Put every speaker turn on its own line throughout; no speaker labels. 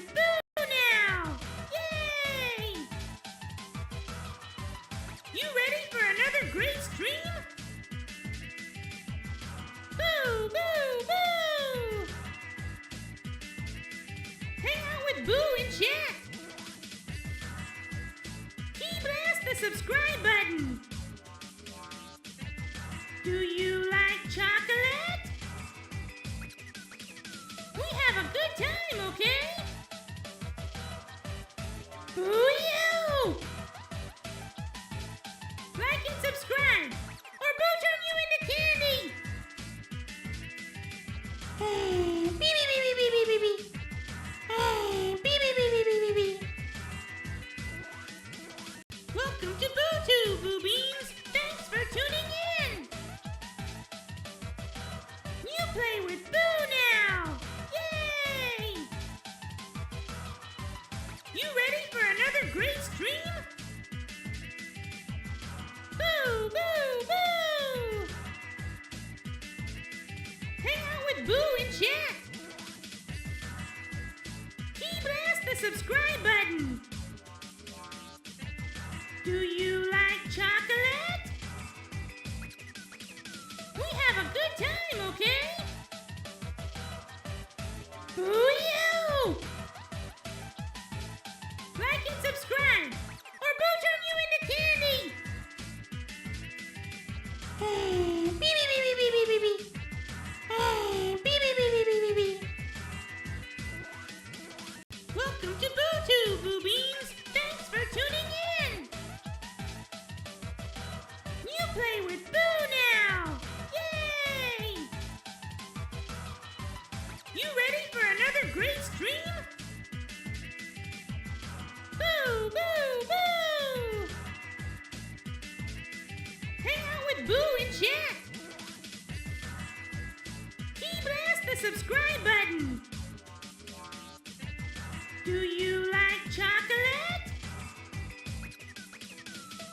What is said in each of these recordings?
with Boo now! Yay! You ready for another great stream? Boo! Boo! Boo! Hang out with Boo in chat! Key blast the subscribe button! Do you like chocolate? We have a good time, okay? Boo you! Like and subscribe, or Boo turn you into candy! Beep beep beep beep beep beep beep. Beep beep beep beep beep beep beep. Welcome to BuuTube, Buu Beans. Thanks for tuning in. You play with Boo now. Yay! You ready for another great stream? Boo! Boo! Boo! Hang out with Boo in chat. Key blast the subscribe button. Do you like chocolate? We have a good time, okay? Boo you! Like and subscribe, or Boo turn you into candy! Beep beep beep beep beep beep beep. Beep beep beep beep beep beep beep. Welcome to BuuTube, Buu Beans. Thanks for tuning in. You play with Boo now. Yay! You ready for another great stream? Boo! Boo! Boo! Hang out with Boo in chat. Key blast the subscribe button. Do you like chocolate?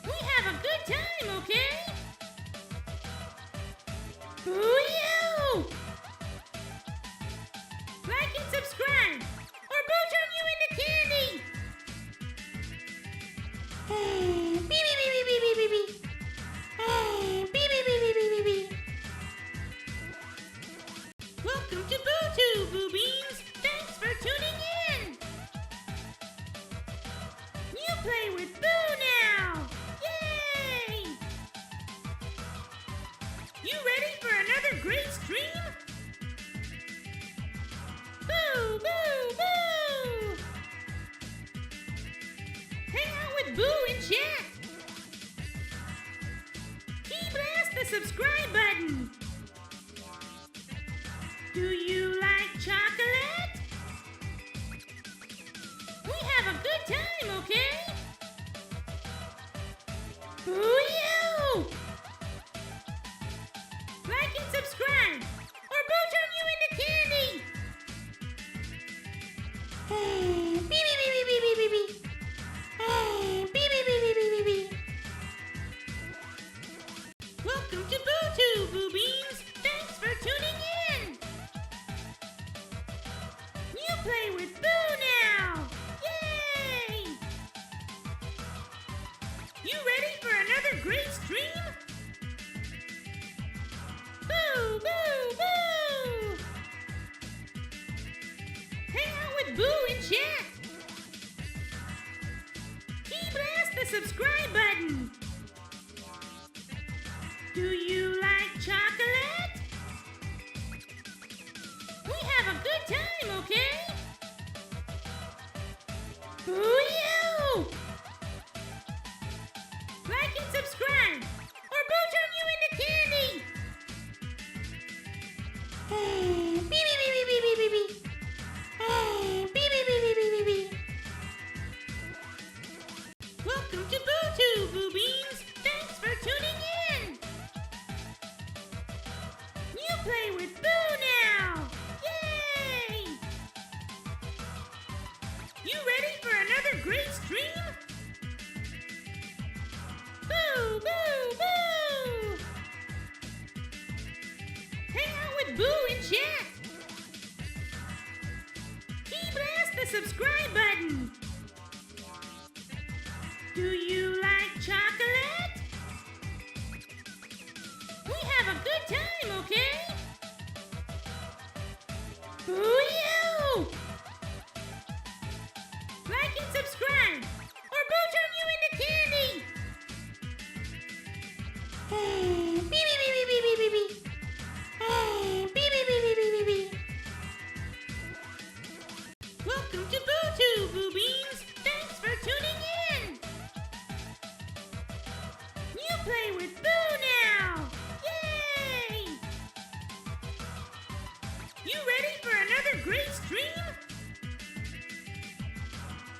We have a good time, okay? Boo you! Like and subscribe, or Boo turn you into candy! Beep beep beep beep beep beep beep. Beep beep beep beep beep beep. Welcome to BuuTube, Buu Beans. Thanks for tuning in. You play with Boo now. Yay! You ready for another great stream? Boo! Boo! Boo! Hang out with Boo in chat. Key blast the subscribe button. Do you like chocolate? We have a good time, okay? Boo you! Like and subscribe, or Boo turn you into candy! Beep beep beep beep beep beep beep. Beep beep beep beep beep beep. Welcome to BuuTube, Buu Beans. Thanks for tuning in. You play with Boo now. Yay! You ready for another great stream? Boo! Boo! Boo! Hang out with Boo in chat. Key blast the subscribe button. Do you like chocolate? We have a good time, okay? Boo you! Like and subscribe, or Boo turn you into candy! Beep beep beep beep beep beep beep. Beep beep beep beep beep beep. Welcome to BuuTube, Buu Beans. Thanks for tuning in. You play with Boo now. Yay! You ready for another great stream? Boo! Boo! Boo! Hang out with Boo in chat. the subscribe button. Do you like chocolate? We have a good time, okay? Boo you! Like and subscribe, or Boo turn you into candy! Hey, beep, beep, beep, beep, beep, beep, beep. Hey, beep, beep, beep, beep, beep, beep, beep. Welcome to BuuTube, Buu Beans! Thanks for tuning in! You play with Boo now! Yay! You ready for another great stream?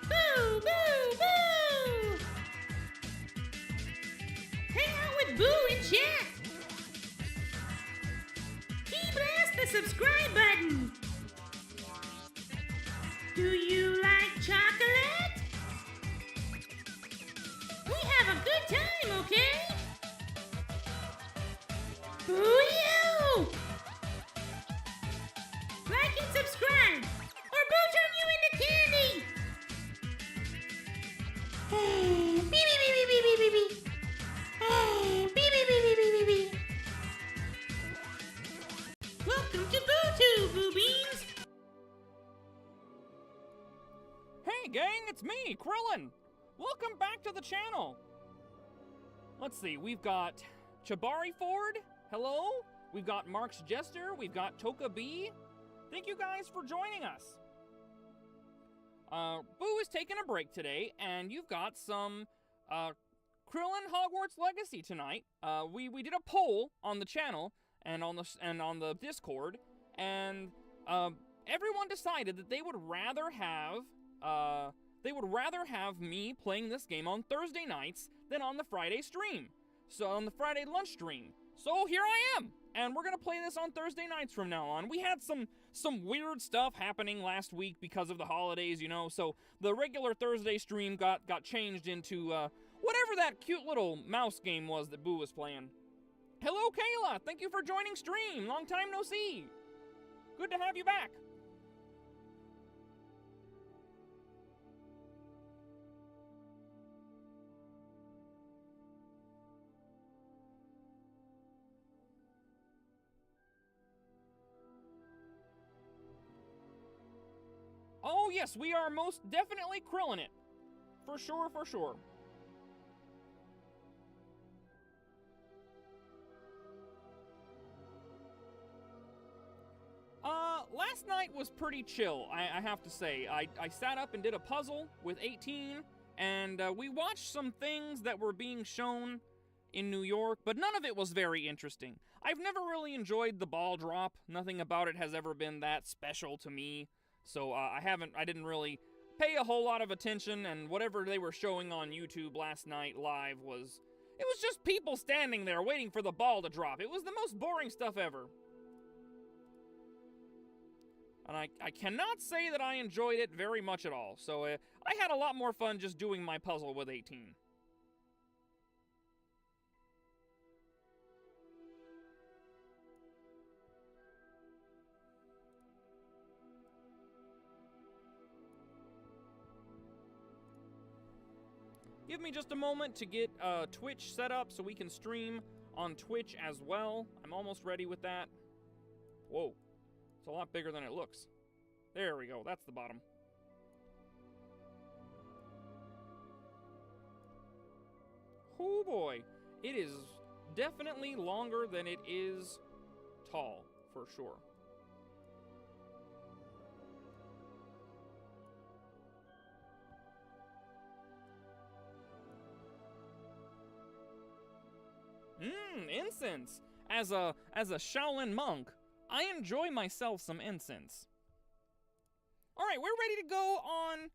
Boo, boo, boo! Hang out with Boo in chat! Key blast the subscribe button! Do you like chocolate? We have a good time, okay? Boo you! Like and subscribe, or Boo turn you into candy! Hey, beep, beep, beep, beep, beep, beep, beep. Hey, beep, beep, beep, beep, beep, beep, beep. Welcome to BuuTube, Buu Beans!
Hey gang, it's me, Krillin! Welcome back to the channel! Let's see, we've got Chabari Ford, hello? We've got Mark's Jester, we've got Toka B. Thank you guys for joining us. Boo is taking a break today, and you've got some Krillin Hogwarts Legacy tonight. We did a poll on the channel and on the Discord, and everyone decided that they would rather have me playing this game on Thursday nights than on the Friday stream. So on the Friday lunch stream. So here I am, and we're gonna play this on Thursday nights from now on. We had some weird stuff happening last week because of the holidays, you know, so the regular Thursday stream got changed into whatever that cute little mouse game was that Boo was playing. Hello, Kayla! Thank you for joining stream! Long time no see! Good to have you back! Oh yes, we are most definitely Krillin it. For sure, for sure. Last night was pretty chill, I have to say. I sat up and did a puzzle with 18, and we watched some things that were being shown in New York, but none of it was very interesting. I've never really enjoyed the ball drop. Nothing about it has ever been that special to me. So I didn't really pay a whole lot of attention, and whatever they were showing on YouTube last night live it was just people standing there waiting for the ball to drop. It was the most boring stuff ever. And I cannot say that I enjoyed it very much at all. So I had a lot more fun just doing my puzzle with 18. Give me just a moment to get Twitch set up so we can stream on Twitch as well. I'm almost ready with that. Whoa. It's a lot bigger than it looks. There we go. That's the bottom. Oh boy. It is definitely longer than it is tall, for sure. Incense. As a Shaolin monk, I enjoy myself some incense. All right, we're ready to go on.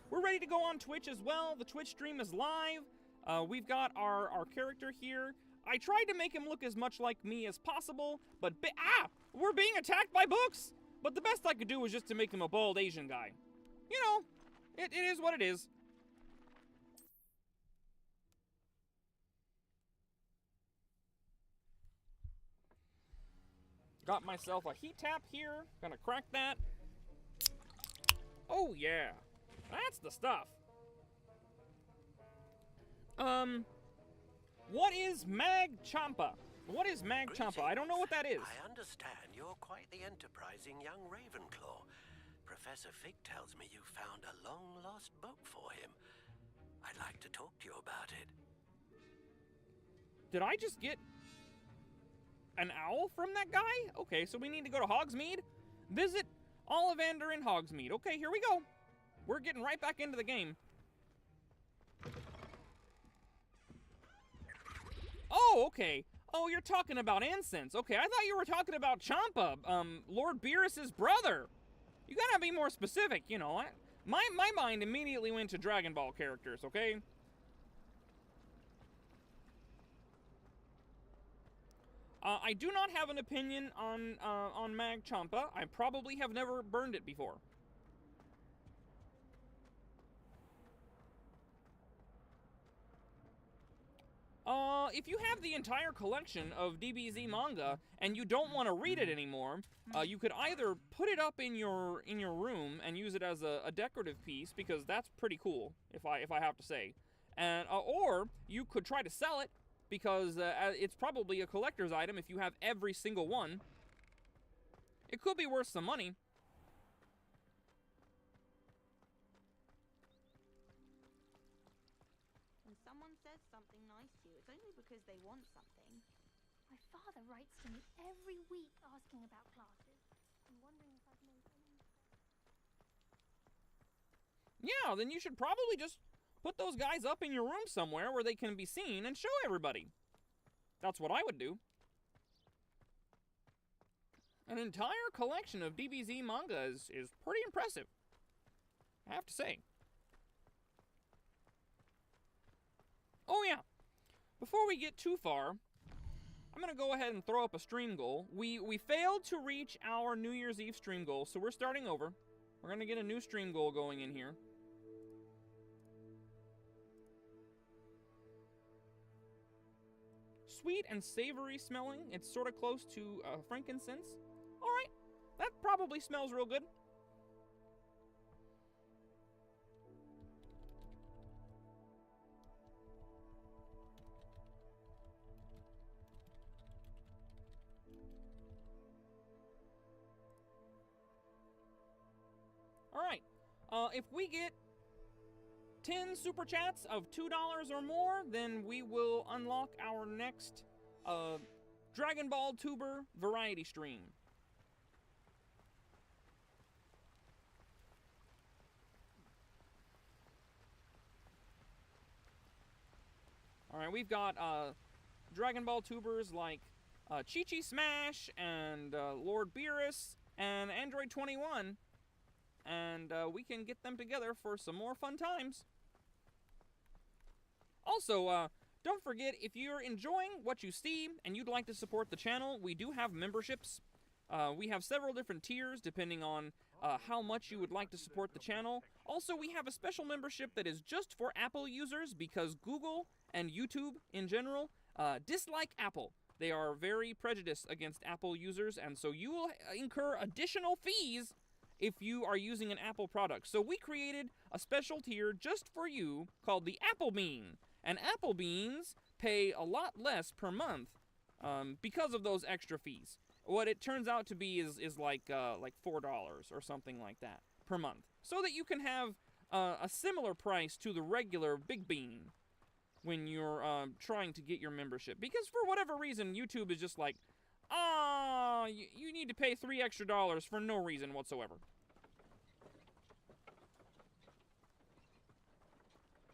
We're ready to go on Twitch as well. The Twitch stream is live. We've got our character here. I tried to make him look as much like me as possible, but we're being attacked by books. But the best I could do was just to make him a bald Asian guy. You know, it is what it is. Got myself a heat tap here. Gonna crack that. Oh yeah, that's the stuff. What is Mag Champa? What is Mag Champa? I don't know what that is.
I understand you're quite the enterprising young Ravenclaw. Professor Fig tells me you found a long-lost book for him. I'd like to talk to you about it.
Did I just get an owl from that guy? Okay, so we need to go to Hogsmeade. Visit Ollivander in Hogsmeade. Okay, here we go. We're getting right back into the game. Oh, okay. Oh, you're talking about incense. Okay, I thought you were talking about Champa, Lord Beerus's brother. You gotta be more specific, you know. My mind immediately went to Dragon Ball characters, okay? I do not have an opinion on Mag Champa. I probably have never burned it before. If you have the entire collection of DBZ manga and you don't want to read it anymore, you could either put it up in your room and use it as a decorative piece, because that's pretty cool, if I have to say, and or you could try to sell it, because it's probably a collector's item if you have every single one. It could be worth some money.
When someone says something nice to you, it's only because they want something.
My father writes to me every week asking about classes. I'm wondering if I've made any mistakes.
Yeah, then you should probably just put those guys up in your room somewhere where they can be seen and show everybody. That's what I would do. An entire collection of DBZ manga is pretty impressive, I have to say. Oh yeah, before we get too far, I'm gonna go ahead and throw up a stream goal. We failed to reach our New Year's Eve stream goal, so we're starting over. We're gonna get a new stream goal going in here. Sweet and savory smelling. It's sort of close to frankincense. All right, that probably smells real good. All right, if we get 10 super chats of $2 or more, then we will unlock our next Dragon Ball Tuber variety stream. All right, we've got Dragon Ball Tubers like Chi-Chi Smash and Lord Beerus and Android 21, and we can get them together for some more fun times. Also, don't forget, if you're enjoying what you see and you'd like to support the channel, we do have memberships. We have several different tiers depending on how much you would like to support the channel. Also, we have a special membership that is just for Apple users, because Google and YouTube in general dislike Apple. They are very prejudiced against Apple users, and so you will incur additional fees if you are using an Apple product. So we created a special tier just for you called the Apple Bean. And Apple Beans pay a lot less per month because of those extra fees. What it turns out to be is like $4 or something like that per month, so that you can have a similar price to the regular Big Bean when you're trying to get your membership. Because for whatever reason, YouTube is just like, you need to pay $3 extra for no reason whatsoever.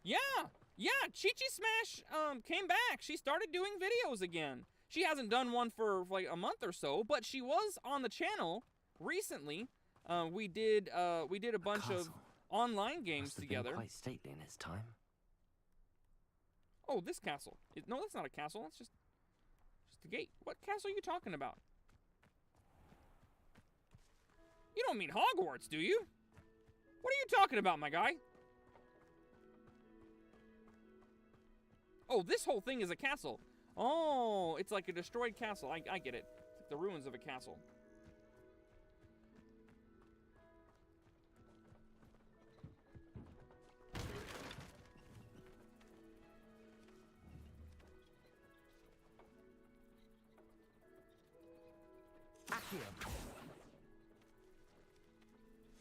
Yeah, Chi-Chi Smash came back. She started doing videos again. She hasn't done one for like a month or so, but she was on the channel recently. We did a bunch of online games together.
Quite stately in its time.
Oh, this castle. No, that's not a castle. That's just a gate. What castle are you talking about? You don't mean Hogwarts, do you? What are you talking about, my guy? Oh, this whole thing is a castle. Oh, it's like a destroyed castle. I get it. the ruins of a castle.
Accio.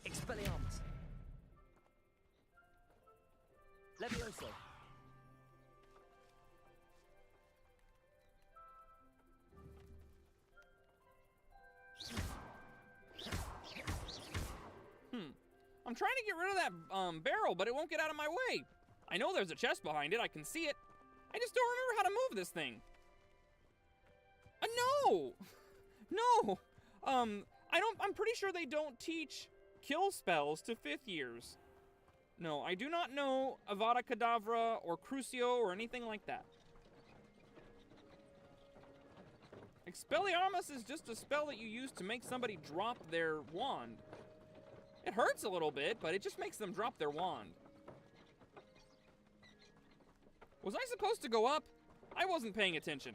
Expelliarmus. Levioso.
I'm trying to get rid of that barrel, but it won't get out of my way. I know there's a chest behind it. I can see it. I just don't remember how to move this thing. No! No! I'm pretty sure they don't teach kill spells to 5th years. No, I do not know Avada Kedavra or Crucio or anything like that. Expelliarmus is just a spell that you use to make somebody drop their wand. It hurts a little bit, but it just makes them drop their wand. Was I supposed to go up? I wasn't paying attention.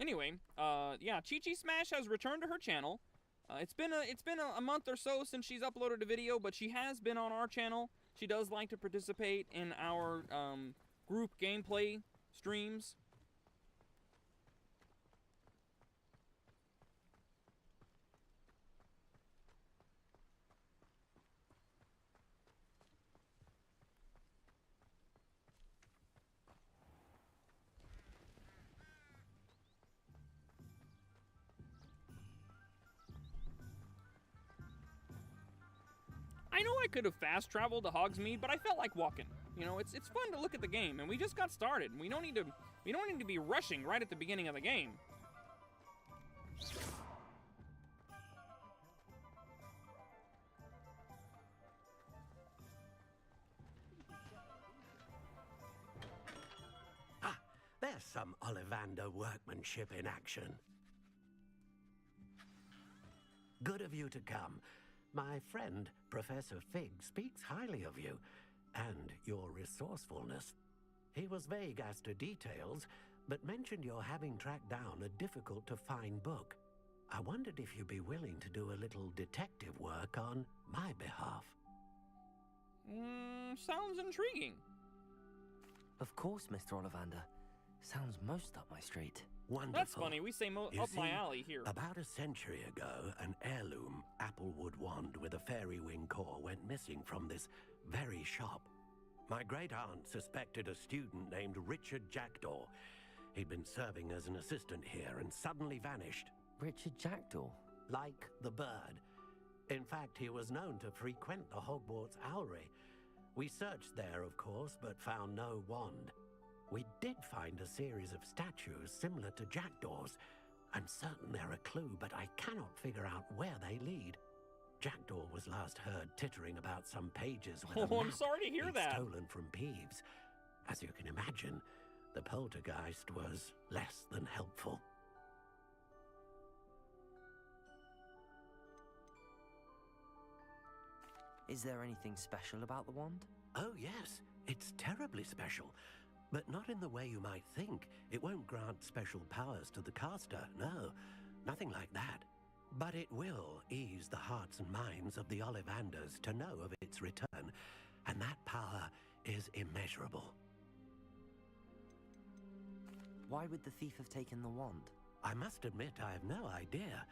Anyway, yeah, Chi-Chi Smash has returned to her channel. It's been a month or so since she's uploaded a video, but she has been on our channel. She does like to participate in our group gameplay streams. I know I could have fast traveled to Hogsmeade, but I felt like walking. You know, it's fun to look at the game, and we just got started. And we don't need to be rushing right at the beginning of the game.
Ah, there's some Ollivander workmanship in action. Good of you to come. My friend, Professor Fig, speaks highly of you and your resourcefulness. He was vague as to details, but mentioned your having tracked down a difficult-to-find book. I wondered if you'd be willing to do a little detective work on my behalf.
Sounds intriguing.
Of course, Mr. Ollivander. Sounds most up my street.
Wonderful.
That's funny. We say
You
up my
see,
alley here.
About a century ago, an heirloom applewood wand with a fairy wing core went missing from this very shop. My great-aunt suspected a student named Richard Jackdaw. He'd been serving as an assistant here and suddenly vanished.
Richard Jackdaw?
Like the bird. In fact, he was known to frequent the Hogwarts Owlery. We searched there, of course, but found no wand. We did find a series of statues similar to Jackdaw's. I'm certain they're a clue, but I cannot figure out where they lead. Jackdaw was last heard tittering about some pages with a
Oh, I'm
map
sorry to hear
he'd
that.
stolen from Peeves. As you can imagine, the poltergeist was less than helpful.
Is there anything special about the wand?
Oh yes, it's terribly special. But not in the way you might think. It won't grant special powers to the caster, no. Nothing like that. But it will ease the hearts and minds of the Ollivanders to know of its return, and that power is immeasurable.
Why would the thief have taken the wand?
I must admit I have no idea.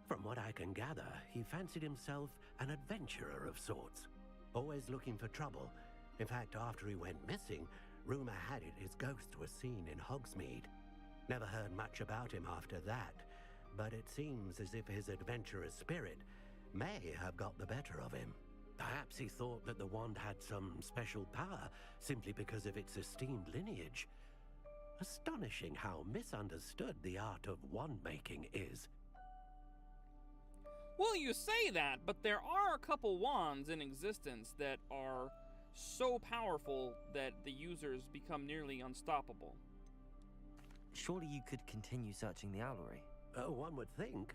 From what I can gather, he fancied himself an adventurer of sorts. Always looking for trouble. In fact, after he went missing, rumor had it his ghost was seen in Hogsmeade. Never heard much about him after that, but it seems as if his adventurous spirit may have got the better of him. Perhaps he thought that the wand had some special power simply because of its esteemed lineage. Astonishing how misunderstood the art of wand-making is.
Well, you say that, but there are a couple wands in existence that are so powerful that the users become nearly unstoppable.
Surely you could continue searching the owlery.
Oh, one would think.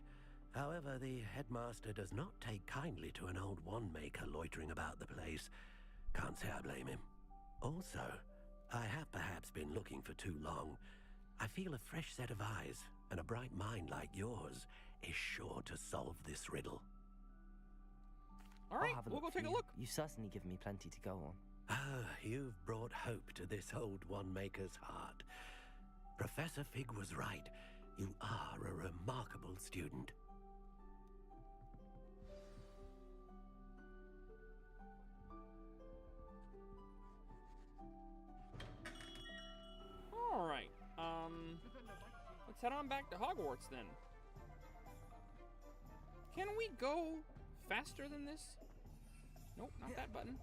However, the headmaster does not take kindly to an old wand-maker loitering about the place. Can't say I blame him. Also, I have perhaps been looking for too long. I feel a fresh set of eyes and a bright mind like yours is sure to solve this riddle.
All right,
I'll have a
we'll go
look for
take a
you.
look.
You've certainly given me plenty to go on.
Ah, you've brought hope to this old wand-maker's heart. Professor Fig was right. You are a remarkable student.
All right. Let's head on back to Hogwarts then. Can we go faster than this? Nope, not that button.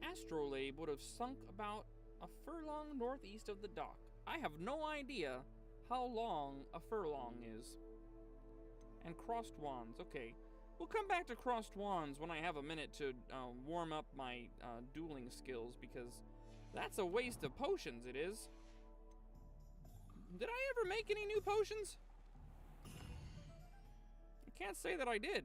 The astrolabe would have sunk about a furlong northeast of the dock. I have no idea how long a furlong is. And crossed wands, okay. We'll come back to crossed wands when I have a minute to warm up my dueling skills, because that's a waste of potions, it is. Did I ever make any new potions? I can't say that I did.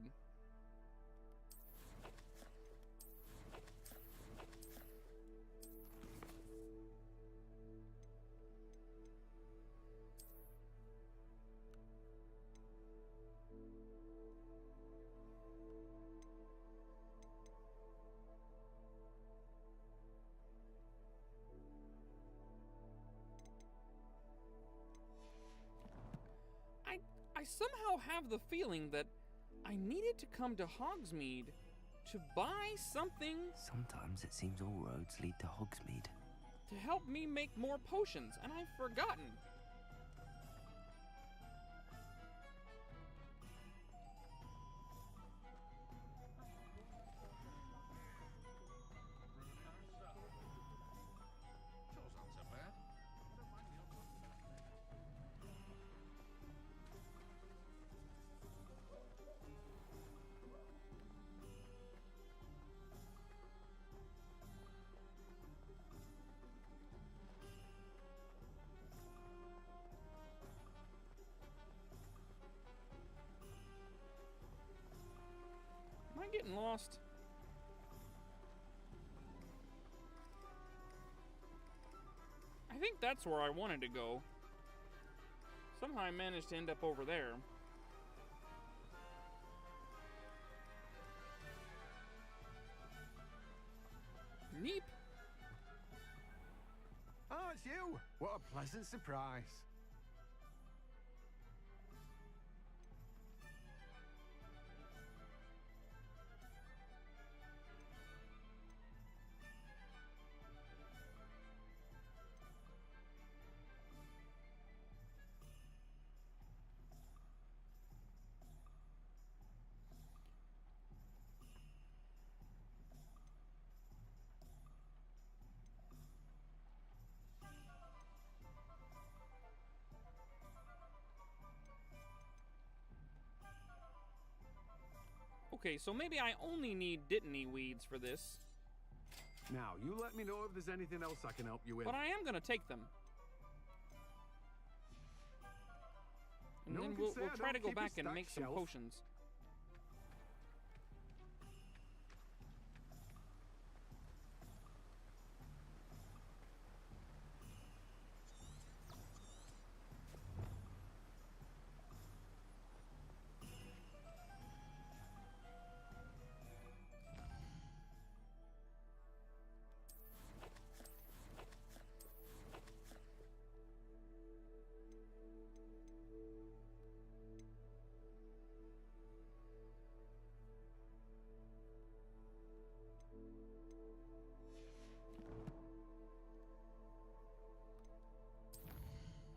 I somehow have the feeling that I needed to come to Hogsmeade to buy something
Sometimes it seems all roads lead to Hogsmeade.
to help me make more potions, and I've forgotten. Am I getting lost? I think that's where I wanted to go. Somehow I managed to end up over there. Neep.
Oh, it's you! What a pleasant surprise.
Okay, so maybe I only need Dittany weeds for this,
Now, you let me know if there's anything else I can help you with.
but I am gonna take them. And
No
then
one can
we'll
say I
try to
don't
go
keep a
back and
stacked
make some
shelf.
potions.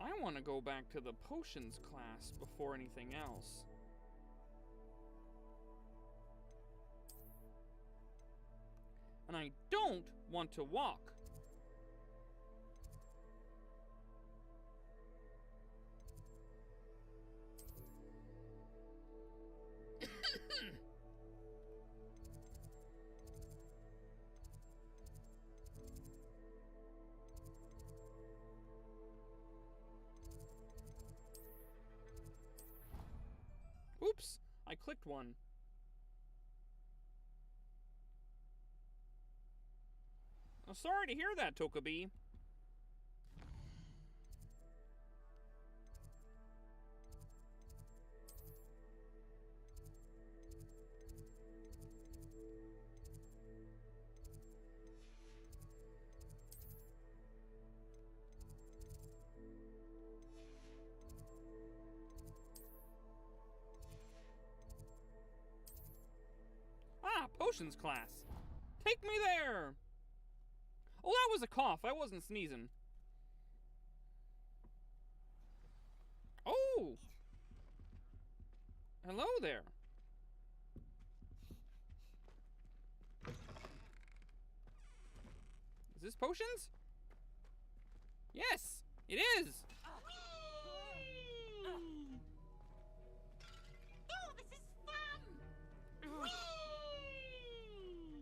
I want to go back to the potions class before anything else. And I don't want to walk. clicked one. I'm sorry to hear that, Tokabi. Ah, potions class. Take me there! Oh, that was a cough. I wasn't sneezing. Oh! Hello there. Is this potions? Yes, it is!
Oh, this is fun!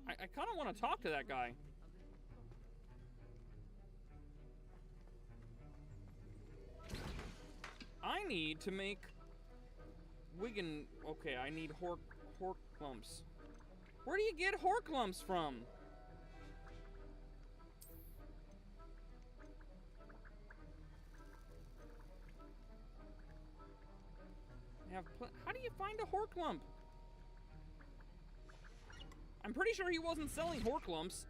I kind of want to talk to that guy. I need to make Wigan. Okay, I need Horklumps. Where do you get Horklumps from? How do you find a Horklump? I'm pretty sure he wasn't selling Horklumps.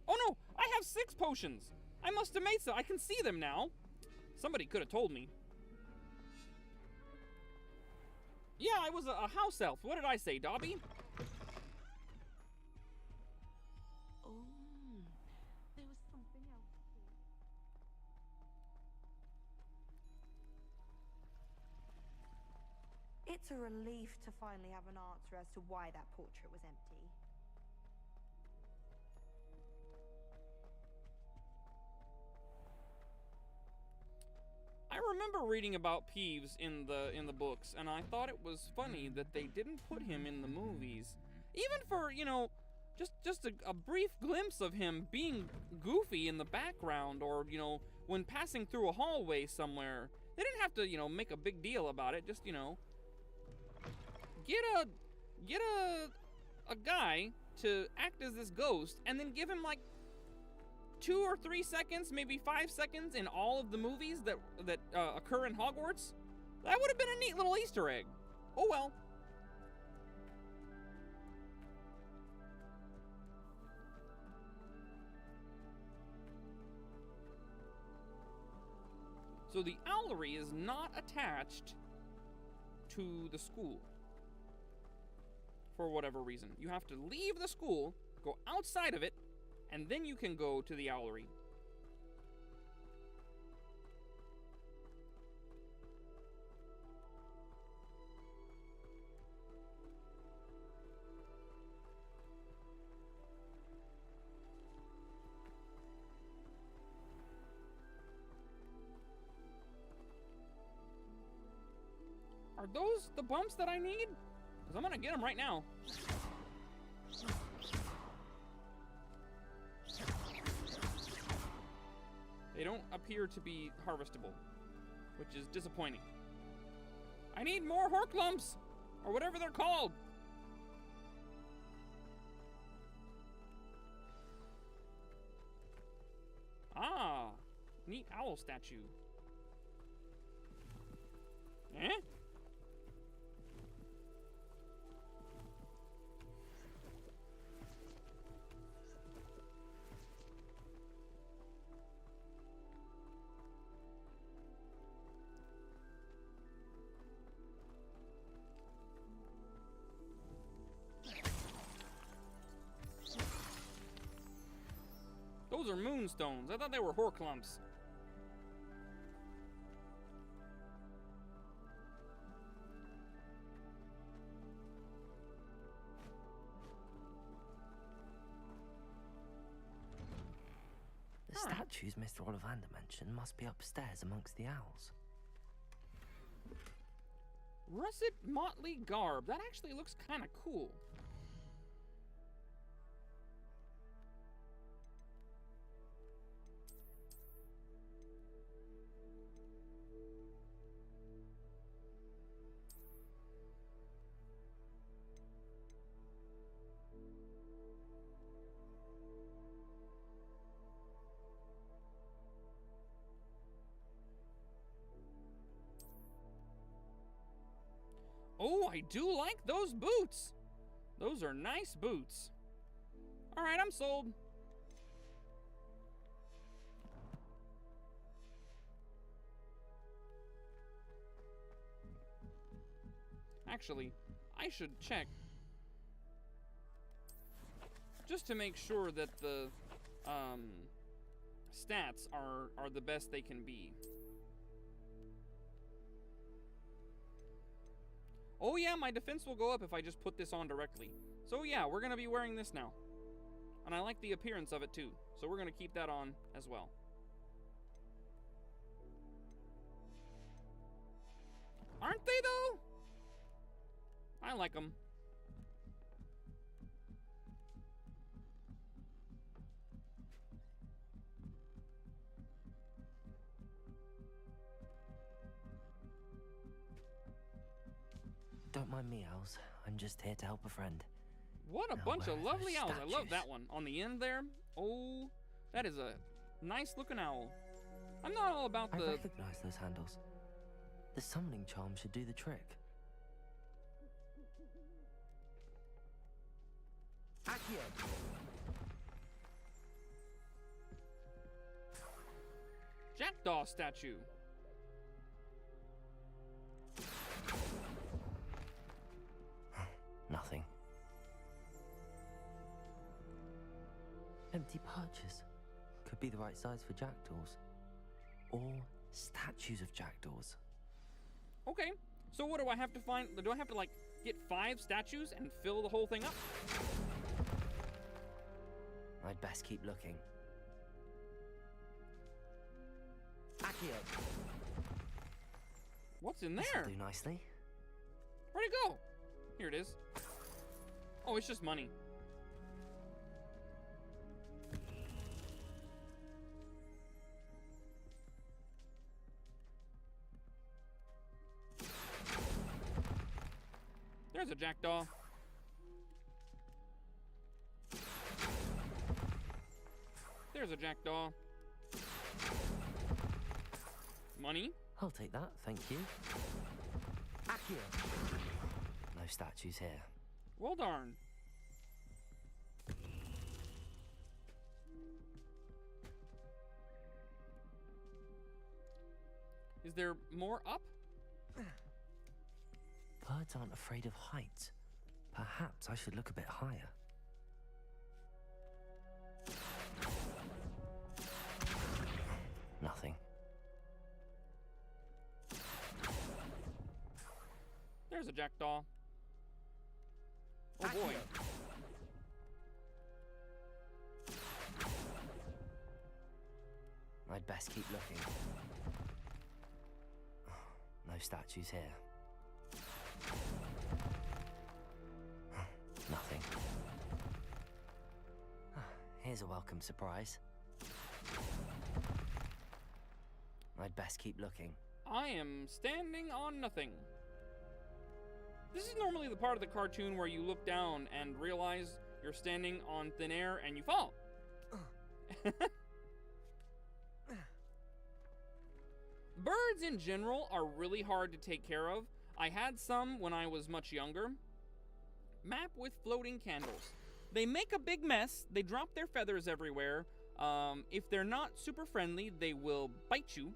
Oh no! I have 6 potions! I must have made some. I can see them now. Somebody could have told me. Yeah, I was a house elf. What did I say, Dobby?
Oh, there was something else too. It's a relief to finally have an answer as to why that portrait was empty.
I remember reading about Peeves in the books, and I thought it was funny that they didn't put him in the movies. Even for, you know, just a brief glimpse of him being goofy in the background, or, you know, when passing through a hallway somewhere. They didn't have to, you know, make a big deal about it. Just, you know, get a guy to act as this ghost, and then give him like 2 or 3 seconds, maybe 5 seconds in all of the movies that occur in Hogwarts. That would have been a neat little Easter egg. Oh well. So the owlery is not attached to the school. For whatever reason. You have to leave the school, go outside of it, and then you can go to the owlery. Are those the bumps that I need? Because I'm gonna get them right now. They don't appear to be harvestable, which is disappointing. I need more Horklumps, or whatever they're called. Ah, neat owl statue. Eh? Those are moonstones. I thought they were Horklumps.
The statues Mr. Ollivander mentioned must be upstairs amongst the owls.
Russet motley garb. That actually looks kind of cool. I do like those boots. Those are nice boots. All right, I'm sold. Actually, I should check just to make sure that the stats are the best they can be. Oh yeah, my defense will go up if I just put this on directly. So yeah, we're gonna be wearing this now. And I like the appearance of it too, so we're gonna keep that on as well. Aren't they though? I like them.
Don't mind me, owls. I'm just here to help a friend.
What a
Now,
bunch
where
of
are
lovely
those
owls. I love
statues?
that one. On the end there. Oh, that is a nice looking owl. I'm not all about
I
the...
recognize those handles. The summoning charm should do the trick. Accio!
Jackdaw statue.
Nothing. Empty perches. Could be the right size for jackdaws. Or statues of jackdaws.
Okay, so what do I have to find? Do I have to, like, get 5 statues and fill the whole thing up?
I'd best keep looking. Accio!
What's in
This'll
there?
do nicely.
Where'd it go? Here it is. Oh, it's just money. There's a jackdaw. There's a jackdaw. Money.
I'll take that, thank you. Accio! No statues here.
Well darn. Is there more up?
Birds aren't afraid of heights. Perhaps I should look a bit higher. Nothing.
There's a jackdaw. Oh boy.
I'd best keep looking. No statues here. Nothing. Here's a welcome surprise. I'd best keep looking.
I am standing on nothing. This is normally the part of the cartoon where you look down and realize you're standing on thin air and you fall. Birds in general are really hard to take care of. I had some when I was much younger. Map with floating candles. They make a big mess. They drop their feathers everywhere. If they're not super friendly, they will bite you.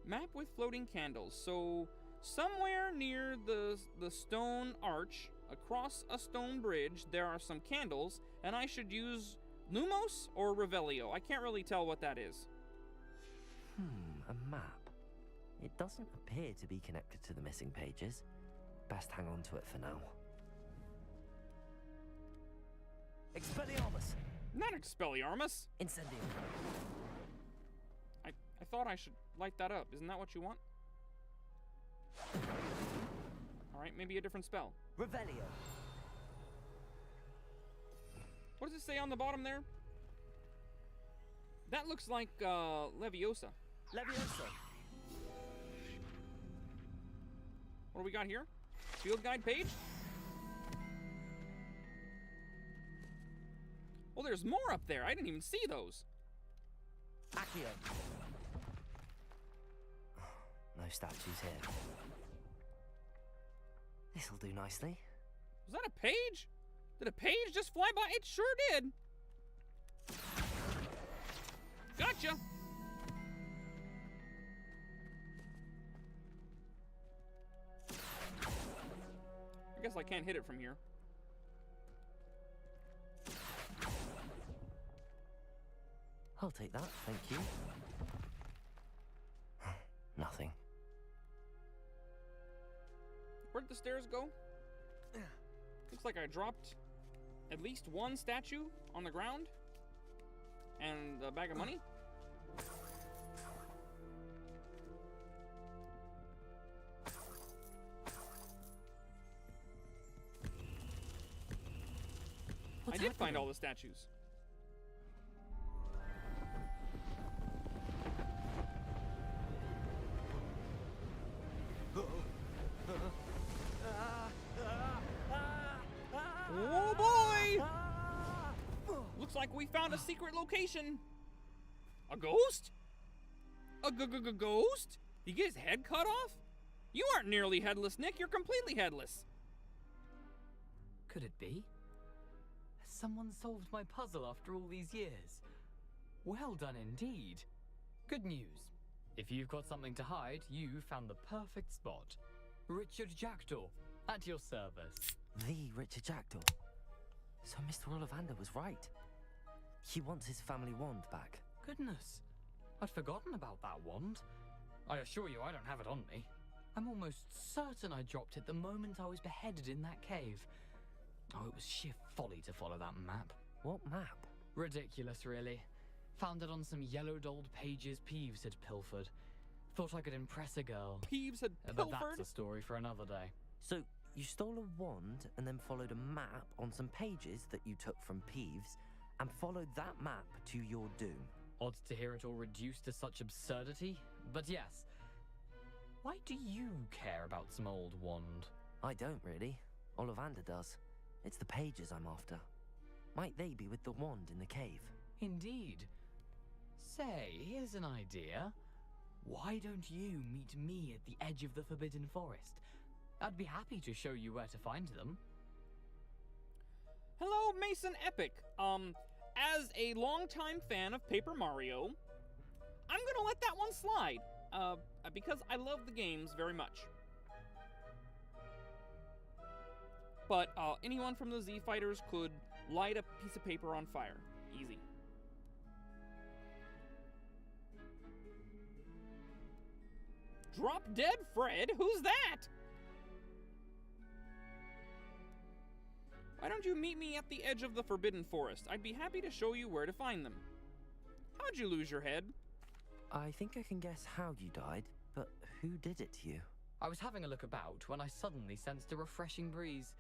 Map with floating candles. So somewhere near the stone arch, across a stone bridge, there are some candles, and I should use Lumos or Revelio. I can't really tell what that is.
A map. It doesn't appear to be connected to the missing pages. Best hang on to it for now. Expelliarmus!
Not Expelliarmus.
Incendium.
I thought I should light that up. Isn't that what you want? Alright, maybe a different spell.
Revelio.
What does it say on the bottom there? That looks like Leviosa.
Leviosa.
What do we got here? Field guide page? Well, there's more up there. I didn't even see those.
Accio. No statues here. This'll do nicely.
Was that a page? Did a page just fly by? It sure did. Gotcha. I guess I can't hit it from here.
I'll take that, thank you. Nothing.
Where'd the stairs go? Looks like I dropped at least one statue on the ground. And a bag of money. I did find all the statues. Oh boy! Looks like we found a secret location. A ghost? A ghost? Did he get his head cut off? You aren't nearly headless, Nick. You're completely headless.
Could it be? Has someone solved my puzzle after all these years? Well done indeed. Good news. If you've got something to hide, you found the perfect spot. Richard Jackdaw, at your service.
The Richard Jackdaw. So Mr. Ollivander was right. He wants his family wand back.
Goodness, I'd forgotten about that wand. I assure you I don't have it on me. I'm almost certain I dropped it the moment I was beheaded in that cave. Oh, it was sheer folly to follow that map.
What map?
Ridiculous, really. Found it on some yellowed old pages Peeves had pilfered. Thought I could impress a girl.
Peeves had
But
pilfered?
that's a story for another day.
So you stole a wand and then followed a map on some pages that you took from Peeves and followed that map to your doom.
Odd to hear it all reduced to such absurdity, but yes. Why do you care about some old wand?
I don't really. Ollivander does. It's the pages I'm after. Might they be with the wand in the cave?
Indeed. Say, here's an idea. Why don't you meet me at the edge of the Forbidden Forest? I'd be happy to show you where to find them.
Hello, Mason Epic. As a longtime fan of Paper Mario, I'm gonna let that one slide. Because I love the games very much. But anyone from the Z Fighters could light a piece of paper on fire. Easy. Drop Dead Fred? Who's that? Why don't you meet me at the edge of the Forbidden Forest? I'd be happy to show you where to find them. How'd you lose your head?
I think I can guess how you died, but who did it to you?
I was having a look about when I suddenly sensed a refreshing breeze,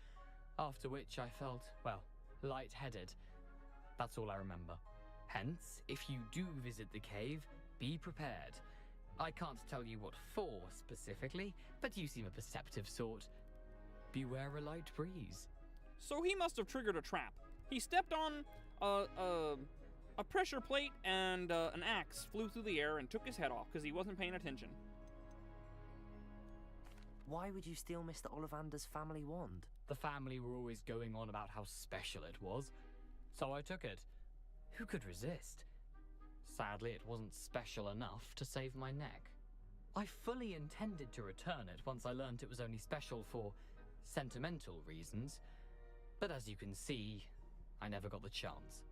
after which I felt, well, lightheaded. That's all I remember. Hence, if you do visit the cave, be prepared. I can't tell you what for specifically, but you seem a perceptive sort. Beware a light breeze.
So he must have triggered a trap. He stepped on a pressure plate and an axe flew through the air and took his head off because he wasn't paying attention.
Why would you steal Mr. Ollivander's family wand?
The family were always going on about how special it was, so I took it. Who could resist? Sadly, it wasn't special enough to save my neck. I fully intended to return it once I learned it was only special for sentimental reasons, but as you can see, I never got the chance.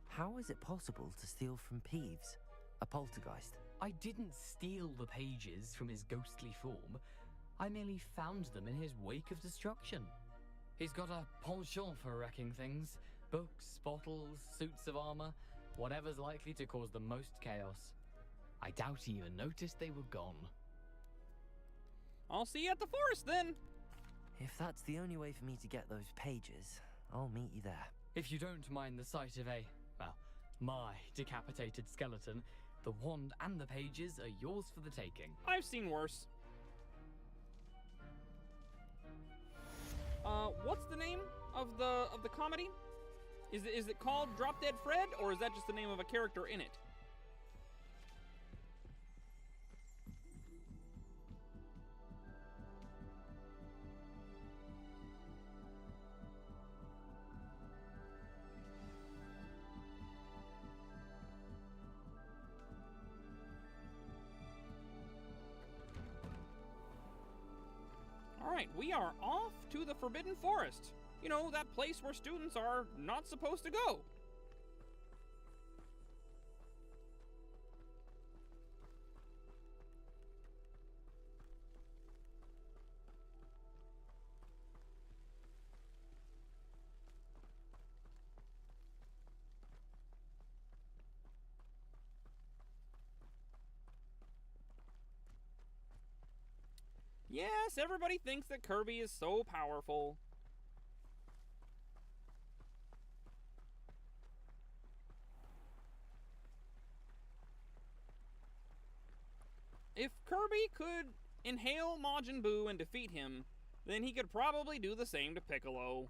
How is it possible to steal from Peeves, a poltergeist?
I didn't steal the pages from his ghostly form. I merely found them in his wake of destruction. He's got a penchant for wrecking things. Books, bottles, suits of armor, whatever's likely to cause the most chaos. I doubt he even noticed they were gone.
I'll see you at the forest then.
If that's the only way for me to get those pages, I'll meet you there.
If you don't mind the sight of a, well, my decapitated skeleton, the wand and the pages are yours for the taking.
I've seen worse. What's the name of the comedy? Is it called Drop Dead Fred, or is that just the name of a character in it? right, we are off to the Forbidden Forest. You know, that place where students are not supposed to go. Yes, everybody thinks that Kirby is so powerful. If Kirby could inhale Majin Buu and defeat him, then he could probably do the same to Piccolo.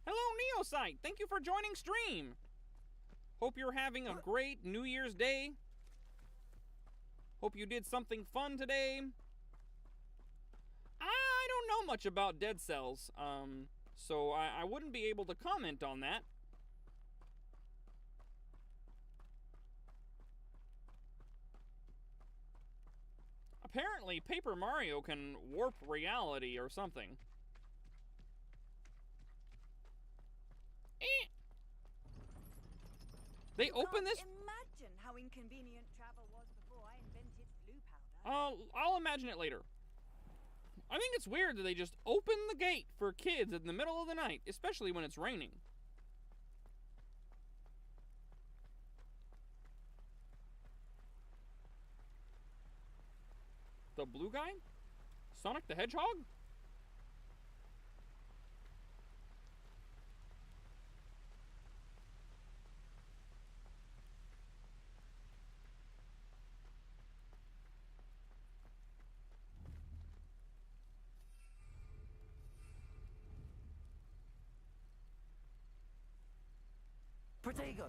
Hello, Neosite! Thank you for joining stream! Hope you're having a great New Year's Day. Hope you did something fun today. I don't know much about Dead Cells, so I wouldn't be able to comment on that. Apparently, Paper Mario can warp reality or something. They open this.
Imagine how inconvenient travel was before I invented blue powder.
I'll imagine it later. I think it's weird that they just open the gate for kids in the middle of the night, especially when it's raining. The blue guy? Sonic the Hedgehog?
Protego!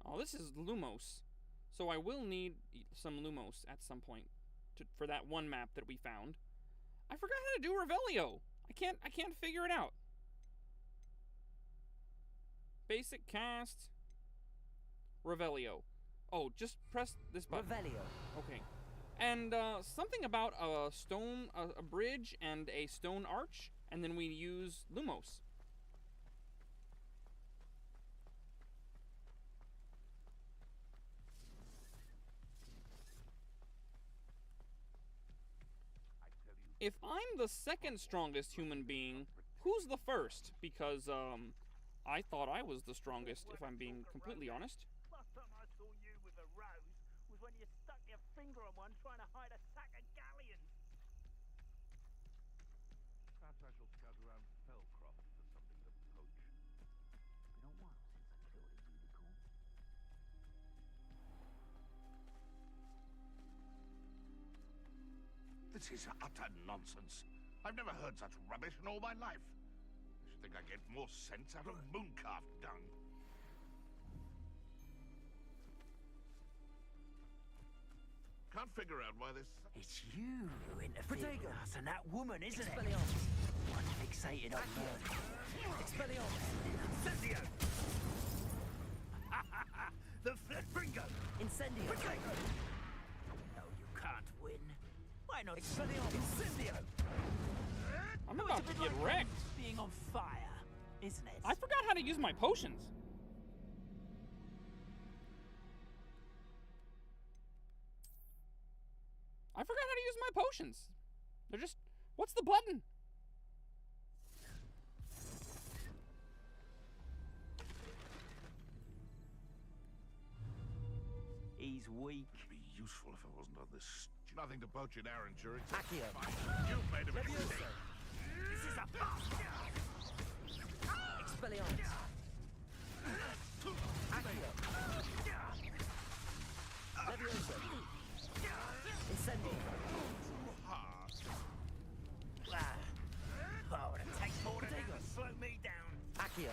Oh, this is Lumos. So I will need some Lumos at some point for that one map that we found. I forgot how to do Revelio. I can't figure it out. Basic cast. Revelio. Oh, just press this button.
Revelio.
Okay. And something about a stone, a bridge and a stone arch, and then we use Lumos. If I'm the second strongest human being, who's the first? Because, I thought I was the strongest, if I'm being completely honest.
Last time I saw you with a rose was when you stuck your finger on one trying to hide a sack of galleons.
Perhaps I shall scout around Fellcroft for something to poach.
Been a while since I killed a unicorn.
This is utter nonsense. I've never heard such rubbish in all my life. I should think I get more sense out of mooncalf dung. Can't figure out why this...
It's you who interfered
Protego.
with us and that woman, isn't it?
Expelliarmus.
One fixated on murder.
Expelliarmus.
Incendio! The Flingo!
Incendio.
No, you can't win. Why not
Expelliarmus.
Incendio?
I'm about to get wrecked.
Being on fire, isn't it?
I forgot how to use my potions. I forgot how to use my potions. They're just... What's the button?
He's weak.
It'd be useful if I wasn't on this... Nothing to poach in Arranger except...
Accio.
You've made a mistake.
This is a bust.
Expelliarmus. Accio. Leviosa. Incendio.
Hard.
Oh, it takes more than that to slow me down.
Accio.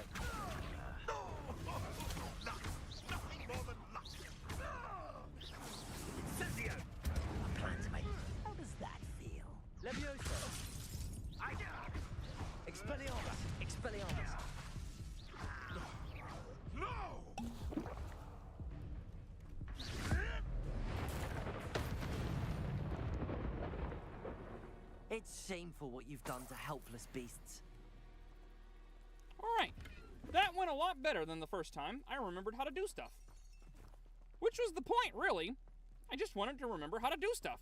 Levioso! Expelliarmus! Expelliarmus!
No!
It's shameful what you've done to helpless beasts.
Alright. That went a lot better than the first time. I remembered how to do stuff. Which was the point, really. I just wanted to remember how to do stuff.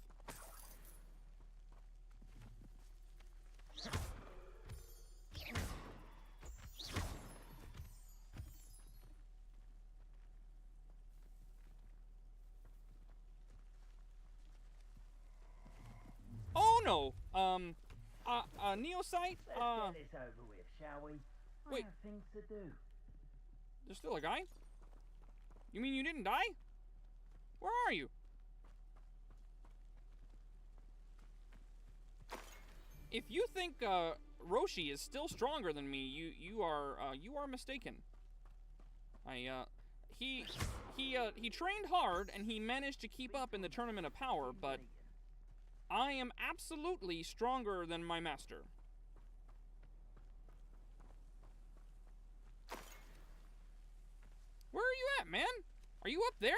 Oh no! Neosite,
Let's get this over with, shall we?
Wait.
I have things to do.
There's still a guy? You mean you didn't die? Where are you? If you think Roshi is still stronger than me, you are mistaken. He trained hard and he managed to keep up in the Tournament of Power, but I am absolutely stronger than my master. Where are you at, man? Are you up there?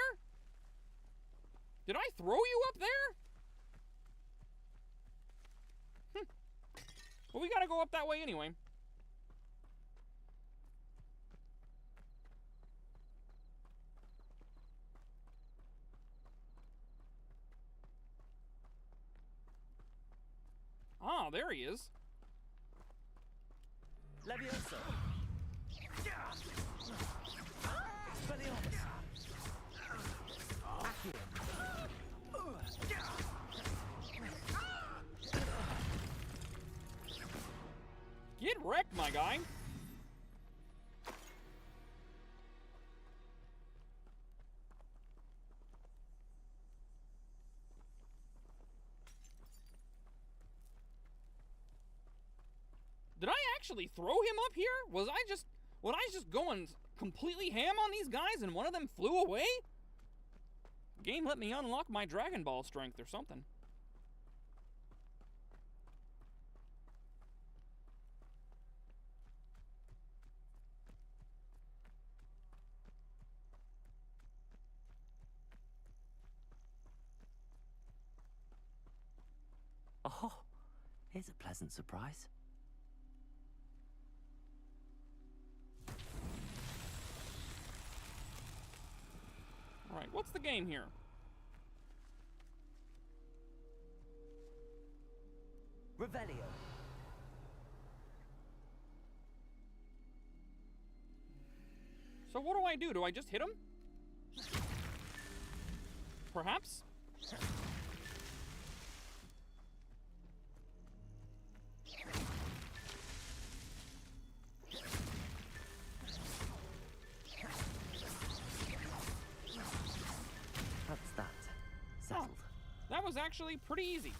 Did I throw you up there? Well, we gotta go up that way anyway. Ah, there he is.
Levioso! Expelliarmus! Accio!
Get wrecked, my guy. Did I actually throw him up here? Was I just going completely ham on these guys and one of them flew away? The game let me unlock my Dragon Ball strength or something.
Oh, here's a pleasant surprise.
Alright, what's the game here?
Revelio.
So what do? Do I just hit him? Perhaps?
That's that. Settled.
That was actually pretty easy.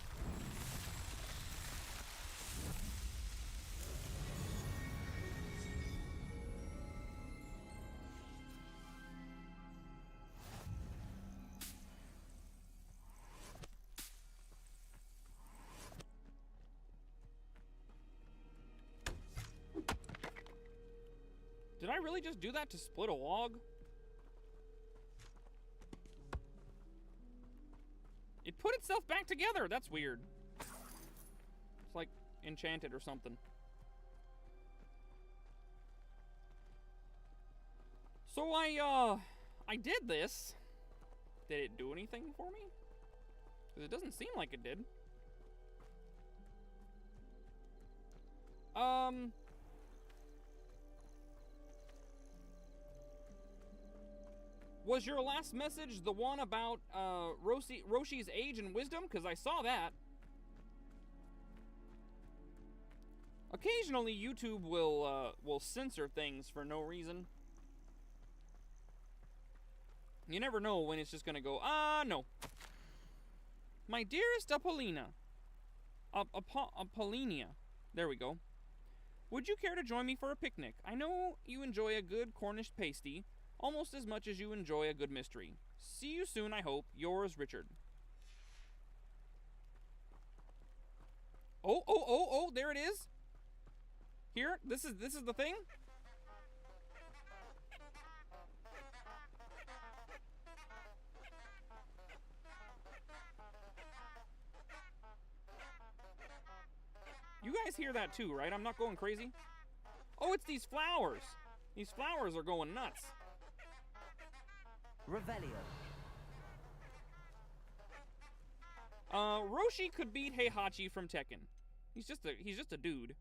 Did I really just do that to split a log? It put itself back together. That's weird. It's like enchanted or something. So I did this. Did it do anything for me? Because it doesn't seem like it did. Was your last message the one about Roshi's age and wisdom? Because I saw that. Occasionally, YouTube will censor things for no reason. You never know when it's just gonna go, no. My dearest Apollina. Apollinia. There we go. Would you care to join me for a picnic? I know you enjoy a good Cornish pasty almost as much as you enjoy a good mystery. See you soon, I hope. Yours, Richard. Oh, there it is. Here, this is the thing. You guys hear that too, right? I'm not going crazy. Oh, it's these flowers. These flowers are going nuts.
Revelio.
Roshi could beat Heihachi from Tekken. He's just a dude.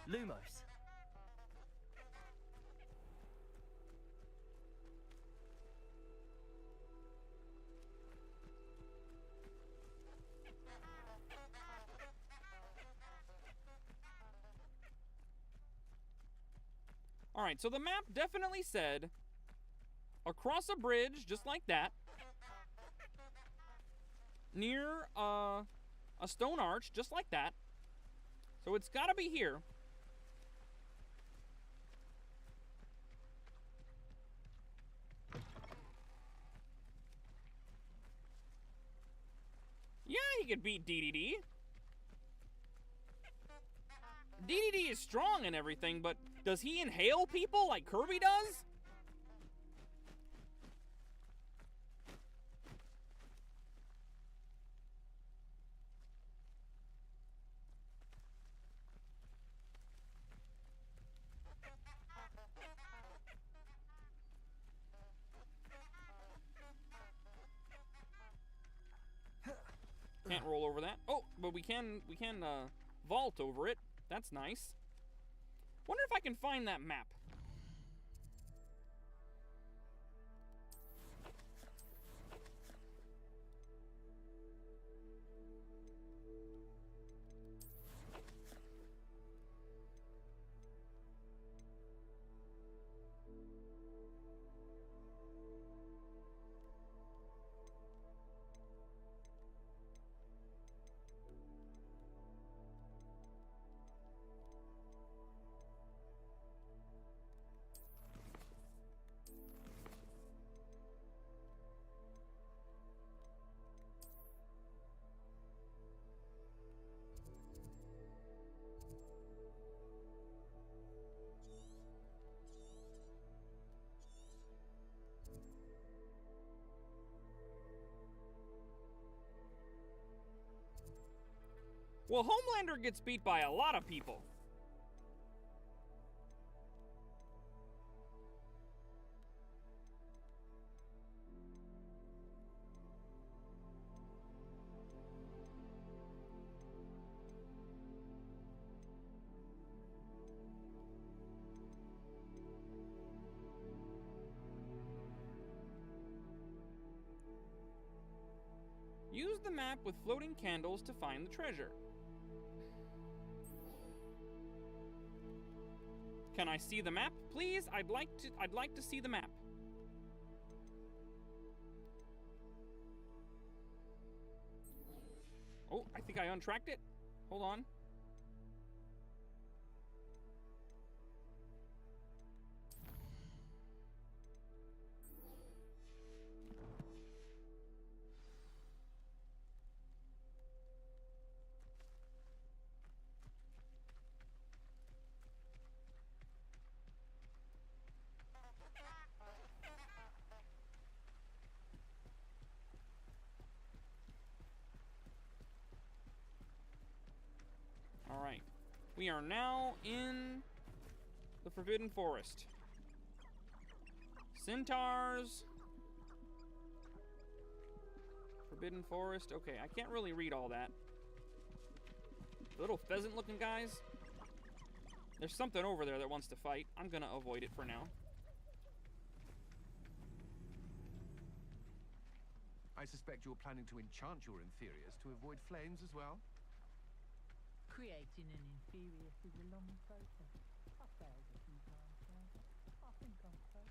Lumos.
All right, so the map definitely said across a bridge, just like that, near a stone arch, just like that. So it's got to be here. Yeah, he could beat DDD. DDD is strong and everything, but does he inhale people like Kirby does? Can't roll over that. Oh, but we can vault over it. That's nice. Wonder if I can find that map. Well, Homelander gets beat by a lot of people. Use the map with floating candles to find the treasure. Can I see the map, please? I'd like to see the map. Oh, I think I untracked it. Hold on. Alright. We are now in the Forbidden Forest. Centaurs. Forbidden Forest. Okay, I can't really read all that. The little pheasant-looking guys. There's something over there that wants to fight. I'm gonna avoid it for now.
I suspect you're planning to enchant your inferiors to avoid flames as well?
Creating an inferior is a long process. I failed a few times now. I think I'm close.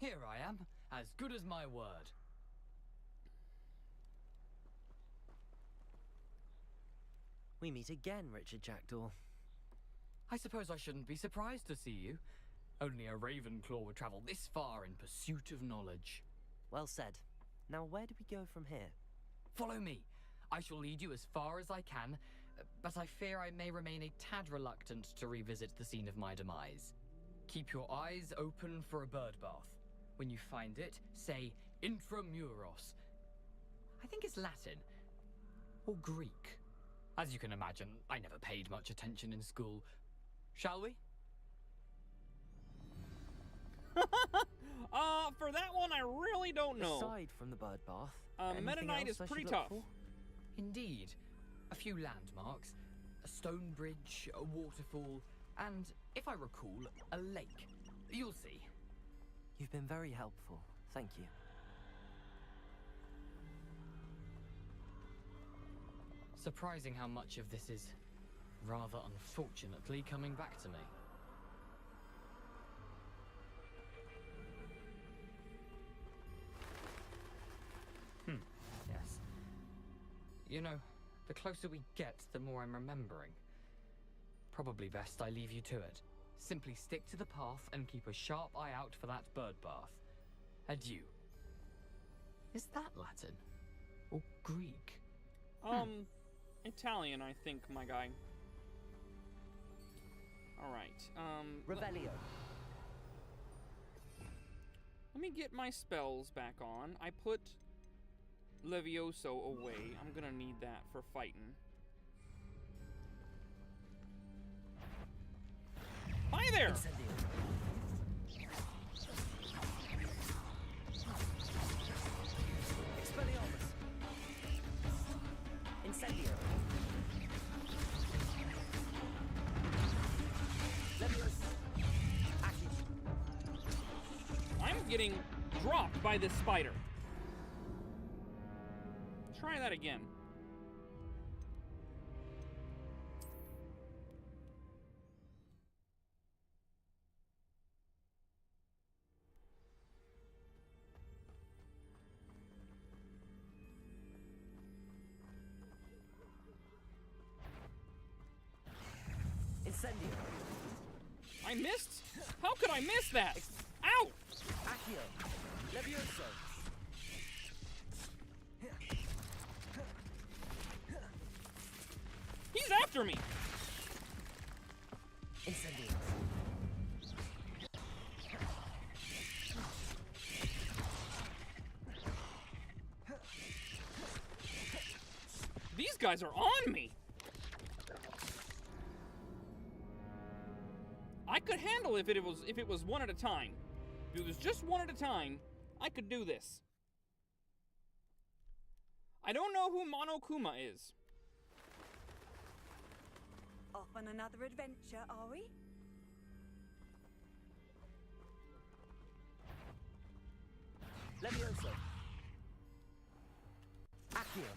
Here I am, as good as my word.
We meet again, Richard Jackdaw.
I suppose I shouldn't be surprised to see you. Only a Ravenclaw would travel this far in pursuit of knowledge.
Well said. Now where do we go from here?
Follow me. I shall lead you as far as I can, but I fear I may remain a tad reluctant to revisit the scene of my demise. Keep your eyes open for a bird bath. When you find it, say intramuros. I think it's Latin. Or Greek. As you can imagine, I never paid much attention in school. Shall we?
For that one, I really don't know.
Aside from the bird bath,
Meta Knight is pretty tough.
Indeed. A few landmarks, a stone bridge, a waterfall, and, if I recall, a lake. You'll see.
You've been very helpful. Thank you.
Surprising how much of this is, rather unfortunately, coming back to me. Yes. You know, the closer we get, the more I'm remembering. Probably best I leave you to it. Simply stick to the path and keep a sharp eye out for that bird bath. Adieu. Is that Latin? Or Greek?
Italian, I think, my guy. Alright,
Revelio.
Let me get my spells back on. I put Levioso away. I'm gonna need that for fighting. Hi there!
Incendio. Expelliarmus. Incendio. Leviosa. Ashes.
I'm getting dropped by this spider. Try that again.
Incendio.
I missed? How could I miss that? Ow!
Accio. Levioso.
He's after me!
Incendio.
These guys are on me! I could handle if it was one at a time. If it was just one at a time, I could do this. I don't know who Monokuma is.
Off on another adventure, are we?
Levioso. Accio.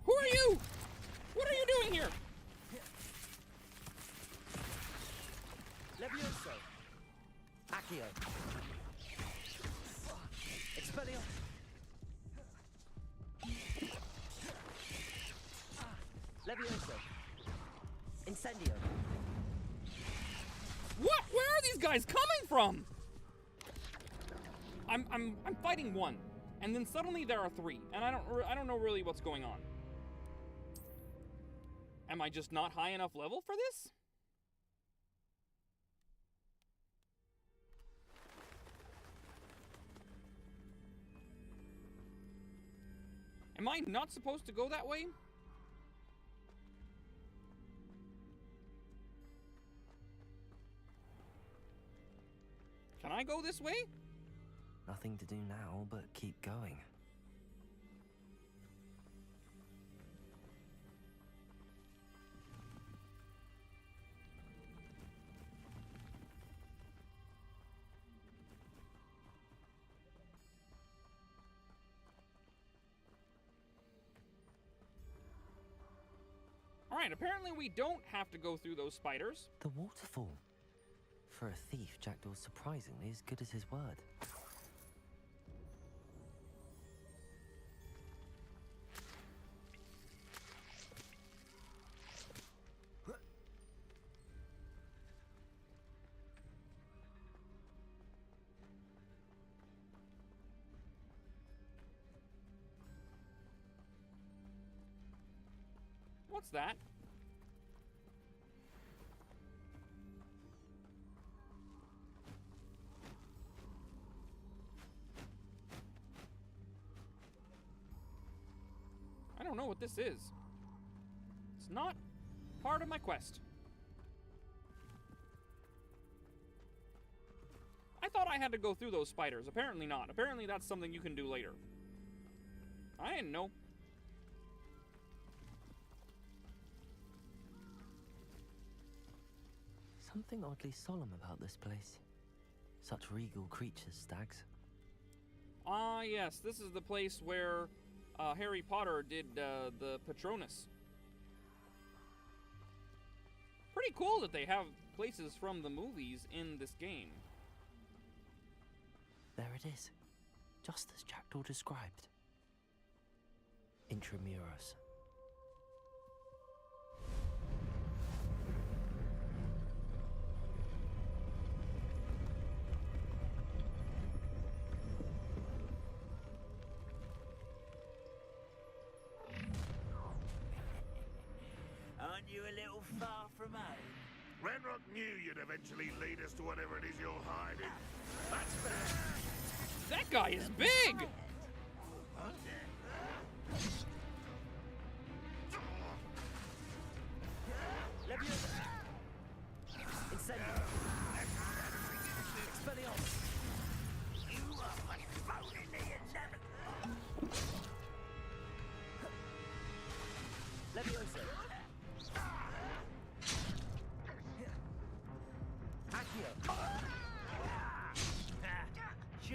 Who are you? What are you doing here?
Levioso. Accio. Expelliarmus. Levioso. Incendio.
What? Where are these guys coming from? I'm fighting one, and then suddenly there are three, and I don't know really what's going on. Am I just not high enough level for this? Am I not supposed to go that way? Can I go this way?
Nothing to do now but keep going.
Alright, apparently we don't have to go through those spiders.
The waterfall. For a thief, Jackdaw's surprisingly as good as his word.
What's that? I don't know what this is. It's not part of my quest. I thought I had to go through those spiders. Apparently not. Apparently that's something you can do later. I didn't know.
Something oddly solemn about this place. Such regal creatures, stags.
Ah, yes. This is the place where Harry Potter did the Patronus. Pretty cool that they have places from the movies in this game.
There it is. Just as Jackdaw described. Intramuros.
Aren't you a little far from home?
Renrock knew you'd eventually lead us to whatever it is you're hiding. That's
That guy is big!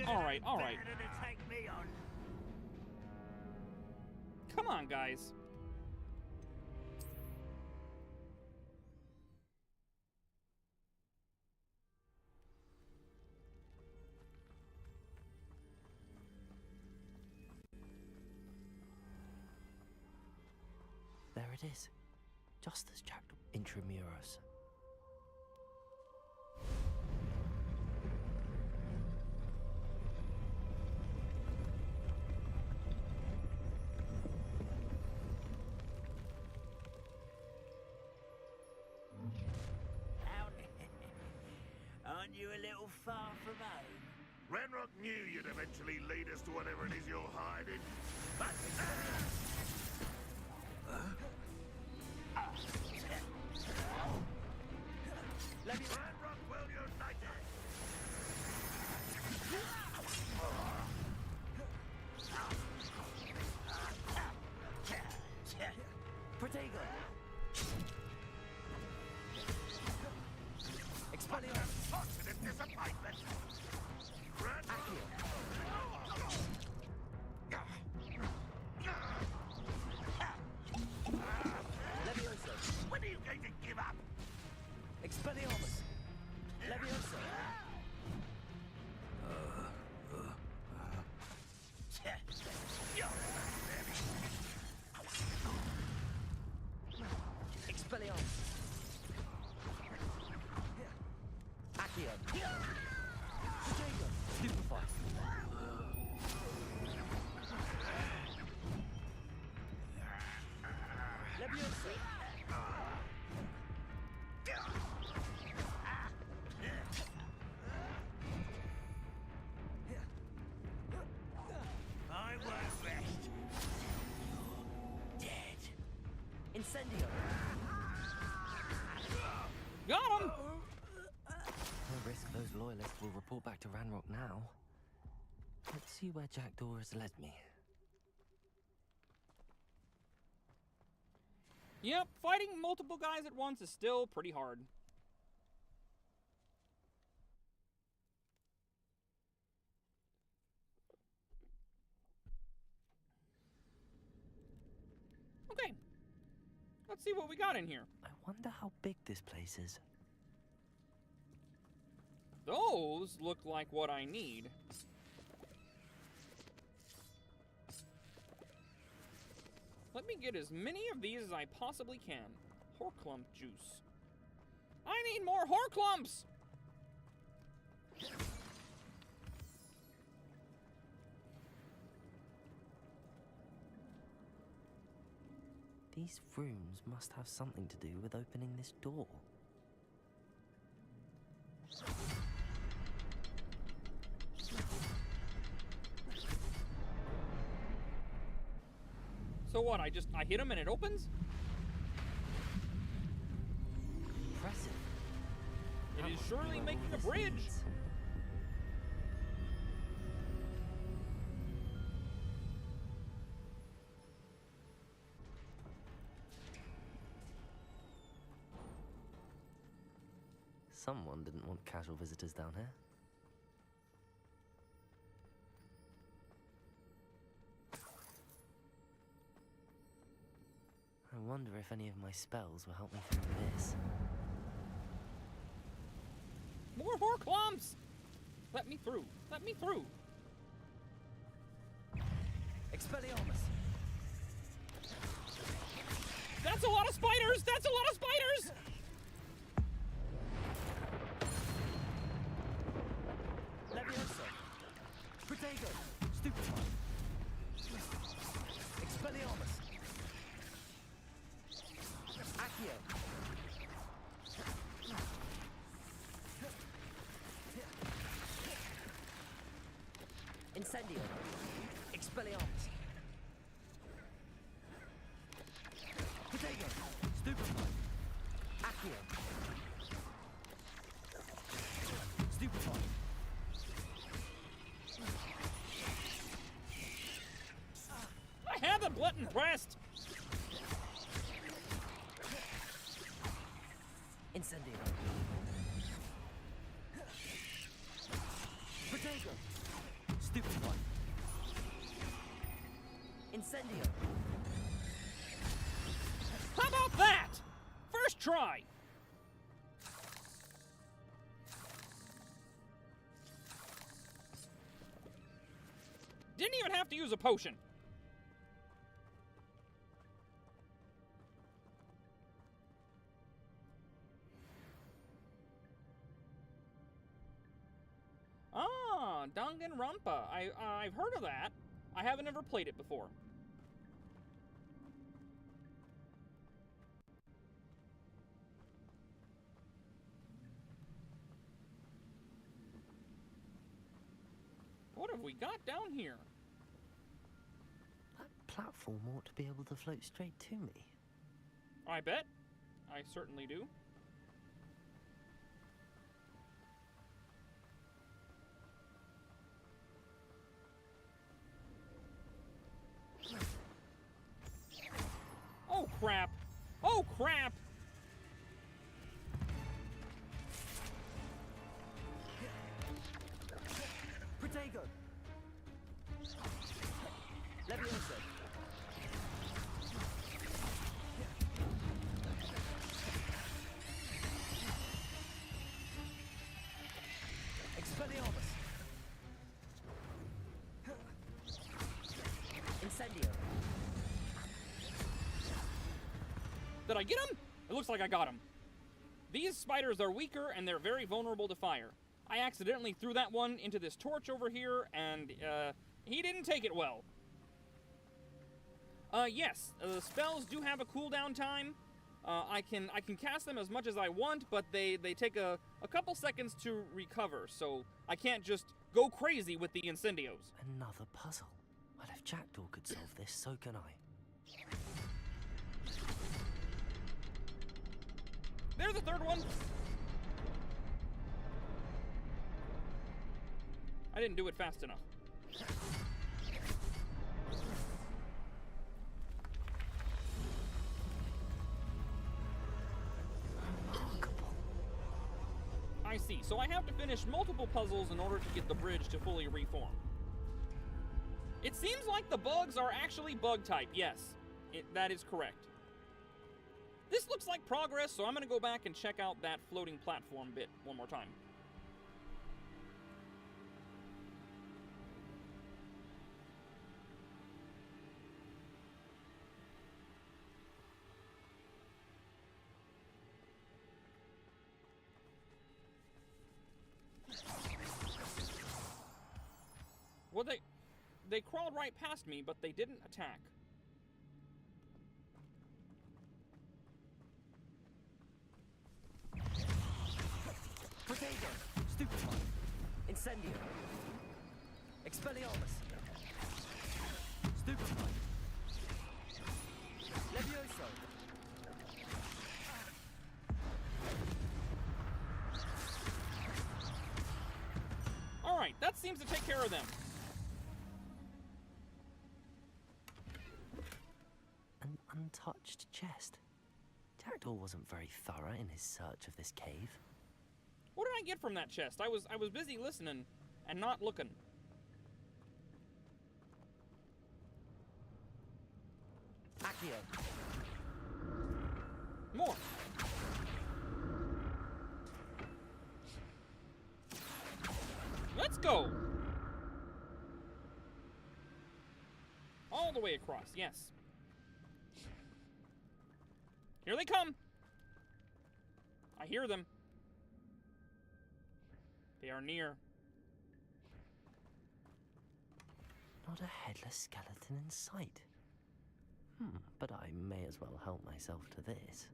Alright, alright. Come on, guys.
There it is. Just as Jackdaw. Intramuros.
Aren't you a little far from home?
Renrock knew you'd eventually lead us to whatever it is you're hiding. Renrock will unite
Protego!
Expelliarmus! Positive disappointment!
Levioso!
When are you going to give up?
Expelliarmus! Levioso! Expelliarmus! Accio! Protego! Stupefy! Levioso! I won't rest. Dead. Incendio!
Got him!
No risk those loyalists will report back to Ranrock now. Let's see where Jackdaw has led me.
Yep, fighting multiple guys at once is still pretty hard. Okay. Let's see what we got in here.
I wonder how big this place is.
Those look like what I need. Let me get as many of these as I possibly can. Horklump juice. I need more Horklumps!
These rooms must have something to do with opening this door.
So what, I hit them and it opens?
Impressive.
It is surely making a bridge.
Someone didn't want casual visitors down here. I wonder if any of my spells will help me through this.
More Horklumps! Let me through. Let me through.
Expelliarmus!
That's a lot of spiders! That's a lot of spiders!
Leviosa! Protego! Stupefy! Expelliarmus! Accio! Incendio! Expelliarmus! Protego! Stupefy! Accio! Stupefy!
I have the button pressed!
Incendio! Protego! Stupefy! Incendio!
How about that? First try! Didn't even have to use a potion. Ah, Danganronpa. I've heard of that. I haven't ever played it before. What have we got down here?
That platform ought to be able to float straight to me.
I bet. I certainly do. Oh crap! Oh crap!
Protego! Leviosa! Expelliarmus! Incendio!
Did I get him? It looks like I got him. These spiders are weaker and they're very vulnerable to fire. I accidentally threw that one into this torch over here and he didn't take it well. Yes, the spells do have a cooldown time. I can cast them as much as I want, but they take a couple seconds to recover, so I can't just go crazy with the incendios.
Another puzzle. Well, if Jackdaw could solve this, so can I.
There's the third one. I didn't do it fast enough. I see. So I have to finish multiple puzzles in order to get the bridge to fully reform. It seems like the bugs are actually bug type. Yes, that is correct. This looks like progress, so I'm gonna go back and check out that floating platform bit one more time. Well, they crawled right past me, but they didn't attack.
Potato! Stupefy! Incendio! Expelliarmus! Stupefy! Levioso!
Alright, that seems to take care of them.
An untouched chest. Jackdaw wasn't very thorough in his search of this cave.
What did I get from that chest? I was busy listening and not looking.
Accio.
More. Let's go. All the way across, yes. Here they come. I hear them. They are near.
Not a headless skeleton in sight. But I may as well help myself to this.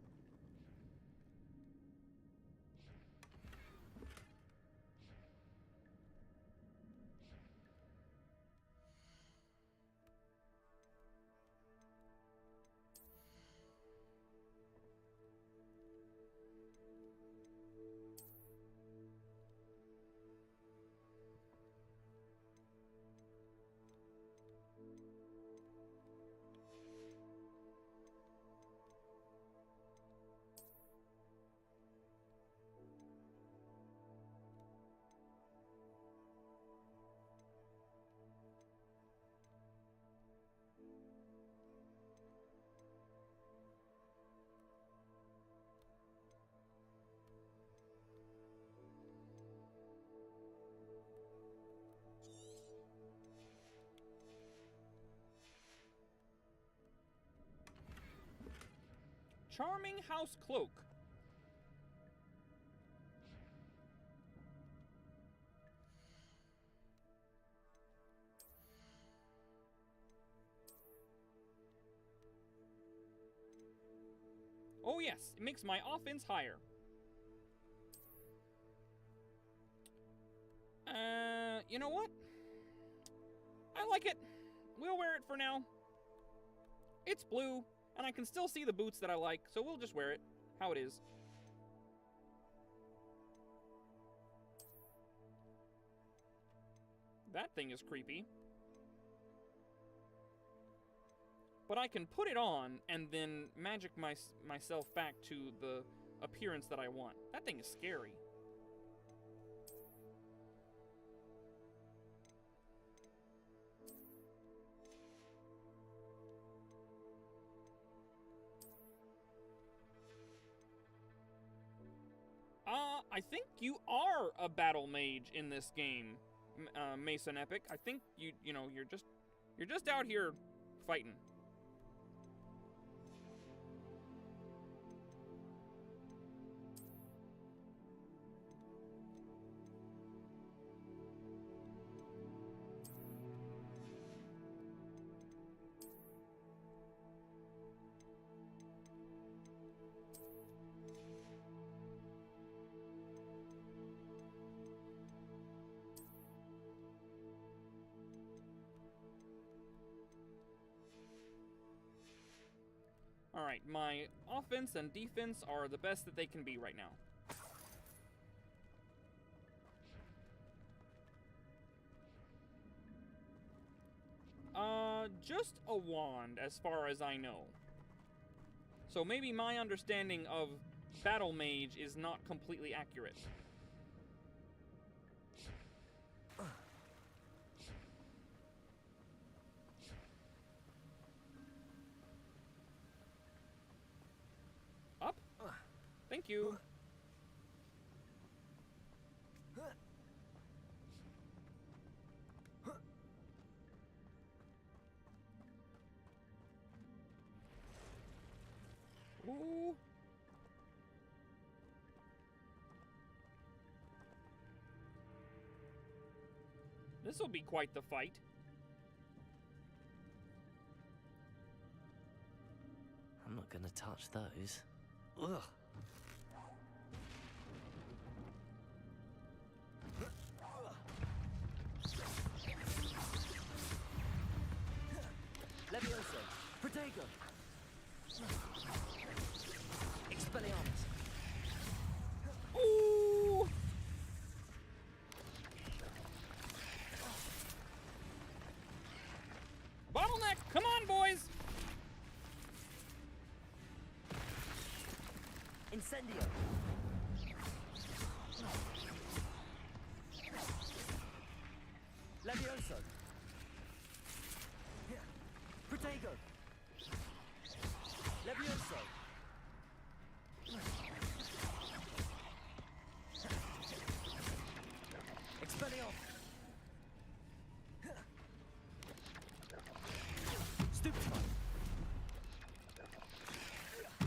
Charming house cloak. Oh yes, it makes my offense higher. You know what? I like it. We'll wear it for now. It's blue, and I can still see the boots that I like, so we'll just wear it how it is. That thing is creepy. But I can put it on and then magic myself back to the appearance that I want. That thing is scary. I think you are a battle mage in this game, Mason Epic. I think you know, you're just out here fighting. Alright, my offense and defense are the best that they can be right now. Just a wand, as far as I know. So maybe my understanding of Battle Mage is not completely accurate. Thank you. Ooh. This will be quite the fight.
I'm not gonna touch those. Ugh. Levioso! Protego! Expelliarmus!
Ooh! Bottleneck! Come on, boys!
Incendio! Levioso! Protego! Levioso! Expelliarmus! Stupefy!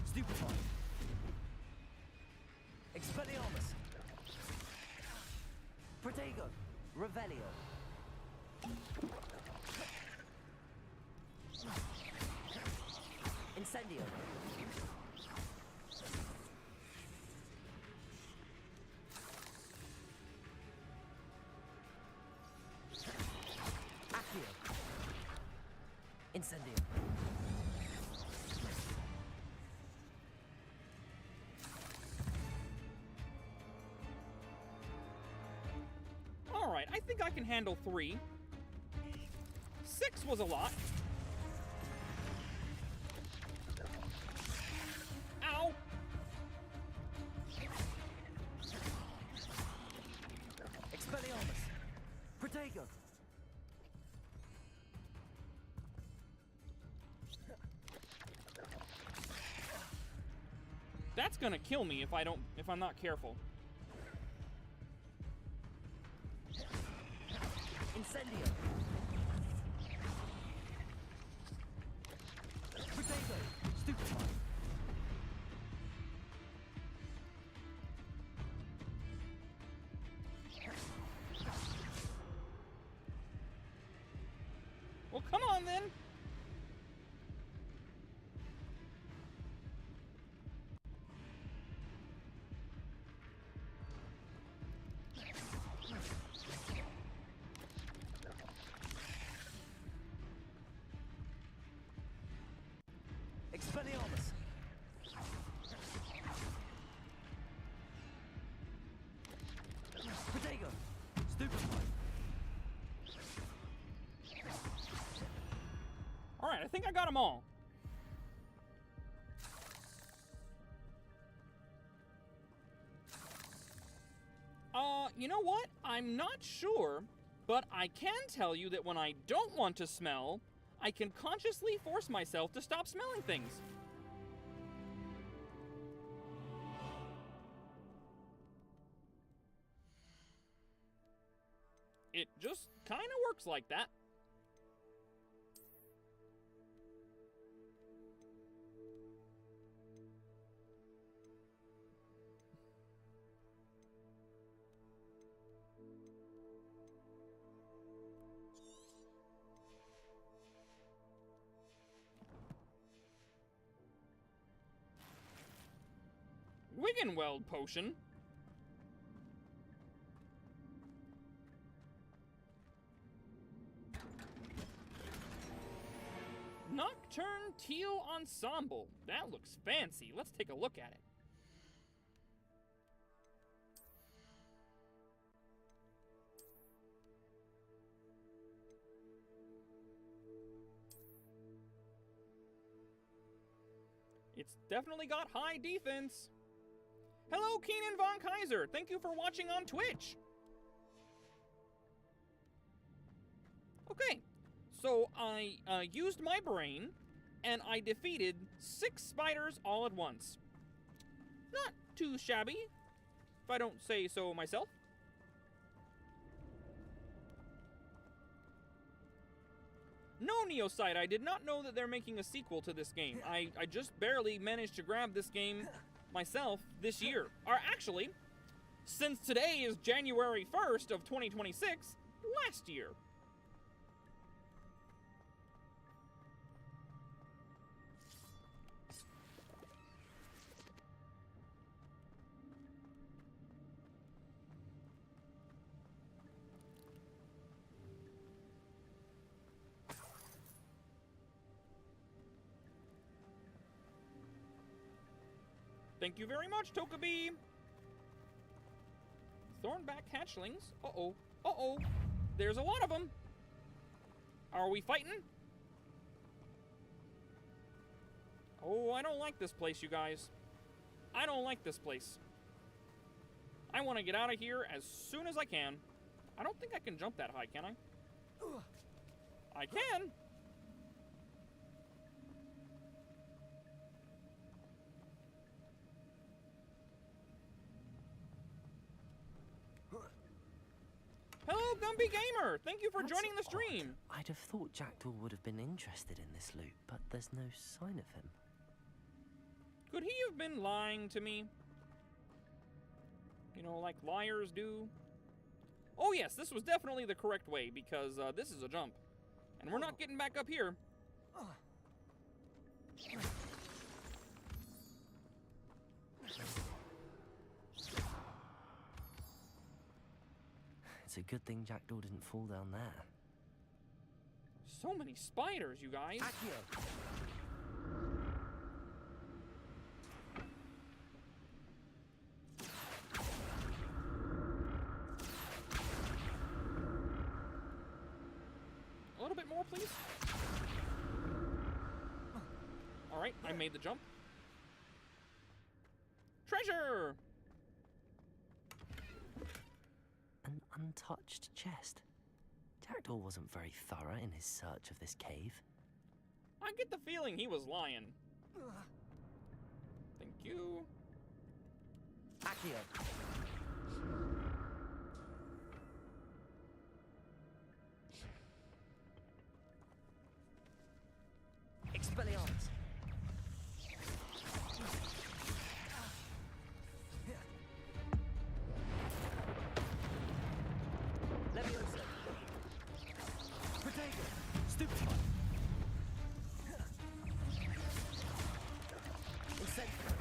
Stupefy! Expelliarmus! Protego! Revelio! Incendio! Accio! Incendio!
Alright, I think I can handle 3. 6 was a lot. Ow!
Expelliarmus! Protego!
That's gonna kill me if I'm not careful.
Incendio! Protego! Stupefy!
Well, come on then!
Expelliarmus! Protego! Stupefy!
Alright, I think I got them all. You know what? I'm not sure, but I can tell you that when I don't want to smell, I can consciously force myself to stop smelling things. It just kind of works like that. Wiggenweld potion? Nocturne Teal Ensemble. That looks fancy. Let's take a look at it. It's definitely got high defense. Hello, Keenan Von Kaiser. Thank you for watching on Twitch. Okay, so I used my brain, and I defeated 6 spiders all at once. Not too shabby, if I don't say so myself. No, Neosite, I did not know that they're making a sequel to this game. I just barely managed to grab this game myself this year. Or actually, since today is January 1st of 2026, last year. Thank you very much, Tokabi. Thornback hatchlings. Uh-oh. Uh-oh. There's a lot of them. Are we fighting? Oh, I don't like this place, you guys. I don't like this place. I want to get out of here as soon as I can. I don't think I can jump that high, can I? I can. Hello, Gumby Gamer! Thank you for joining the stream!
I'd have thought Jackdaw would have been interested in this loot, but there's no sign of him.
Could he have been lying to me? You know, like liars do? Oh yes, this was definitely the correct way, because this is a jump. And we're not getting back up here.
It's a good thing Jackdaw didn't fall down there.
So many spiders, you guys.
Accio.
A little bit more, please. All right, I made the jump. Treasure!
An untouched chest. Jackdaw wasn't very thorough in his search of this cave.
I get the feeling he was lying. Thank you.
Accio. Expelliarmus. Leviosa. Protego. Stupefy. Incendio.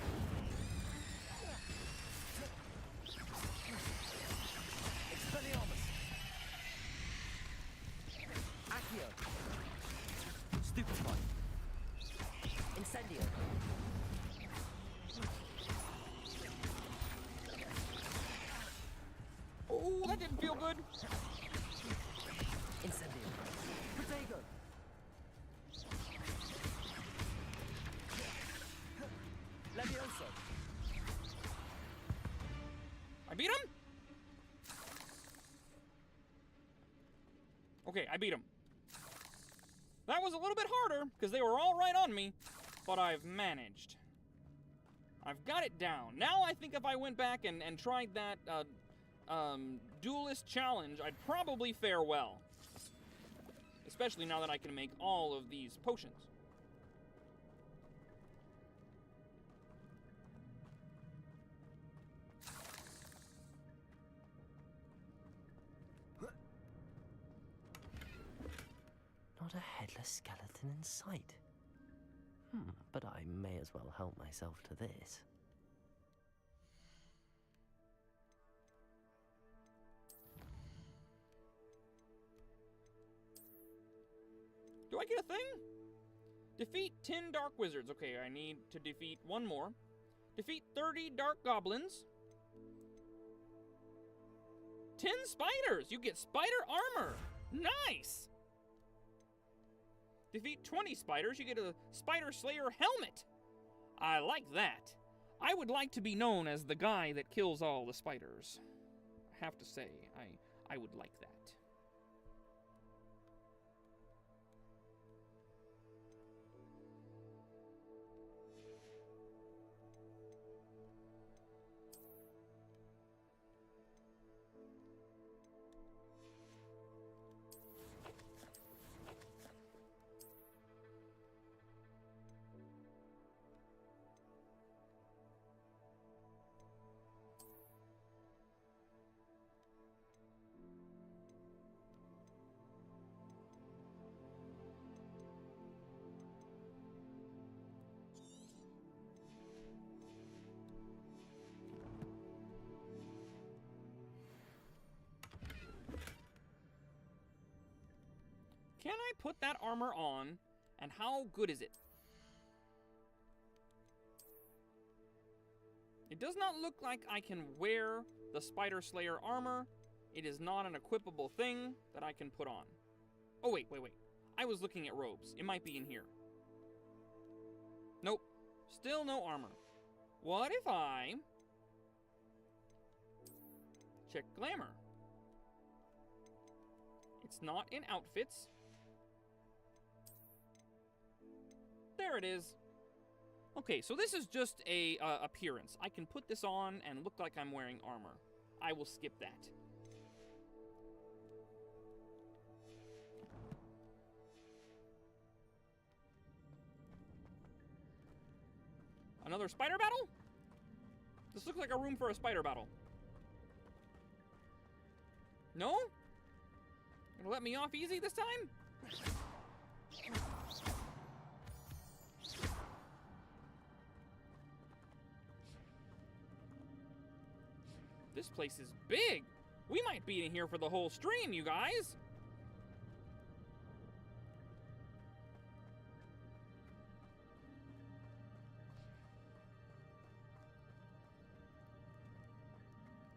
Expelliarmus. Accio. Stupefy. Incendio.
Oh, that didn't feel good.
Incendio. Protego. Levioso.
I beat him? Okay, I beat him. That was a little bit harder, because they were all right on me, but I've managed. I've got it down. Now I think if I went back and tried that duelist challenge, I'd probably fare well. Especially now that I can make all of these potions.
Not a headless skeleton in sight. But I may as well help myself to this.
Do I get a thing? Defeat 10 dark wizards. Okay, I need to defeat one more. Defeat 30 dark goblins. 10 spiders! You get spider armor! Nice! Defeat 20 spiders, you get a Spider Slayer helmet. I like that. I would like to be known as the guy that kills all the spiders. I have to say, I would like that. Can I put that armor on, and how good is it? It does not look like I can wear the Spider Slayer armor. It is not an equipable thing that I can put on. Oh, wait. I was looking at robes. It might be in here. Nope. Still no armor. What if I check glamour? It's not in outfits. There it is. Okay, so this is just a appearance. I can put this on and look like I'm wearing armor. I will skip that. Another spider battle? This looks like a room for a spider battle. No? Gonna let me off easy this time? This place is big. We might be in here for the whole stream, you guys.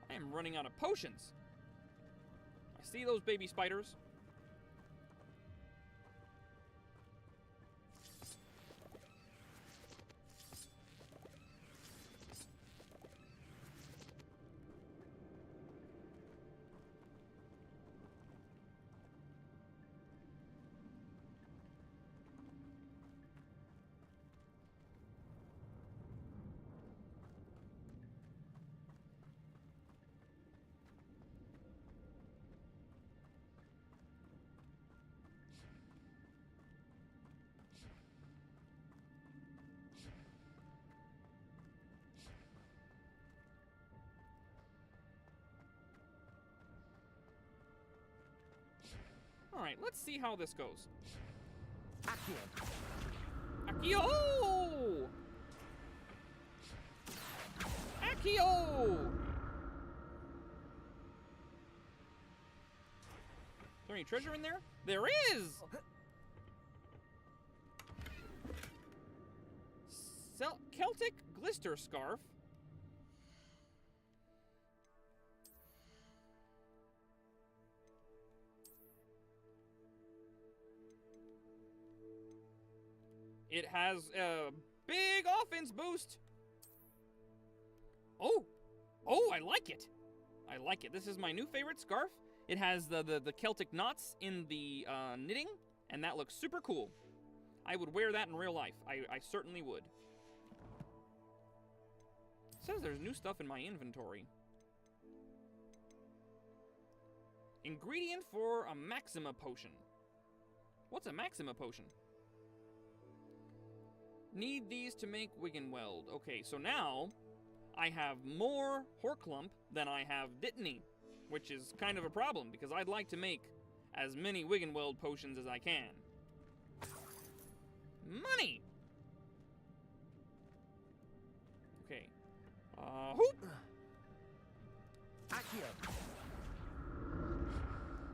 I am running out of potions. I see those baby spiders. All right, let's see how this goes. Accio! Accio! Is there any treasure in there? There is! Celtic Glister Scarf. It has a big offense boost. Oh, I like it. I like it. This is my new favorite scarf. It has the Celtic knots in the knitting, and that looks super cool. I would wear that in real life. I certainly would. It says there's new stuff in my inventory. Ingredient for a Maxima potion. What's a Maxima potion? Need these to make Wiggenweld. Okay, so now I have more Horklump than I have Dittany, which is kind of a problem because I'd like to make as many Wiggenweld potions as I can. Money! Okay. Hoop!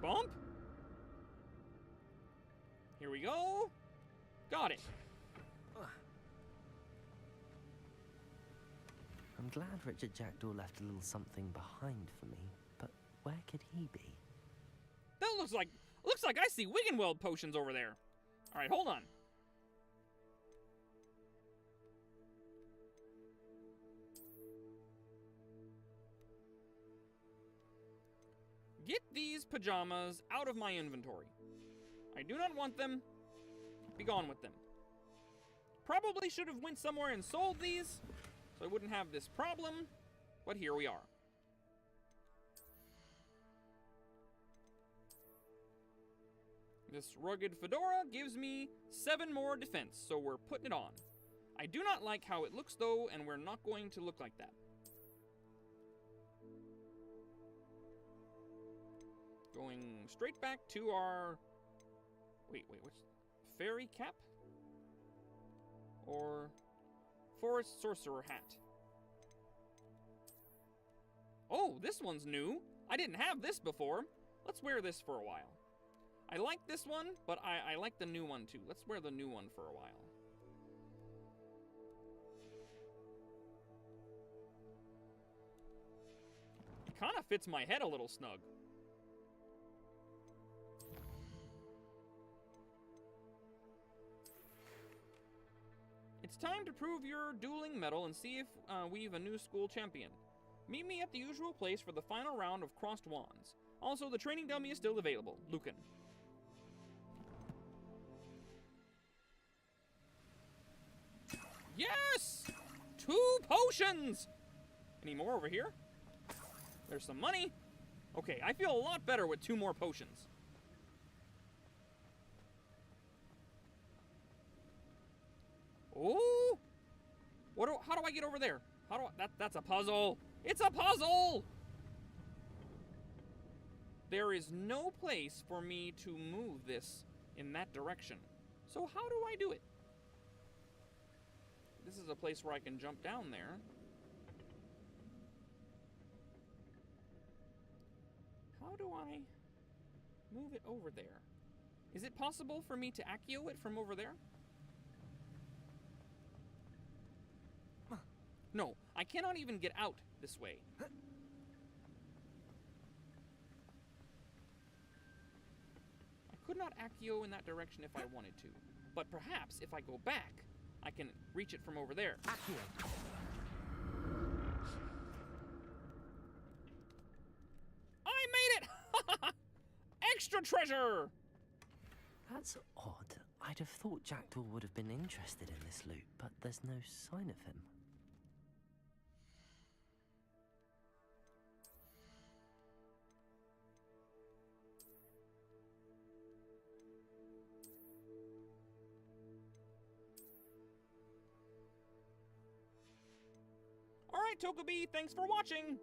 Bump! Here we go. Got it.
I'm glad Richard Jackdaw left a little something behind for me, but where could he be?
That looks like I see Wiggenweld potions over there. All right, hold on. Get these pajamas out of my inventory. I do not want them. Be gone with them. Probably should have went somewhere and sold these, so I wouldn't have this problem, but here we are. This rugged fedora gives me 7 more defense, so we're putting it on. I do not like how it looks though, and we're not going to look like that. Going straight back to our... Wait, what's... Fairy cap? Or... Forest Sorcerer hat. Oh, this one's new. I didn't have this before. Let's wear this for a while. I like this one, but I like the new one too. Let's wear the new one for a while. It kind of fits my head a little snug. It's time to prove your dueling mettle and see if we've a new school champion. Meet me at the usual place for the final round of crossed wands. Also, the training dummy is still available. Lucan. Yes! 2 potions! Any more over here? There's some money. Okay, I feel a lot better with 2 more potions. Oh! How do I get over there? That's a puzzle. It's a puzzle! There is no place for me to move this in that direction. So how do I do it? This is a place where I can jump down there. How do I move it over there? Is it possible for me to Accio it from over there? No, I cannot even get out this way. I could not Accio in that direction if I wanted to. But perhaps if I go back, I can reach it from over there. Accio. I made it! Extra treasure!
That's odd. I'd have thought Jackdaw would have been interested in this loot, but there's no sign of him.
Alright, Togepi, thanks for watching!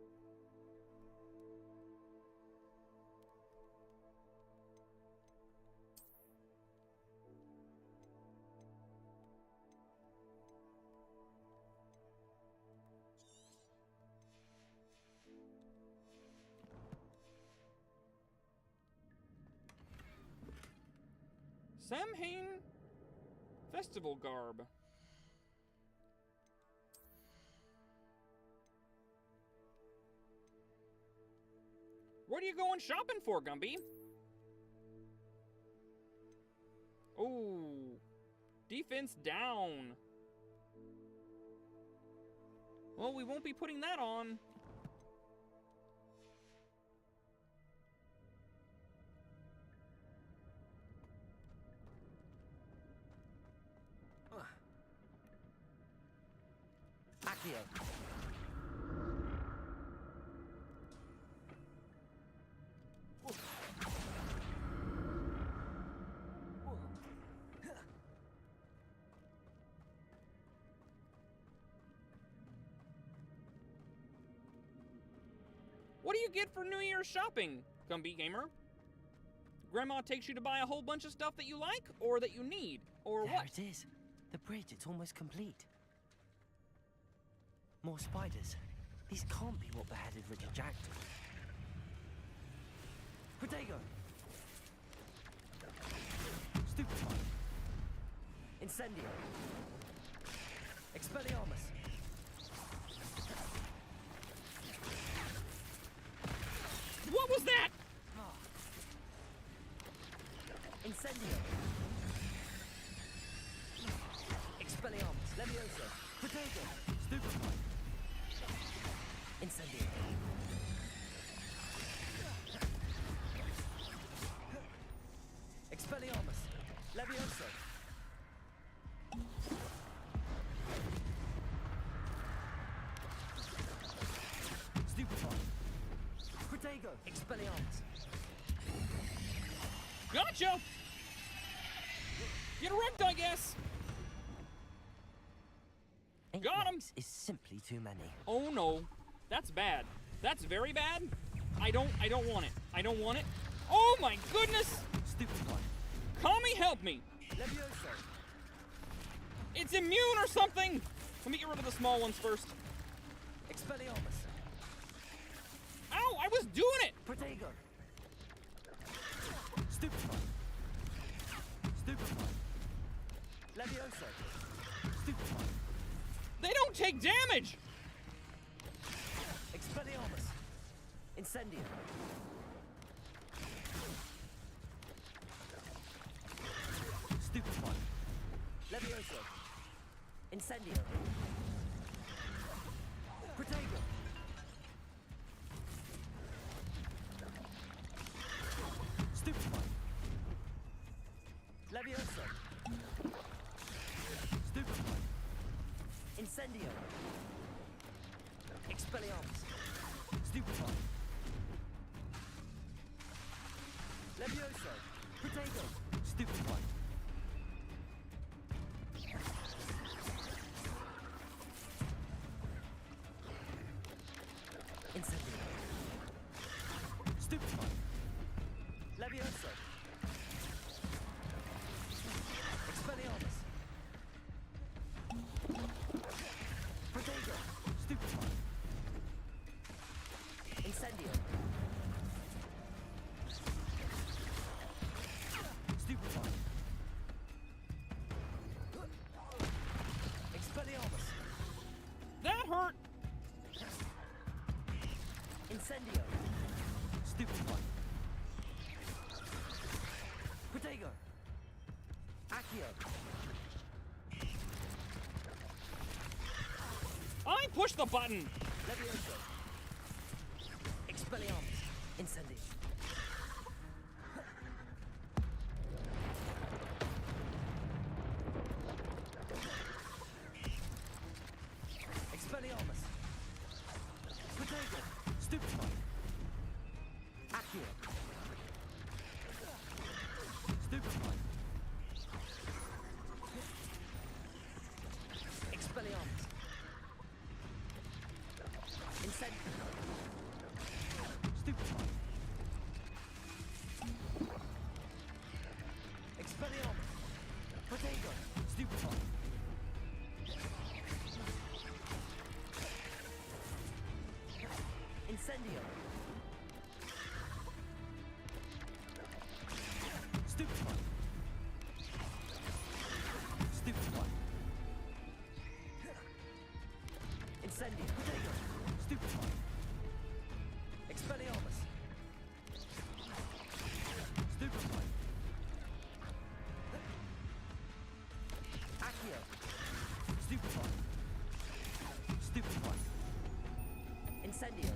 Samhain Festival Garb. What are you going shopping for, Gumby? Oh, defense down. Well, we won't be putting that on.
Accio.
What do you get for New Year's shopping, Gumby Gamer? Grandma takes you to buy a whole bunch of stuff that you like, or that you need, or
there
what?
There it is. The bridge, it's almost complete. More spiders. These can't be what beheaded Richard Jackdaw. Protego! Stupefy! Incendio! Expelliarmus!
What was that?
Incendio! Expelliarmus! Levioso! Protego! Stupefy! Incendio! Expelliarmus! Levioso! Stupefy! Protego! Expelliarmus!
Gotcha! Get wrecked, I guess! Got him!
Is simply too many.
Oh no. That's bad. That's very bad. I don't want it. I don't want it. Oh my goodness!
Stupefy!
Kami, help me!
Levioso!
It's immune or something! Let me get rid of the small ones first.
Expelliarmus!
Ow! I was doing it!
Protego! Stupefy! Levioso. Stupefy.
They don't take damage!
Expelliarmus. Incendio. Stupefy. Levioso. Incendio. Protego. Stupefy. Levioso. Stupefy. Incendio. Expelliarmus. Stupefy. Levioso. Protego. Stupefy. Incendio. Stupefy. Levioso. Expelliarmus. Protego. Stupefy. Incendio. Stupefy. Expelliarmus.
That hurt!
Incendio. Stupefy. Protego. Accio.
I pushed the button!
Levioso. Expelliarmus. Incendio. Expelliarmus. Protego. Stupefy. Accio. Stupefy. Expelliarmus. Incendio. Stupefy. Expelliarmus. Protego. Stupefy. Incendio. Stupefy. Stupefy. Incendio. Protego. Stupefy. Expelliarmus. Stupefy. Accio. Stupefy. Stupefy. Incendio.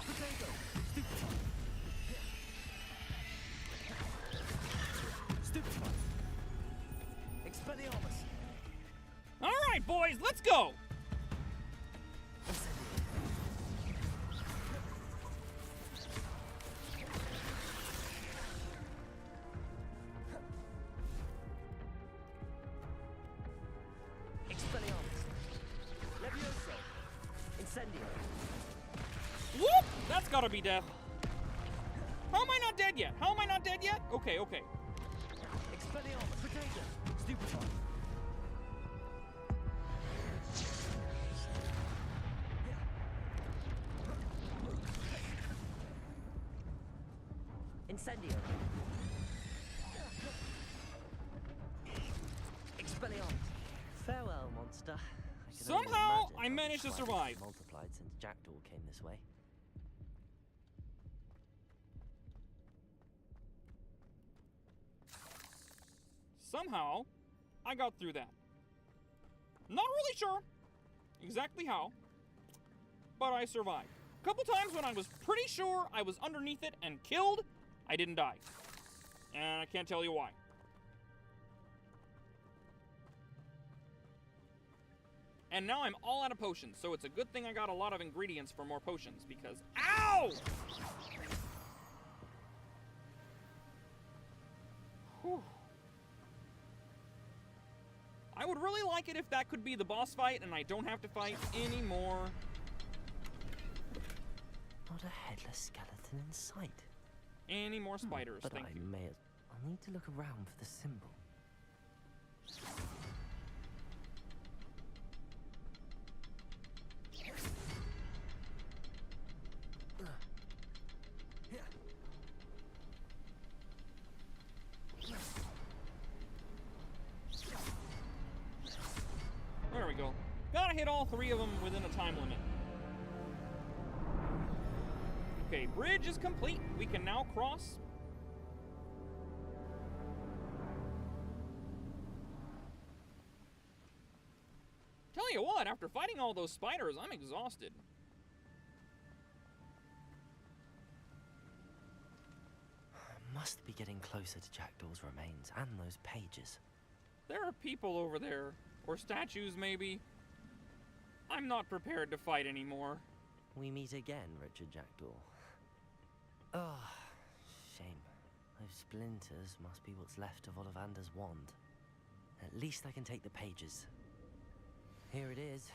Protego. Stupefy. Stupefy. Expelliarmus.
Alright, boys, let's go!
Expelliarmus. Levioso. Incendio.
Whoop! That's gotta be death. How am I not dead yet? How am I not dead yet? Okay, okay.
Expelliarmus. Protego. Stupefy. Incendio. Expelliarmus. Farewell, monster. I can only
Somehow,
imagine
I
how
managed to
much life has
survive.
Multiplied since Jackdaw came this way.
Somehow, I got through that. Not really sure exactly how, but I survived. A couple times when I was pretty sure I was underneath it and killed, I didn't die. And I can't tell you why. And now I'm all out of potions, so it's a good thing I got a lot of ingredients for more potions, because... Ow! Whew. I would really like it if that could be the boss fight and I don't have to fight anymore.
Not a headless skeleton in sight.
Any more spiders,
But
thank
I
you.
I'll need to look around for the symbol.
hit all 3 of them within a time limit. Okay, bridge is complete. We can now cross. Tell you what, after fighting all those spiders, I'm exhausted.
Must be getting closer to Jackdaw's remains and those pages.
There are people over there. Or statues, maybe. I'm not prepared to fight anymore.
We meet again, Richard Jackdaw. Oh, shame. Those splinters must be what's left of Ollivander's wand. At least I can take the pages. Here it is.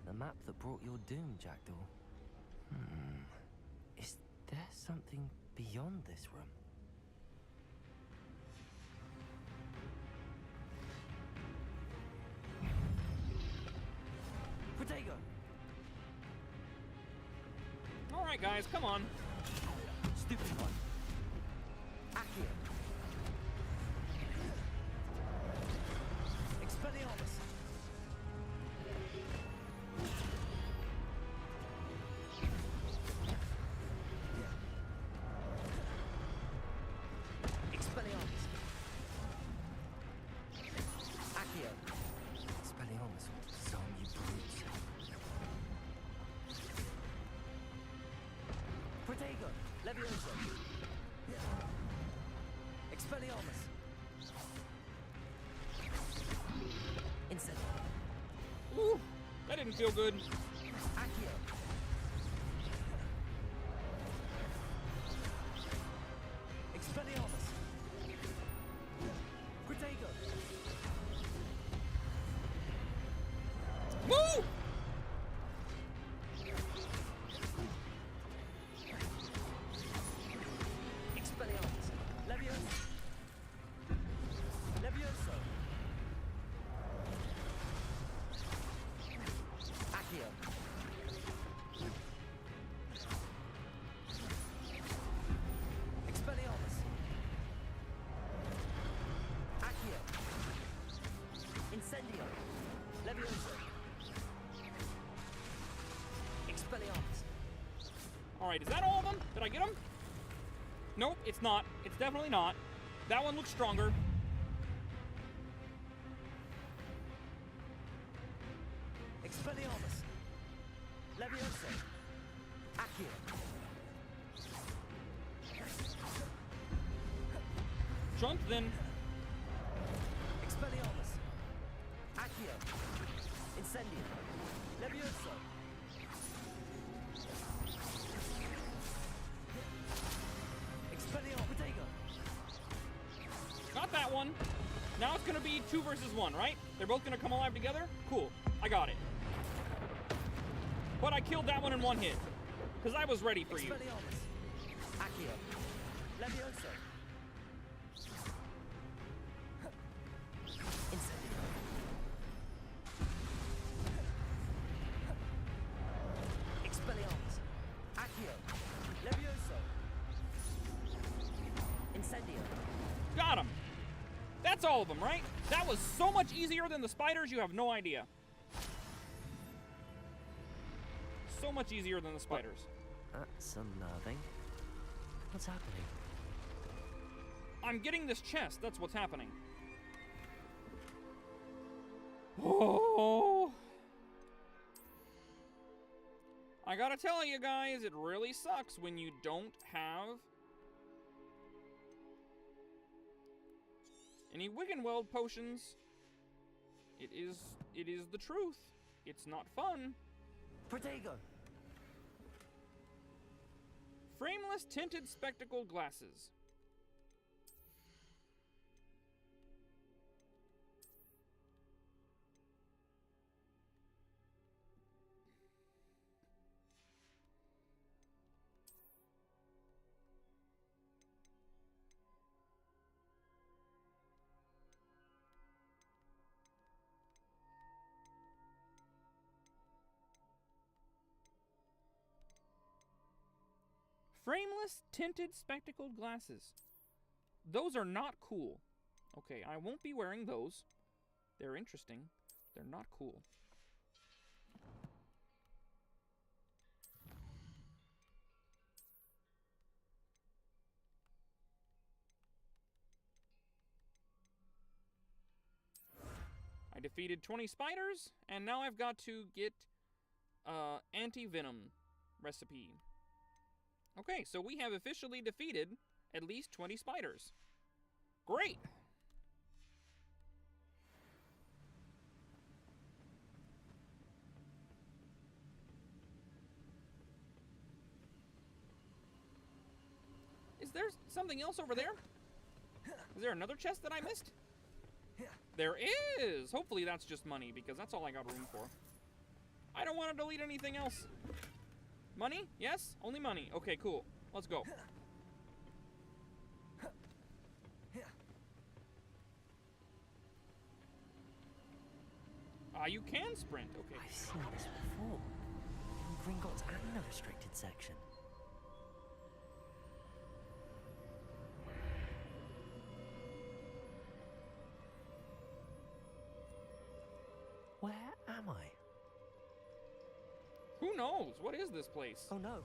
The map that brought your doom, Jackdaw. Is there something beyond this room? Protego!
Alright, guys, come on.
Stupid one. Accio. Expelliarmus. Expelliarmus. Accio. Expelliarmus. Some you brutes. Protego. Levioso. Expelliarmus. Incendio.
Ooh, that didn't feel good.
Accio. Expelliarmus. Protego.
Woo!
Expelliarmus. Levioso. Levioso. Accio. Expelliarmus. Accio. Incendio. Levioso. Expelliarmus.
Alright, is that all of them? Did I get them? Nope, it's not. It's definitely not. That one looks stronger.
Expelliarmus. Levioso. Accio.
Jump then.
Expelliarmus. Accio. Incendio. Levioso. Expelliarmus. Protego.
Got that one. Now it's gonna be 2 versus 1, right? They're both gonna come alive together? Cool. I got it. But I killed that one in 1 hit. Because I was ready for you.
Expelliarmus. Accio. Levioso. Incendio. Expelliarmus. Accio. Levioso. Incendio.
Got him. That's all of them, right? That was so much easier than the spiders, you have no idea. So much easier than the spiders.
That's unnerving. What's happening?
I'm getting this chest, that's what's happening. Oh. I gotta tell you guys, it really sucks when you don't have any Wiggenweld potions. It is the truth. It's not fun.
Protego.
Frameless tinted spectacle glasses. Frameless tinted spectacled glasses. Those are not cool. Okay, I won't be wearing those. They're interesting. They're not cool. defeated 20 spiders, and now I've got to get anti-venom recipe. Okay, so we have officially defeated at least 20 spiders. Great! Is there something else over there? Is there another chest that I missed? There is! Hopefully that's just money, because that's all I got room for. I don't want to delete anything else. Money? Yes? Only money. Okay, cool. Let's go. You can sprint. Okay.
I've seen this before. In Gringotts and the restricted section. Where am I?
Who knows? What is this place?
Oh no.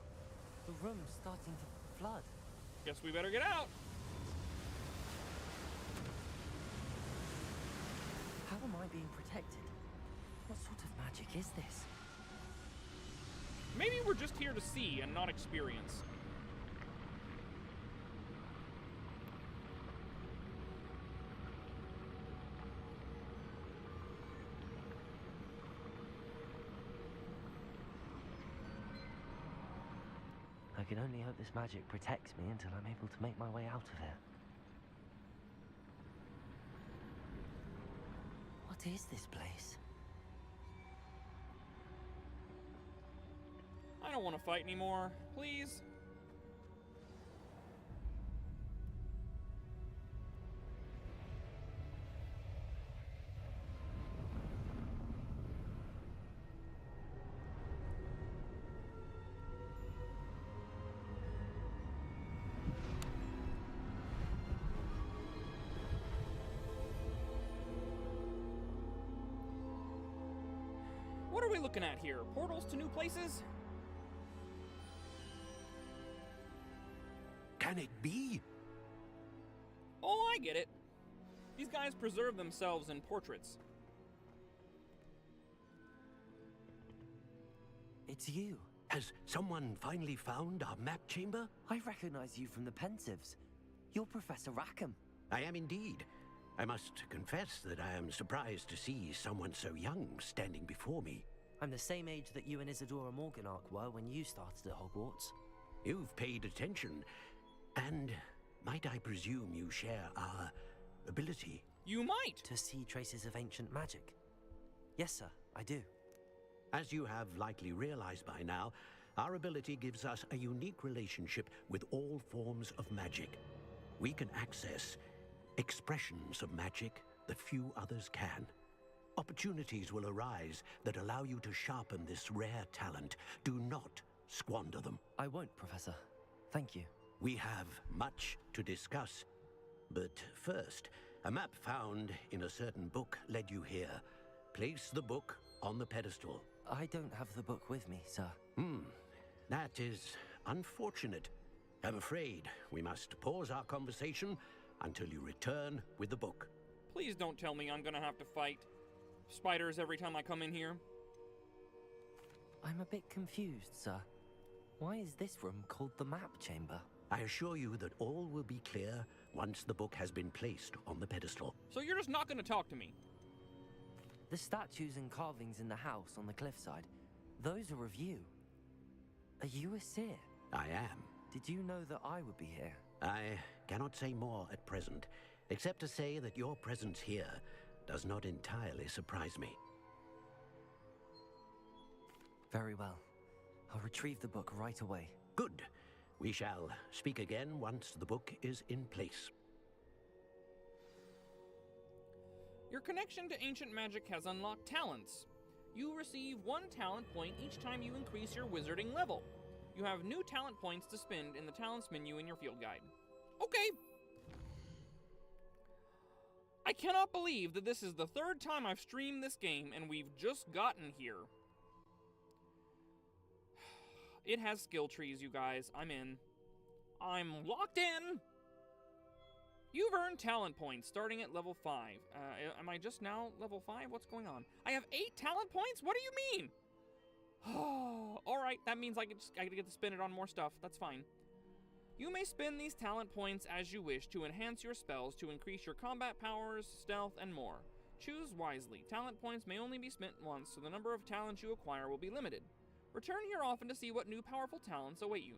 The room's starting to flood.
Guess we better get out.
How am I being protected? What sort of magic is this?
Maybe we're just here to see and not experience.
I can only hope this magic protects me until I'm able to make my way out of here. What is this place?
I don't want to fight anymore. Please. What are we looking at here? Portals to new places?
Can it be?
Oh, I get it. These guys preserve themselves in portraits.
It's you.
Has someone finally found our map chamber?
I recognize you from the Pensives. You're Professor Rackham.
I am indeed. I must confess that I am surprised to see someone so young standing before me.
I'm the same age that you and Isadora Morganark were when you started at Hogwarts.
You've paid attention. And might I presume you share our ability?
You might!
To see traces of ancient magic. Yes, sir, I do.
As you have likely realized by now, our ability gives us a unique relationship with all forms of magic. We can access expressions of magic that few others can. Opportunities will arise that allow you to sharpen this rare talent. Do not squander them.
I won't, Professor. Thank you.
We have much to discuss. But first, a map found in a certain book led you here. Place the book on the pedestal.
I don't have the book with me, sir.
That is unfortunate. I'm afraid we must pause our conversation until you return with the book.
Please don't tell me I'm gonna have to fight spiders every time I come in here.
I'm a bit confused, sir. Why is this room called the map chamber?
I assure you that all will be clear once the book has been placed on the pedestal.
So you're just not gonna talk to me?
The statues and carvings in the house on the cliffside, those are of you. Are you a seer?
I am.
Did you know that I would be here?
I cannot say more at present, except to say that your presence here does not entirely surprise me.
Very well. I'll retrieve the book right away.
Good. We shall speak again once the book is in place.
Your connection to ancient magic has unlocked talents. You receive 1 talent point each time you increase your wizarding level. You have new talent points to spend in the talents menu in your field guide. Okay. I cannot believe that this is the 3rd time I've streamed this game and we've just gotten here. It has skill trees, you guys. I'm in. I'm locked in. You've earned talent points starting at level 5. Am I just now level 5? What's going on? I have 8 talent points? What do you mean? Alright, that means I get to spend it on more stuff. That's fine. You may spend these talent points as you wish to enhance your spells, to increase your combat powers, stealth, and more. Choose wisely. Talent points may only be spent once, so the number of talents you acquire will be limited. Return here often to see what new powerful talents await you.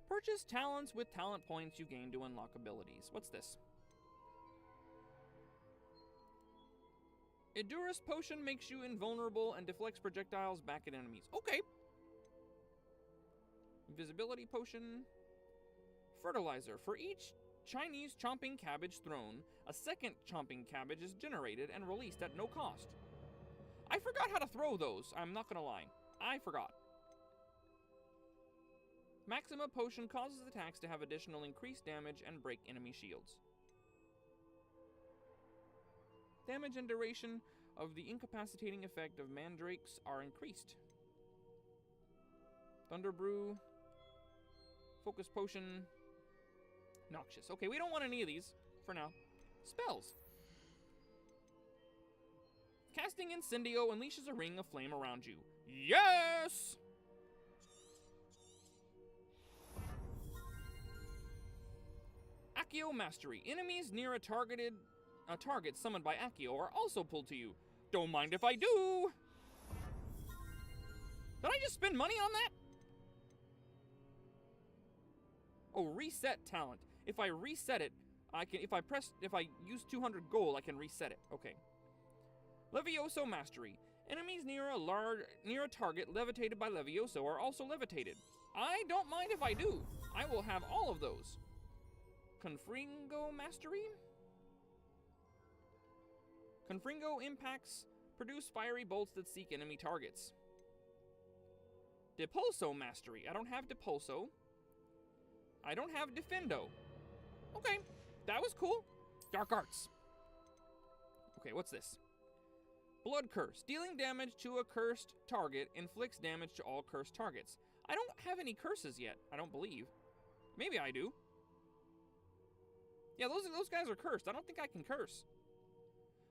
Purchase talents with talent points you gain to unlock abilities. What's this? Endurance Potion makes you invulnerable and deflects projectiles back at enemies. Okay. Invisibility Potion. Fertilizer. For each Chinese chomping cabbage thrown, a second chomping cabbage is generated and released at no cost. I forgot how to throw those. I'm not gonna lie. I forgot. Maxima Potion causes attacks to have additional increased damage and break enemy shields. Damage and duration of the incapacitating effect of mandrakes are increased. Thunder Brew. Focus Potion. Noxious. Okay, we don't want any of these for now. Spells. Casting Incendio unleashes a ring of flame around you. Yes! Accio Mastery. Enemies near a target summoned by Accio are also pulled to you. Don't mind if I do. Did I just spend money on that? Oh, reset talent. If I reset it, I can. If I use 200 gold, I can reset it. Okay. Levioso Mastery. Enemies near a target levitated by Levioso are also levitated. I don't mind if I do. I will have all of those. Confringo Mastery? Confringo impacts produce fiery bolts that seek enemy targets. Depulso Mastery. I don't have Depulso. I don't have Defendo. Okay, that was cool. Dark Arts. Okay, what's this? Blood Curse. Dealing damage to a cursed target inflicts damage to all cursed targets. I don't have any curses yet, I don't believe. Maybe I do. Yeah, those guys are cursed. I don't think I can curse.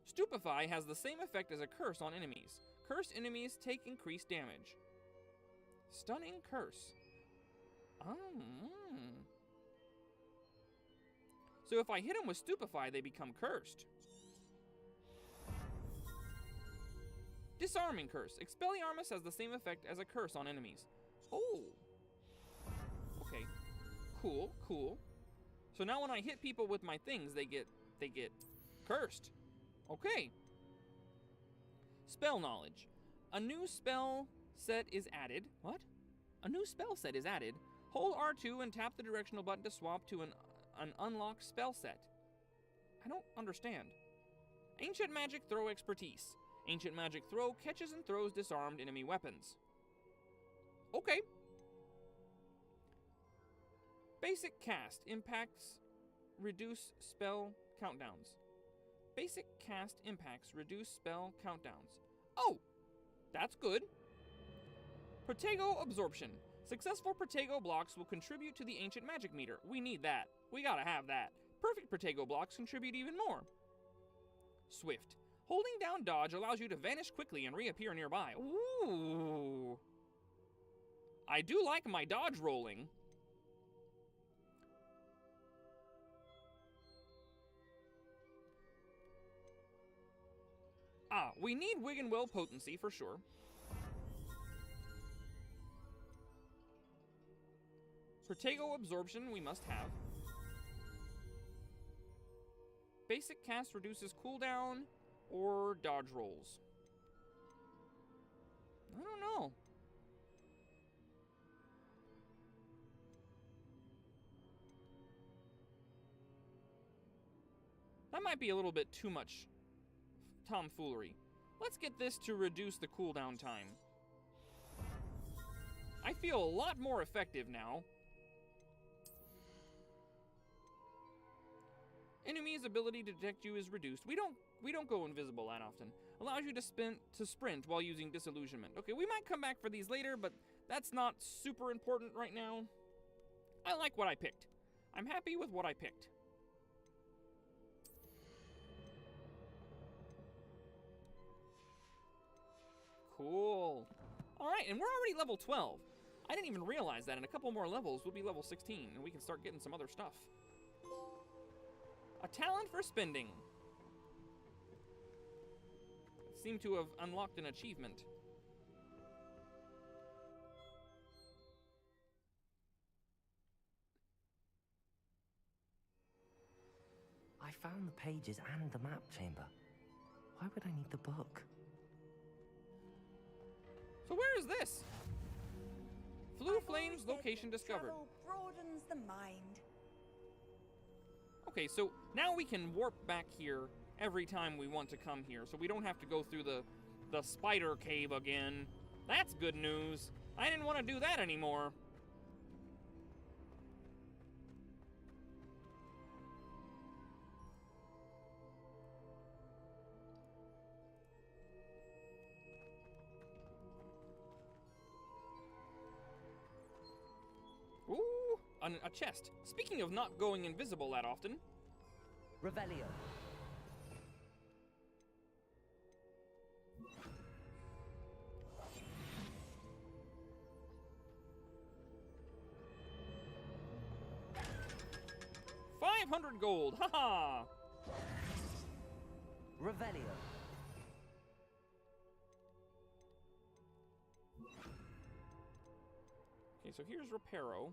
Stupefy has the same effect as a curse on enemies. Cursed enemies take increased damage. Stunning Curse. So if I hit them with Stupefy, they become cursed. Disarming Curse. Expelliarmus has the same effect as a curse on enemies. Oh. Okay. Cool, cool. So now when I hit people with my things, they get cursed. Okay. Spell Knowledge. A new spell set is added. What? A new spell set is added. Hold R2 and tap the directional button to swap to an unlocked spell set. I don't understand. Ancient Magic Throw Expertise. Ancient Magic Throw catches and throws disarmed enemy weapons. Okay. Basic Cast. Impacts reduce spell countdowns. Basic Cast impacts reduce spell countdowns. Oh! That's good. Protego Absorption. Successful Protego blocks will contribute to the Ancient Magic meter. We need that. We gotta have that. Perfect Protego blocks contribute even more. Swift. Holding down dodge allows you to vanish quickly and reappear nearby. Ooh. I do like my dodge rolling. Ah, we need Wig and Well potency for sure. Protego Absorption we must have. Basic Cast reduces cooldown or dodge rolls. I don't know. That might be a little bit too much tomfoolery. Let's get this to reduce the cooldown time. I feel a lot more effective now. Enemy's ability to detect you is reduced. We don't go invisible that often. Allows you to sprint while using disillusionment. Okay, we might come back for these later, but that's not super important right now. I like what I picked. I'm happy with what I picked. Cool. All right, and we're already level 12. I didn't even realize that. In a couple more levels, we'll be level 16, and we can start getting some other stuff. A talent for spending. Seem to have unlocked an achievement.
I found the pages and the map chamber. Why would I need the book?
So where is this? Blue Flames location discovered.
Travel broadens the mind.
Okay, so now we can warp back here every time we want to come here, so we don't have to go through the spider cave again. That's good news. I didn't want to do that anymore. Ooh, a chest. Speaking of not going invisible that often.
Revelio. $500 gold, haha! Revelio.
Okay, so here's Reparo.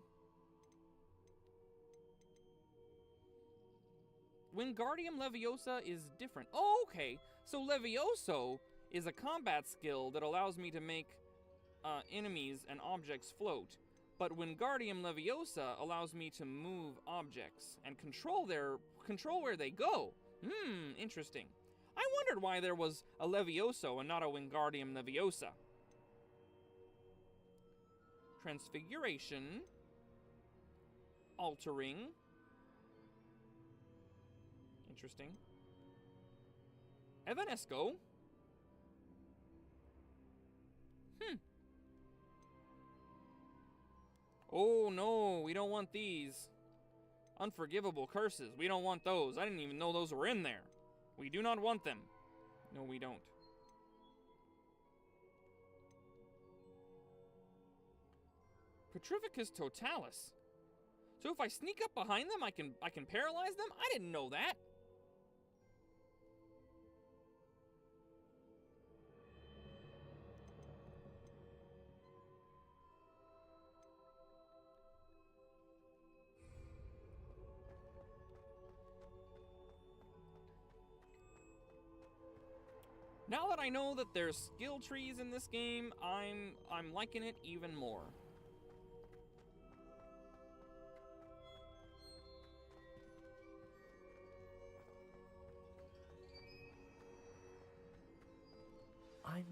Wingardium Leviosa is different. Oh, okay. So Levioso is a combat skill that allows me to make enemies and objects float. But Wingardium Leviosa allows me to move objects and control where they go. Interesting. I wondered why there was a Levioso and not a Wingardium Leviosa. Transfiguration. Altering. Interesting. Evanesco. Oh no, we don't want these. Unforgivable curses. We don't want those. I didn't even know those were in there. We do not want them. No, we don't. Petrificus Totalis. So if I sneak up behind them, I can paralyze them? I didn't know that. Now that I know that there's skill trees in this game, I'm liking it even more.
I'm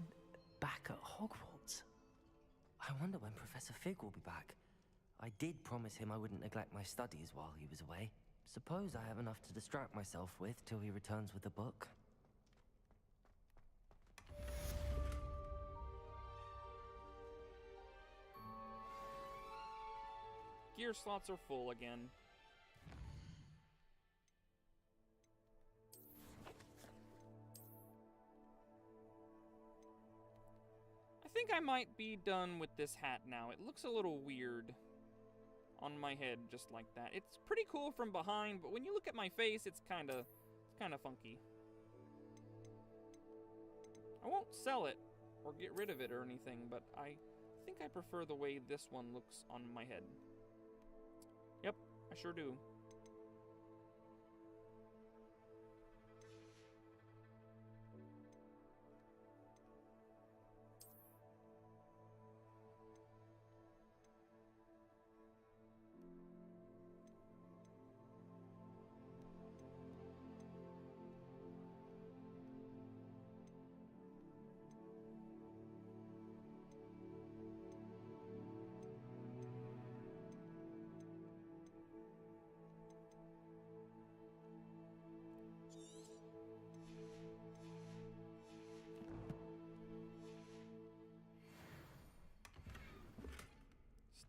back at Hogwarts. I wonder when Professor Fig will be back. I did promise him I wouldn't neglect my studies while he was away. Suppose I have enough to distract myself with till he returns with the book.
Gear slots are full again. I think I might be done with this hat now. It looks a little weird on my head just like that. It's pretty cool from behind, but when you look at my face, it's kind of funky. I won't sell it or get rid of it or anything, but I think I prefer the way this one looks on my head. Yep, I sure do.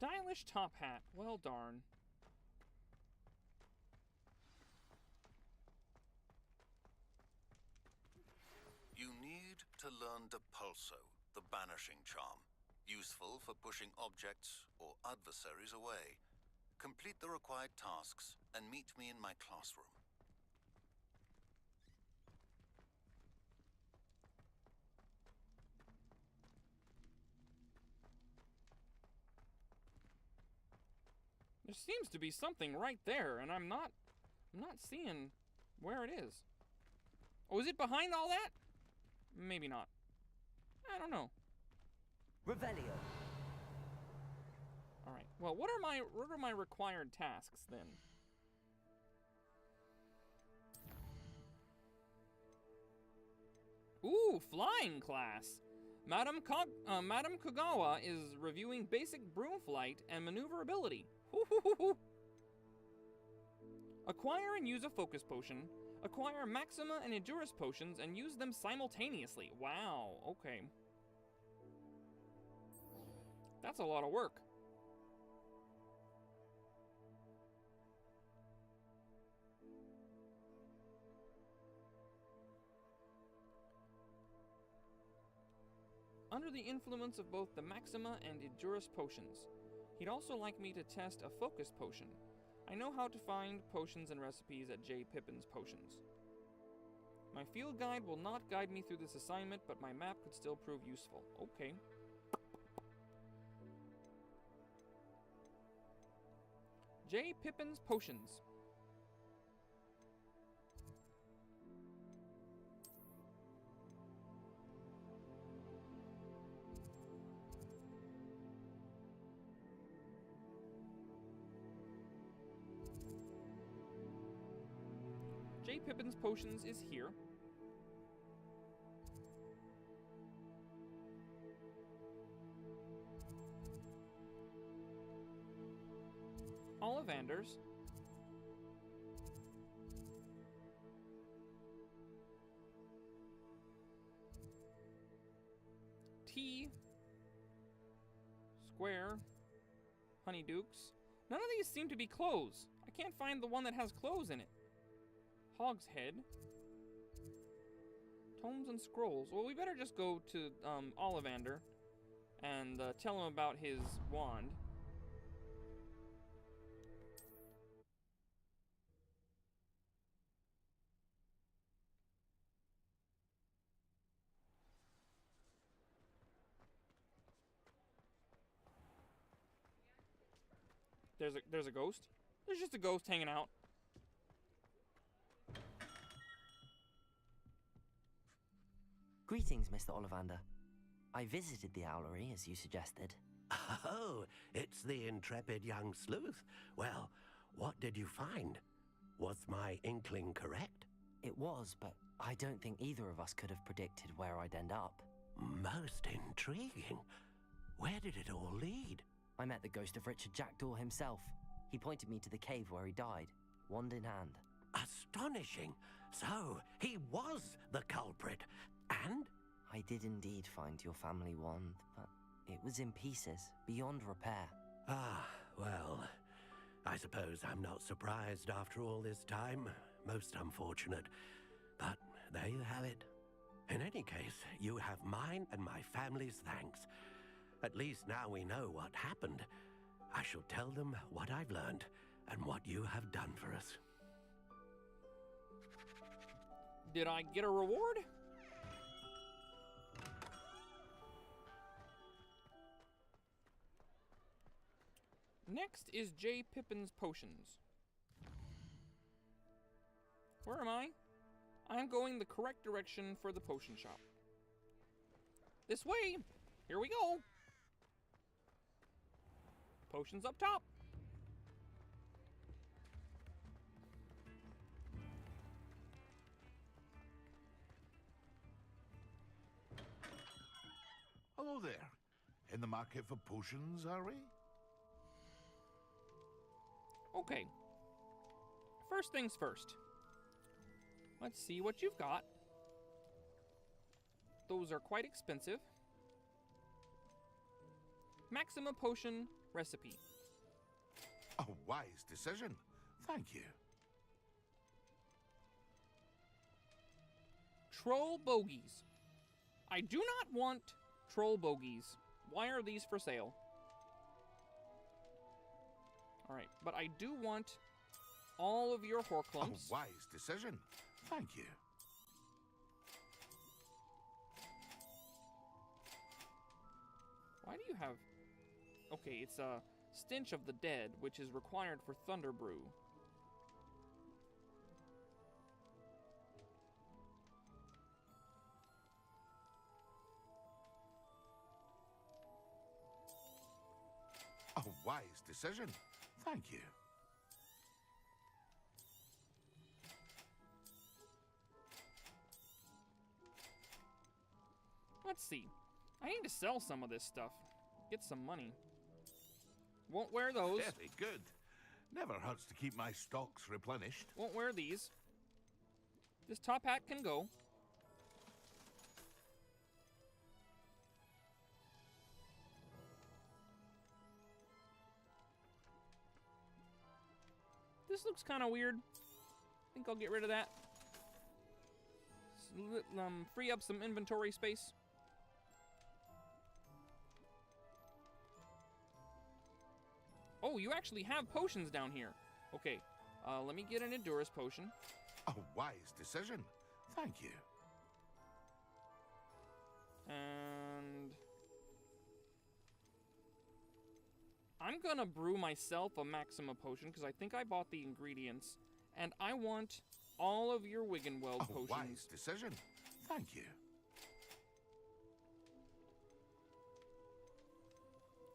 Stylish top hat. Well, darn.
You need to learn Depulso, the banishing charm. Useful for pushing objects or adversaries away. Complete the required tasks and meet me in my classroom.
There seems to be something right there, and I'm not seeing where it is. Oh, is it behind all that? Maybe not. I don't know.
Revelio.
All right. Well, what are my required tasks then? Ooh, flying class. Madam Kagawa is reviewing basic broom flight and maneuverability. Acquire and use a focus potion. Acquire Maxima and Endurance potions and use them simultaneously. Wow, okay. That's a lot of work. Under the influence of both the Maxima and Endurance potions. He'd also like me to test a focus potion. I know how to find potions and recipes at J. Pippin's Potions. My field guide will not guide me through this assignment, but my map could still prove useful. Okay. J. Pippin's Potions. J. Pippin's Potions is here. Ollivanders. T. Square. Honeydukes. None of these seem to be clothes. I can't find the one that has clothes in it. Hog's Head. Tomes and Scrolls. Well, we better just go to Ollivander and tell him about his wand. There's a ghost? There's just a ghost hanging out.
Greetings, Mr. Ollivander. I visited the owlery, as you suggested.
Oh, it's the intrepid young sleuth. Well, what did you find? Was my inkling correct?
It was, but I don't think either of us could have predicted where I'd end up.
Most intriguing. Where did it all lead?
I met the ghost of Richard Jackdaw himself. He pointed me to the cave where he died, wand in hand.
Astonishing. So, he was the culprit. And?
I did indeed find your family wand, but it was in pieces, beyond repair.
Ah, well, I suppose I'm not surprised after all this time. Most unfortunate. But there you have it. In any case, you have mine and my family's thanks. At least now we know what happened. I shall tell them what I've learned and what you have done for us.
Did I get a reward? Next is J. Pippin's Potions. Where am I? I'm going the correct direction for the potion shop. This way! Here we go! Potions up top!
Hello there. In the market for potions, are we?
Okay. First things first. Let's see what you've got. Those are quite expensive. Maxima Potion recipe.
A wise decision. Thank you.
Troll bogies. I do not want troll bogies. Why are these for sale? Alright, but I do want all of your Horklumps.
A wise decision. Thank you.
Why do you have... Okay, it's a Stench of the Dead, which is required for Thunder Brew.
A wise decision. Thank you.
Let's see. I need to sell some of this stuff. Get some money. Won't wear those.
Very good. Never hurts to keep my stocks replenished.
Won't wear these. This top hat can go. This looks kind of weird. I think I'll get rid of that. Free up some inventory space. Oh, you actually have potions down here. Okay, let me get an Endurance potion.
A wise decision. Thank you.
And... I'm gonna brew myself a Maxima potion, because I think I bought the ingredients. And I want all of your Wiggenweld potions.
A wise decision. Thank you.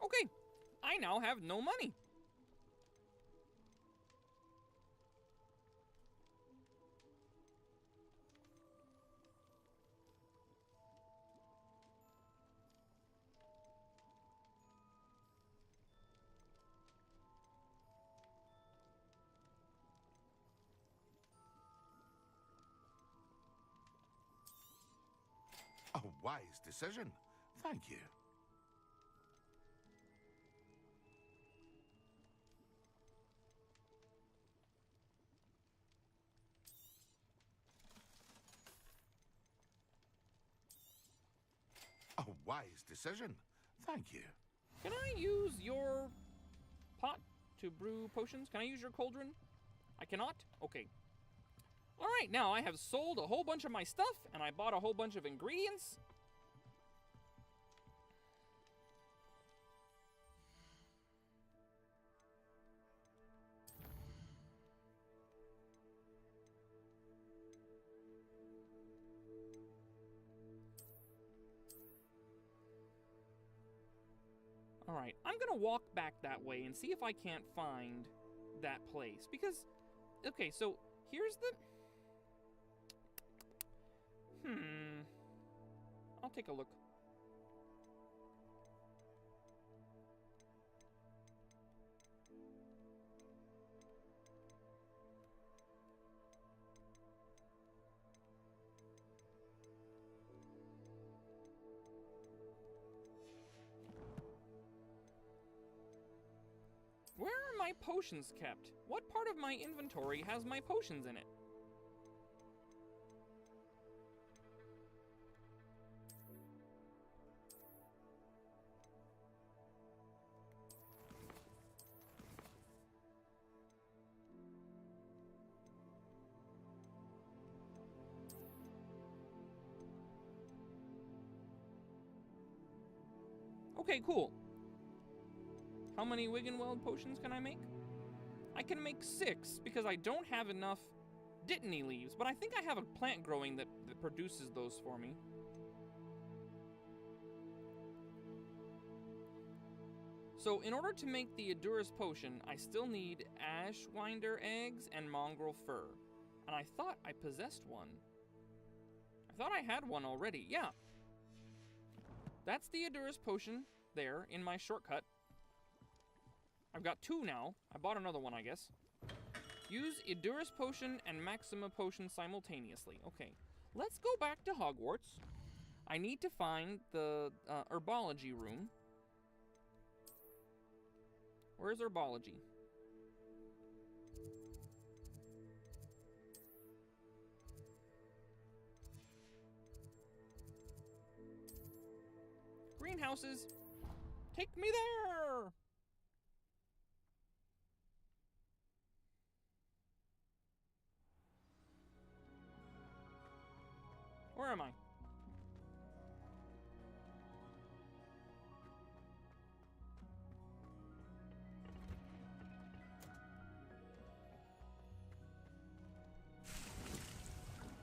Okay, I now have no money.
A wise decision. Thank you. A wise decision. Thank you.
Can I use your pot to brew potions? Can I use your cauldron? I cannot? Okay. Alright, now I have sold a whole bunch of my stuff, and I bought a whole bunch of ingredients. Alright, I'm gonna walk back that way and see if I can't find that place. Because, okay, so here's the... I'll take a look. Where are my potions kept? What part of my inventory has my potions in it? Okay, cool. How many Wiggenweld potions can I make? I can make 6 because I don't have enough Dittany leaves, but I think I have a plant growing that produces those for me. So in order to make the Edurus potion, I still need Ashwinder eggs and mongrel fur. And I thought I possessed one. I thought I had one already, yeah. That's the Edurus potion there in my shortcut. I've got 2 now. I bought another one, I guess. Use Edurus potion and Maxima potion simultaneously. Okay, let's go back to Hogwarts. I need to find the herbology room. Where's herbology? Greenhouses! Take me there! Where am I?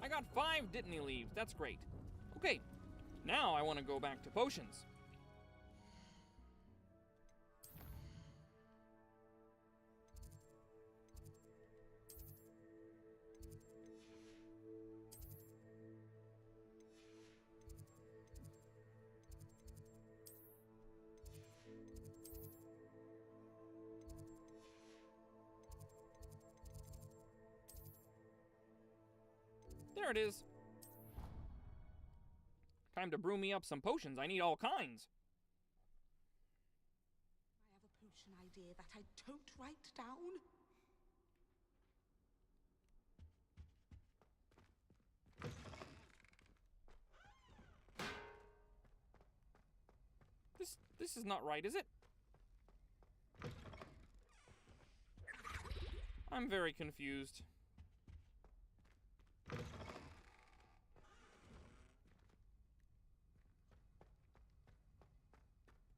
I got 5 Dittany leaves. That's great. Okay, now I want to go back to potions. There it is. Time to brew me up some potions. I need all kinds.
I have a potion idea that I don't write down.
This is not right, is it? I'm very confused.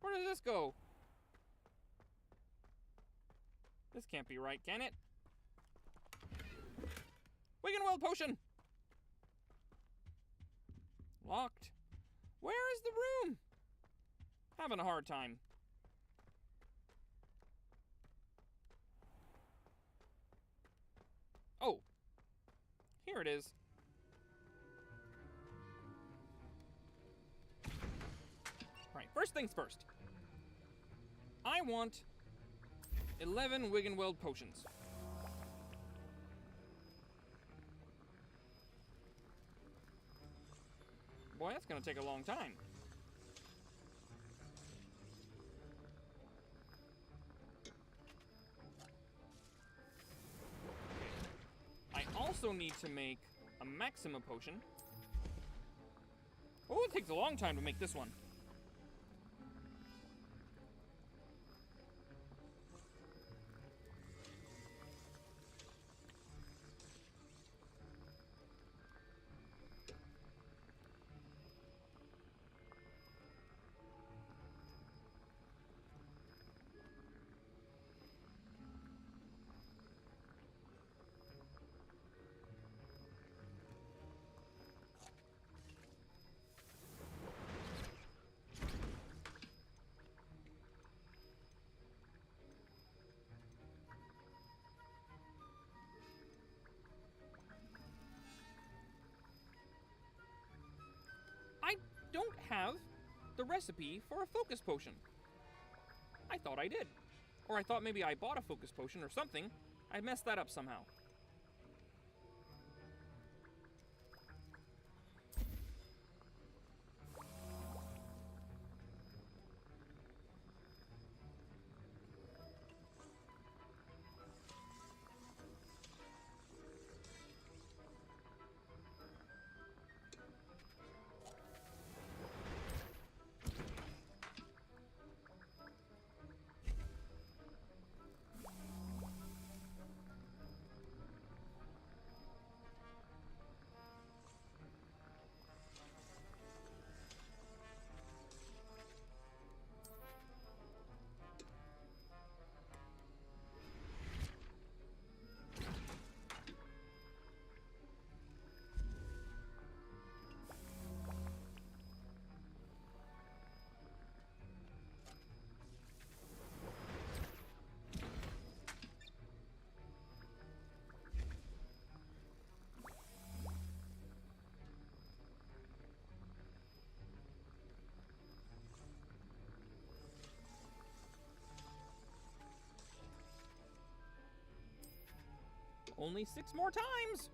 Where does this go? This can't be right, can it? Wiggenweld potion! Locked. Where is the room? Having a hard time. Oh. Here it is. Alright, first things first. I want 11 Wiggenweld potions. Boy, that's gonna take a long time. I also need to make a Maxima potion. Oh, it takes a long time to make this one. I don't have the recipe for a focus potion. I thought I did. Or I thought maybe I bought a focus potion or something. I messed that up somehow. Only 6 more times!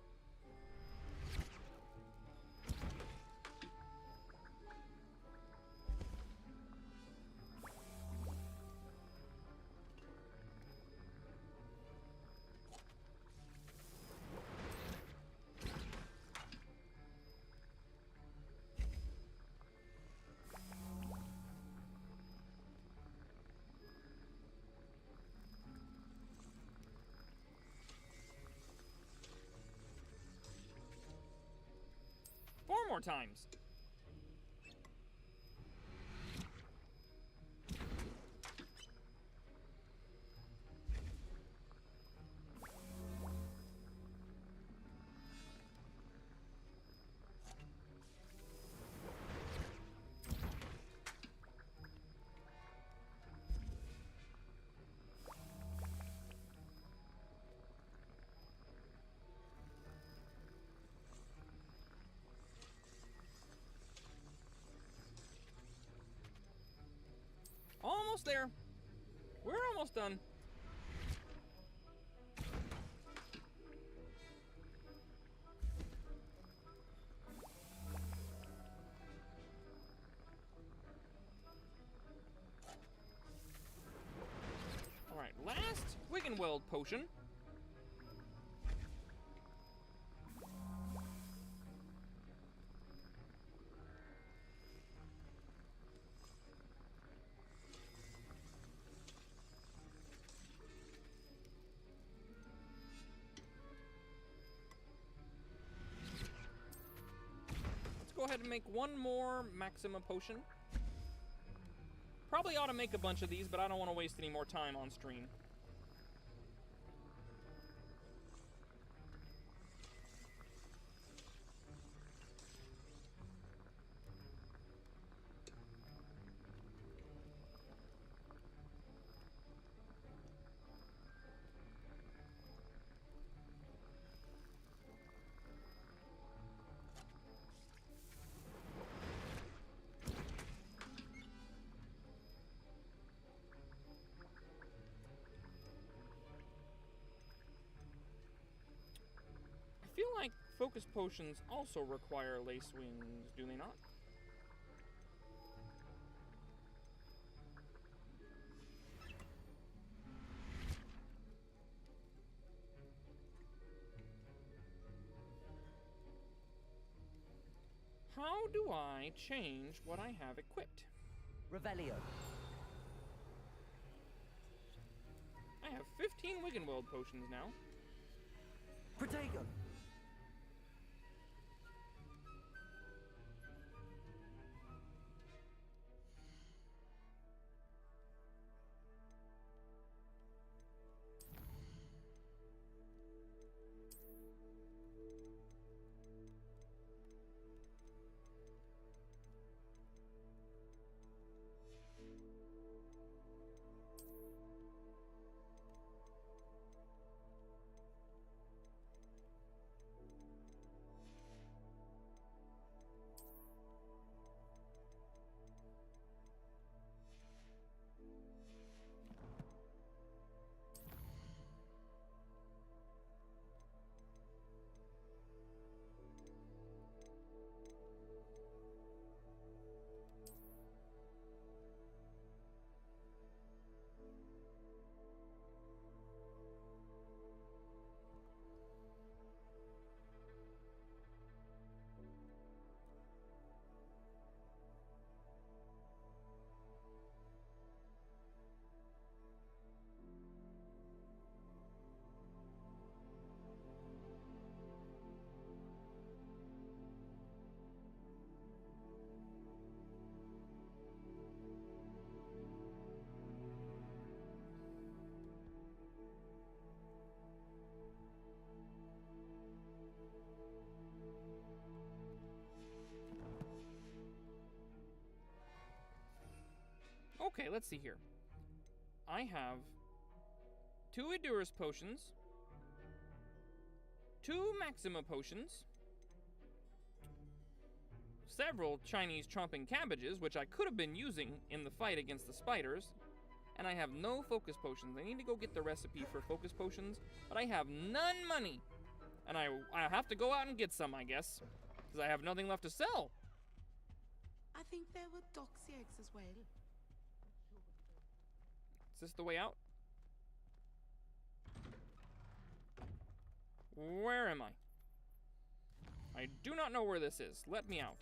more times. Almost there. We're almost done. All right, last Wiggenweld potion. Go ahead and make one more Maxima potion. Probably ought to make a bunch of these, but I don't want to waste any more time on stream. I feel like focus potions also require lace wings, do they not? How do I change what I have equipped?
Revelio.
I have 15 Wiggenweld potions now.
Protego.
Okay, let's see here. I have 2 Edurus potions, 2 Maxima potions, several Chinese chomping cabbages, which I could have been using in the fight against the spiders, and I have no focus potions. I need to go get the recipe for focus potions, but I have none money. And I have to go out and get some, I guess, because I have nothing left to sell.
I think there were doxy eggs as well.
Is this the way out? Where am I? I do not know where this is. Let me out.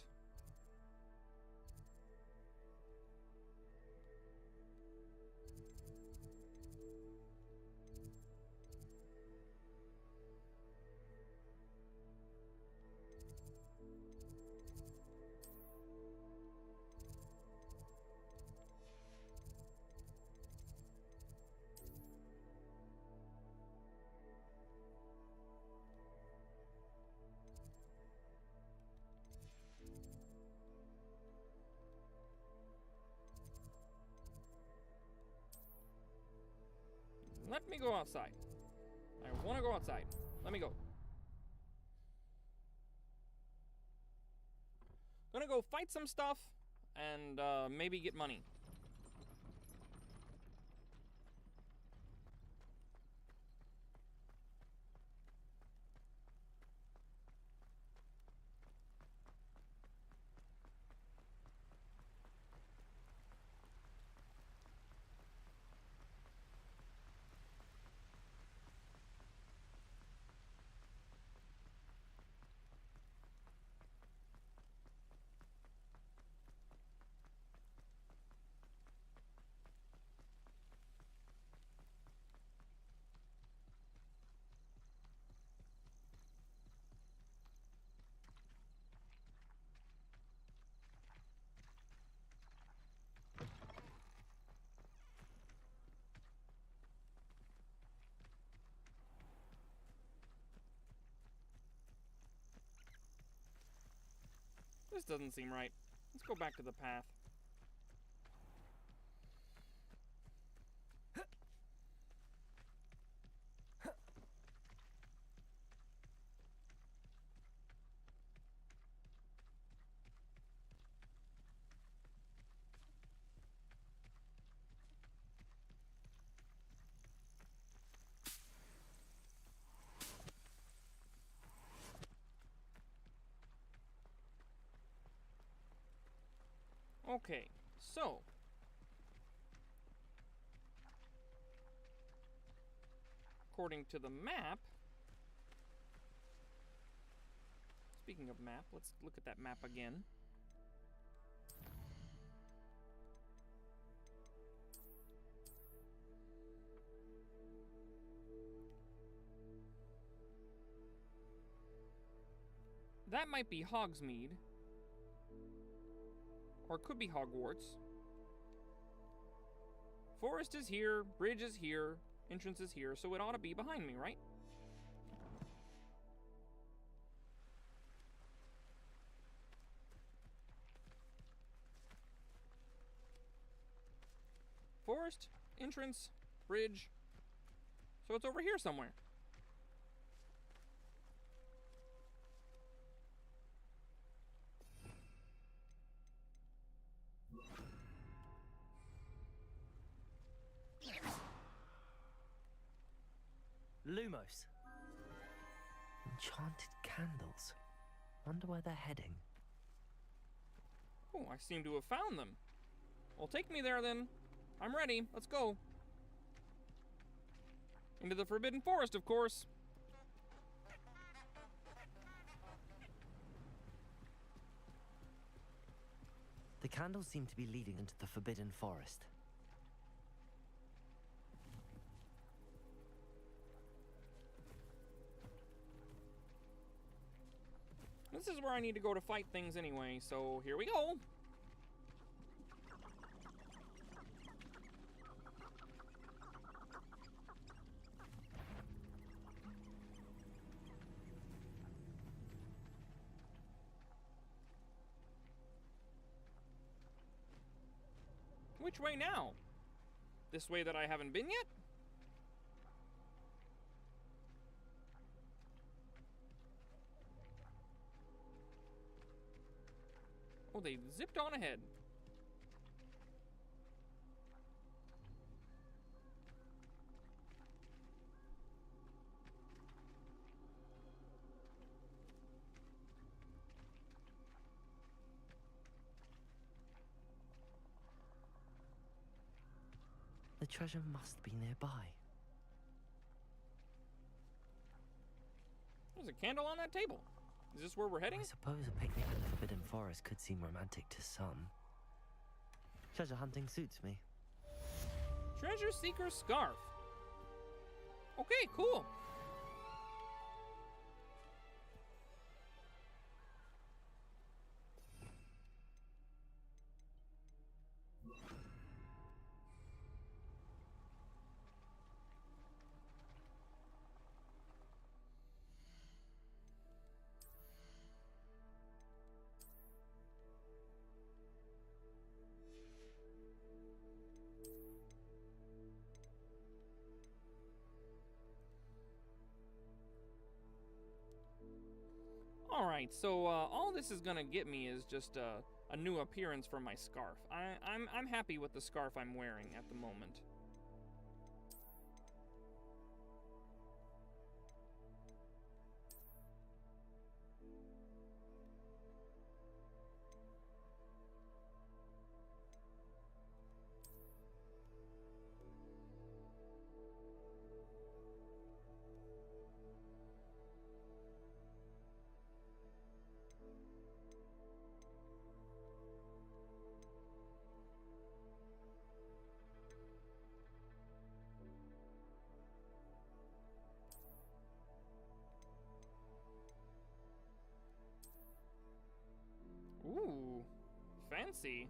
Let me go outside. I want to go outside. Let me go. Gonna go fight some stuff and maybe get money. This doesn't seem right. Let's go back to the path. Okay, so according to the map, speaking of map, let's look at that map again. That might be Hogsmeade. Or it could be Hogwarts. Forest is here, bridge is here, entrance is here, so it ought to be behind me, right? Forest, entrance, bridge. So it's over here somewhere.
Lumos. Enchanted candles. Wonder where they're heading.
Oh, I seem to have found them. Well, take me there then. I'm ready. Let's go. Into the Forbidden Forest, of course.
The candles seem to be leading into the Forbidden Forest.
This is where I need to go to fight things anyway, so here we go. Which way now? This way that I haven't been yet? Oh, they zipped on ahead.
The treasure must be nearby.
There's a candle on that table. Is this where we're heading?
I suppose a picnic in the Forbidden Forest could seem romantic to some. Treasure hunting suits me.
Treasure Seeker Scarf. Okay, cool. Alright, so all this is gonna get me is just a new appearance for my scarf. I'm happy with the scarf I'm wearing at the moment. Ooh, fancy.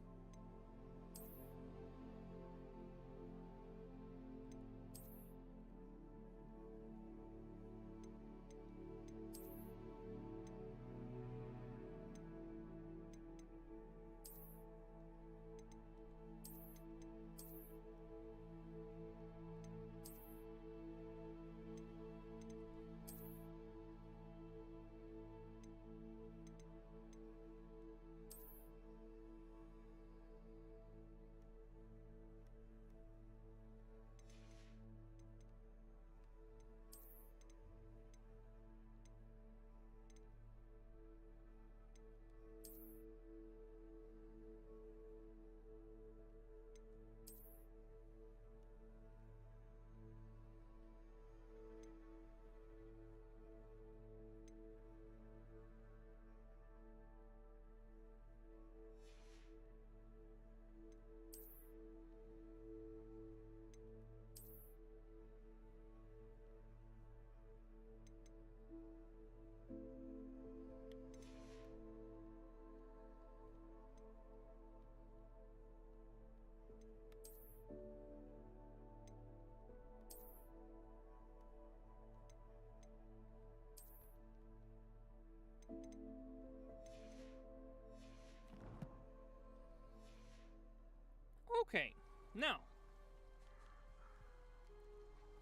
Okay, now,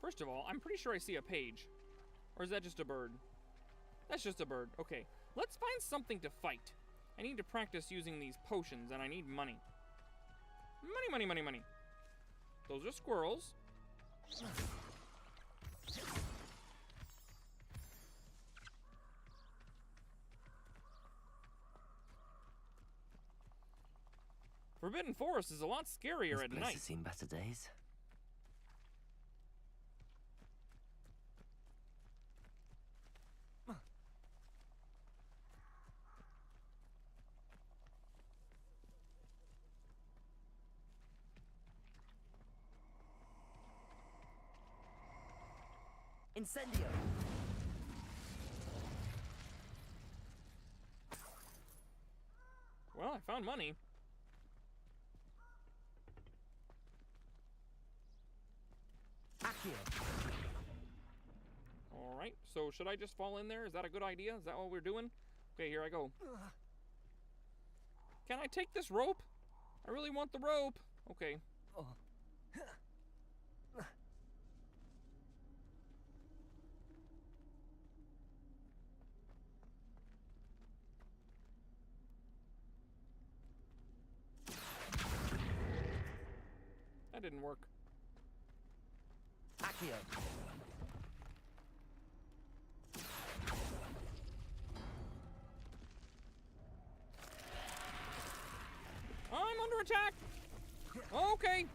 first of all, I'm pretty sure I see a page. Or is that just a bird? That's just a bird. Okay, let's find something to fight. I need to practice using these potions, and I need money. Money, money, money, money. Those are squirrels. Forbidden Forest is a lot scarier at
This place
night.
has seen better days. Incendio!
Well, I found money. Alright, so should I just fall in there? Is that a good idea? Is that what we're doing? Okay, here I go. Can I take this rope? I really want the rope. Okay. That didn't work.
Accio.
I'm under attack! Okay.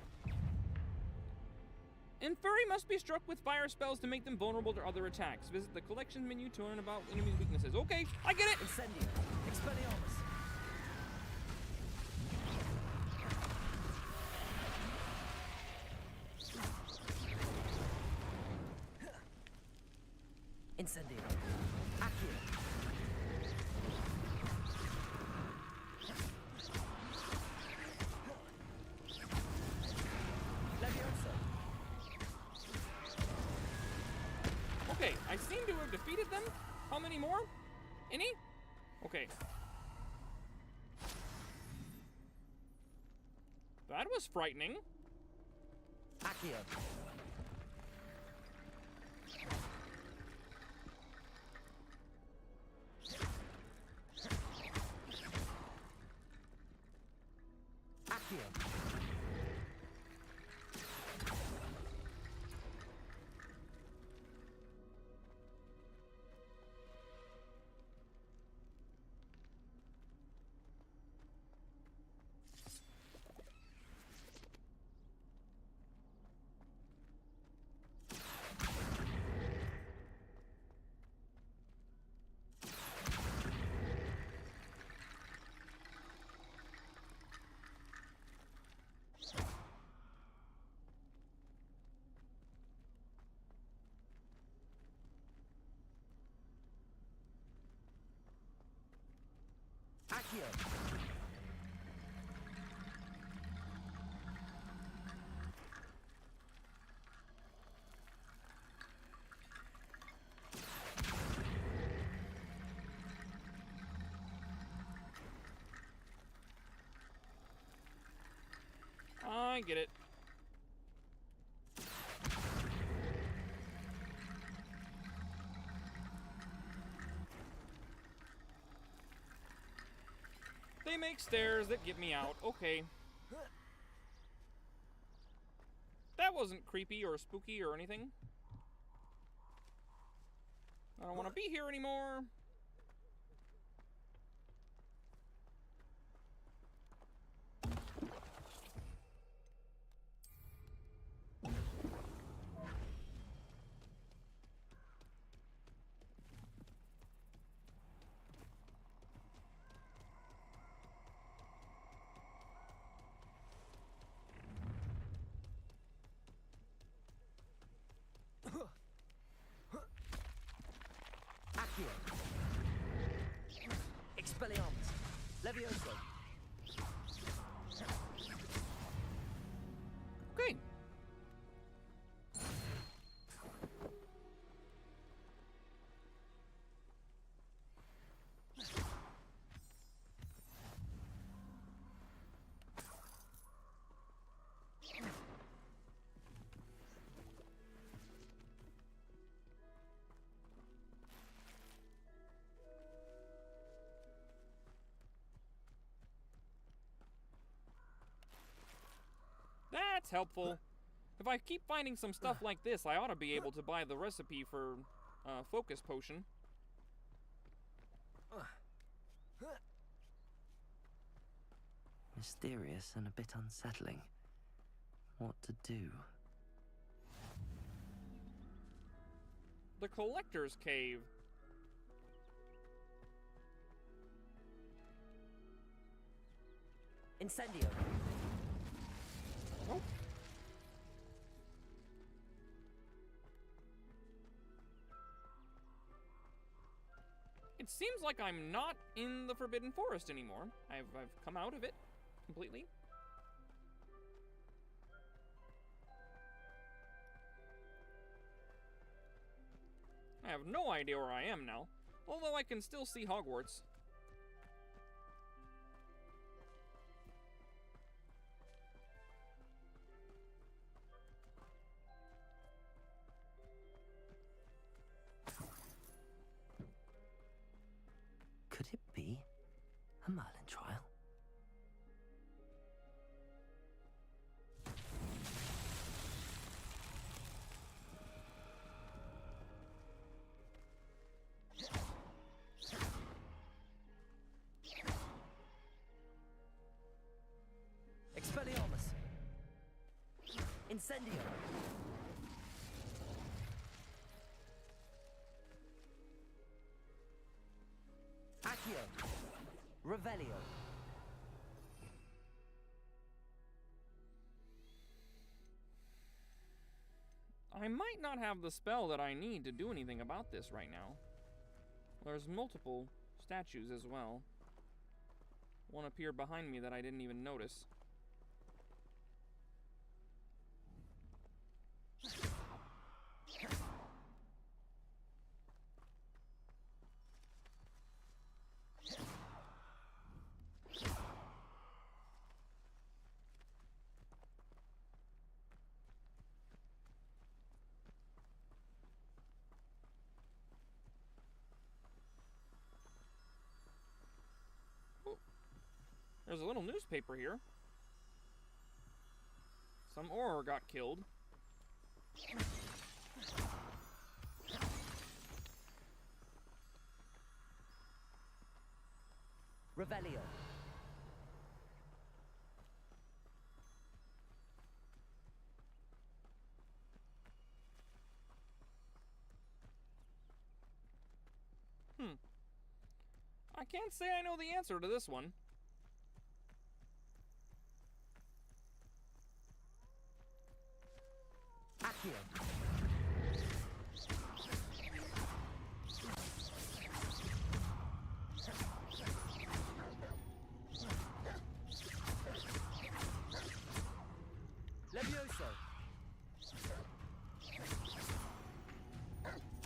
Inferi must be struck with fire spells to make them vulnerable to other attacks. Visit the collection menu to learn about enemy weaknesses. Okay, I get it!
Incendio. Expelliarmus. Incendio. Accio. Leviosa.
Okay, I seem to have defeated them. How many more? Any? Okay. That was frightening.
Accio.
I get it. They make stairs that get me out. Okay. That wasn't creepy or spooky or anything. I don't want to be here anymore.
Expelliarmus. Levioso.
Okay. That's helpful. If I keep finding some stuff like this, I ought to be able to buy the recipe for focus potion.
Mysterious and a bit unsettling. What to do?
The Collector's Cave.
Incendio.
Oh. It seems like I'm not in the Forbidden Forest anymore. I've come out of it completely. I have no idea where I am now, although I can still see Hogwarts.
Could it be a Merlin trial? Expelliarmus. Incendio. Accio. Revelio.
I might not have the spell that I need to do anything about this right now. There's multiple statues as well. One appeared behind me that I didn't even notice. There's a little newspaper here. Some Auror got killed.
Revelio.
I can't say I know the answer to this one.
Accio.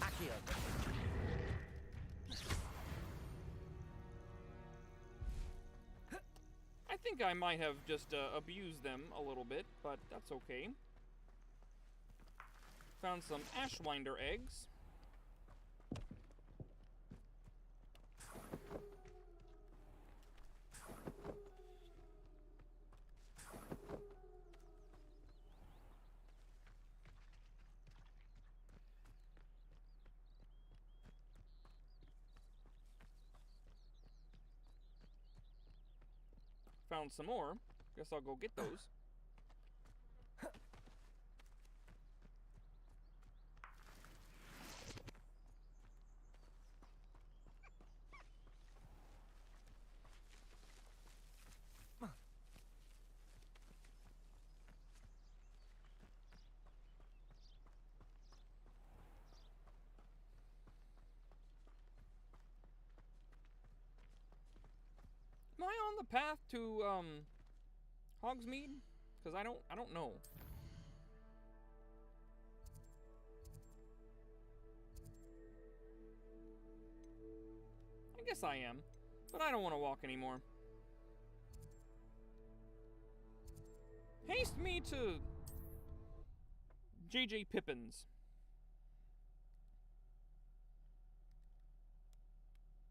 Accio.
I think I might have just abused them a little bit, but that's okay. Found some Ashwinder eggs. Found some more. Guess I'll go get those. Am I on the path to Hogsmeade? Because I don't know. I guess I am, but I don't want to walk anymore. Haste me to J.J. Pippin's.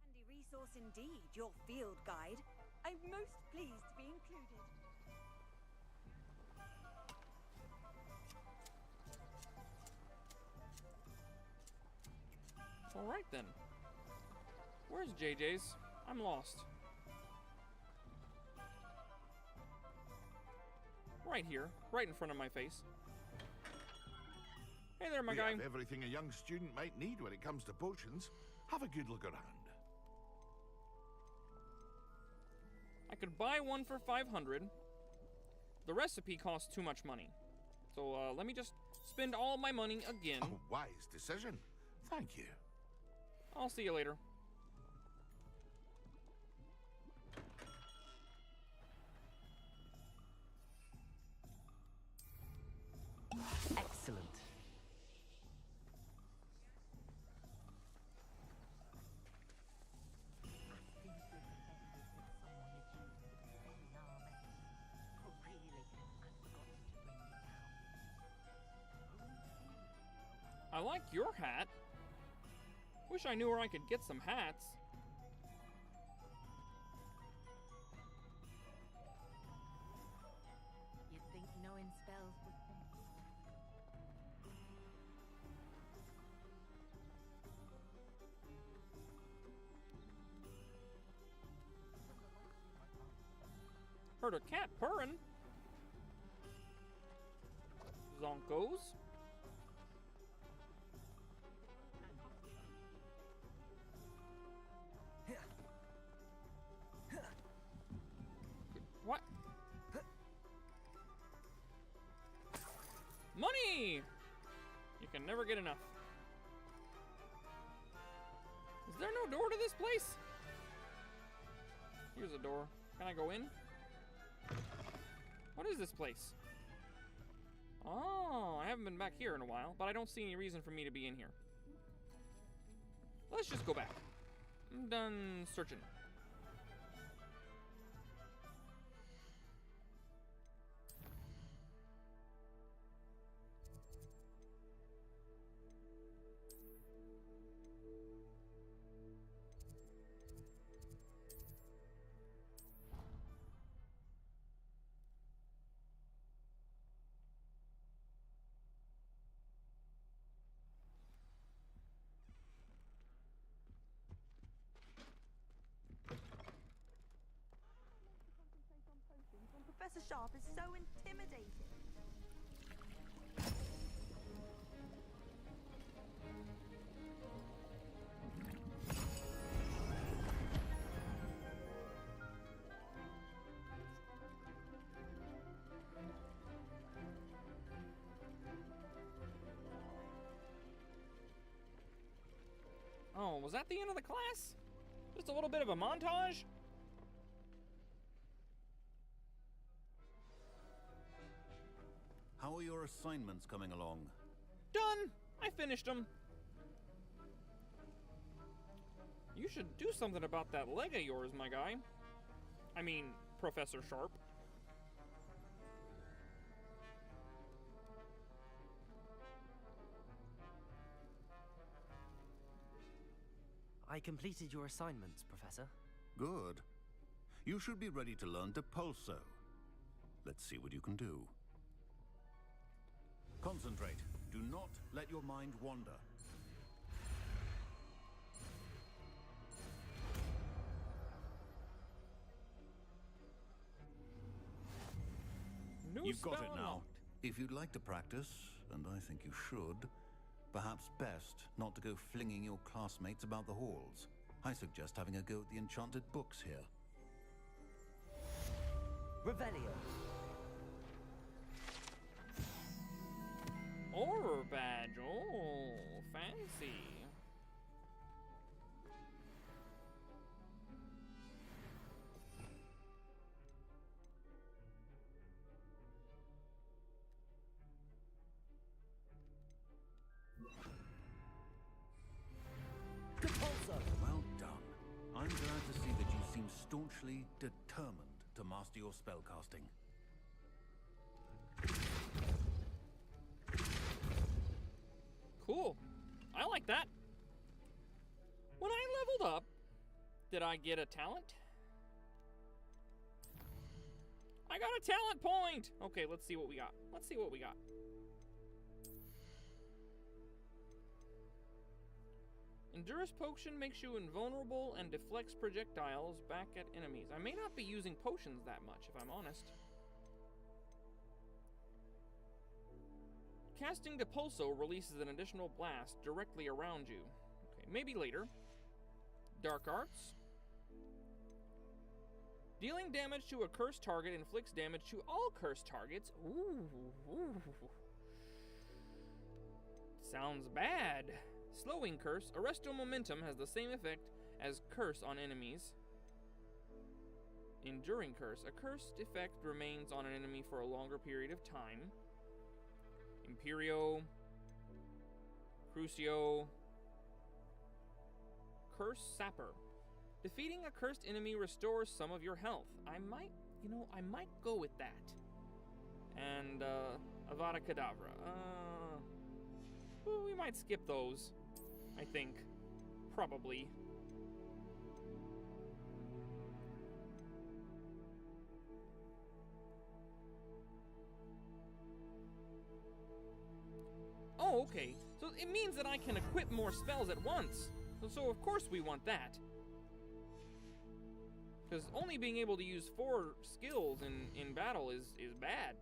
Handy resource indeed, your field guide. I'm most pleased to be included.
Alright then. Where's JJ's? I'm lost. Right here, right in front of my face. Hey there, my guy.
We have everything a young student might need when it comes to potions. Have a good look around.
I could buy one for 500. The recipe costs too much money. So let me just spend all my money again.
A wise decision. Thank you.
I'll see you later.
Excellent.
I like your hat. Wish I knew where I could get some hats.
You'd think knowing spells would
Heard a cat purring. Zonkos. What? Money! You can never get enough. Is there no door to this place? Here's a door. Can I go in? What is this place? Oh, I haven't been back here in a while, but I don't see any reason for me to be in here. Let's just go back. I'm done searching.
Professor Sharp is so intimidating.
Oh, was that the end of the class? Just a little bit of a montage?
How are your assignments coming along?
Done! I finished them. You should do something about that leg of yours, my guy. I mean, Professor Sharp.
I completed your assignments, Professor.
Good. You should be ready to learn Depulso. Let's see what you can do. Concentrate. Do not let your mind wander. You've got it now. If you'd like to practice, and I think you should, perhaps best not to go flinging your classmates about the halls. I suggest having a go at the enchanted books here.
Revelio.
Auror badge. Oh, fancy.
Well done. I'm glad to see that you seem staunchly determined to master your spellcasting.
Cool. I like that. When I leveled up, did I get a talent? I got a talent point! Okay, let's see what we got. Let's see what we got. Endurance Potion makes you invulnerable and deflects projectiles back at enemies. I may not be using potions that much, if I'm honest. Casting Depulso releases an additional blast directly around you. Okay, maybe later. Dark Arts. Dealing damage to a cursed target inflicts damage to all cursed targets. Ooh. Sounds bad. Slowing Curse. Arresto Momentum has the same effect as Curse on enemies. Enduring Curse. A cursed effect remains on an enemy for a longer period of time. Imperio. Crucio. Curse Sapper. Defeating a cursed enemy restores some of your health. I might go with that. And, Avada Kedavra. Well, we might skip those, I think. Probably. Oh, okay. So it means that I can equip more spells at once. So of course we want that. Because only being able to use 4 skills in battle is bad.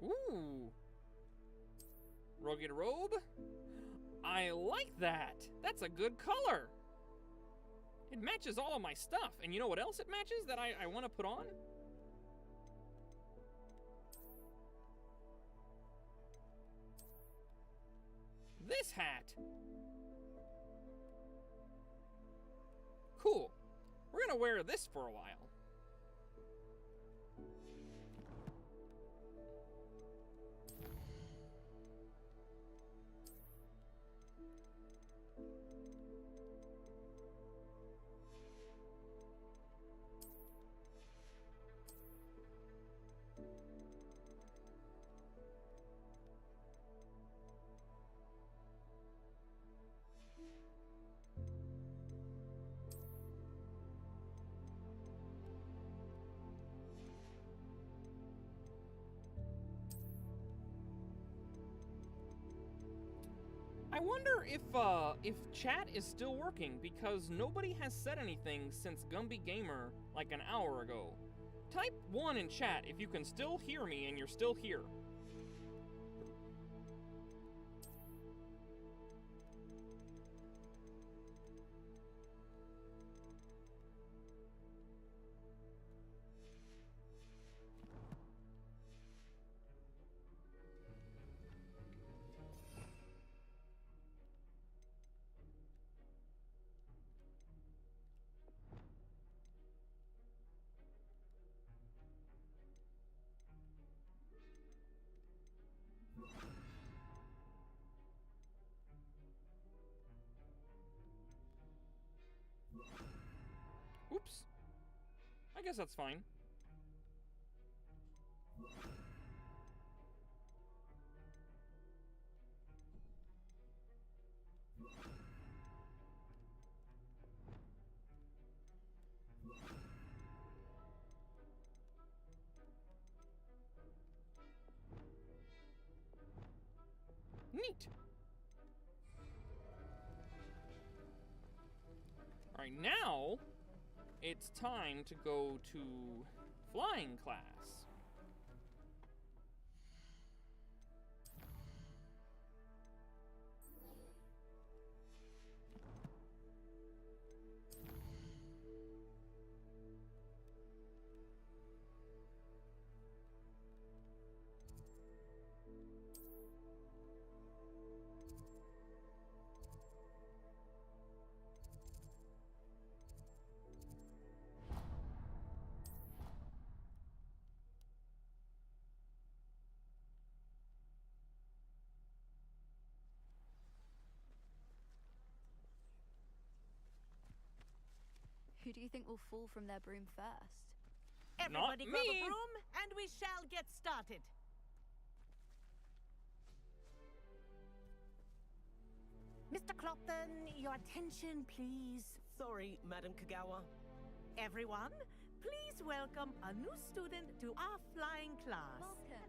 Ooh. Rugged Robe? I like that. That's a good color. It matches all of my stuff. And you know what else it matches that I want to put on? This hat. Cool. We're gonna wear this for a while. I wonder if chat is still working, because nobody has said anything since Gumby Gamer like an hour ago. Type 1 in chat if you can still hear me and you're still here. Oops. I guess that's fine. Neat. All right, now it's time to go to flying class.
Who do you think will fall from their broom first?
Everybody
Not
grab
me.
a broom, and we shall get started. Mr. Clopton, your attention, please.
Sorry, Madam Kagawa.
Everyone, please welcome a new student to our flying class.
Welcome.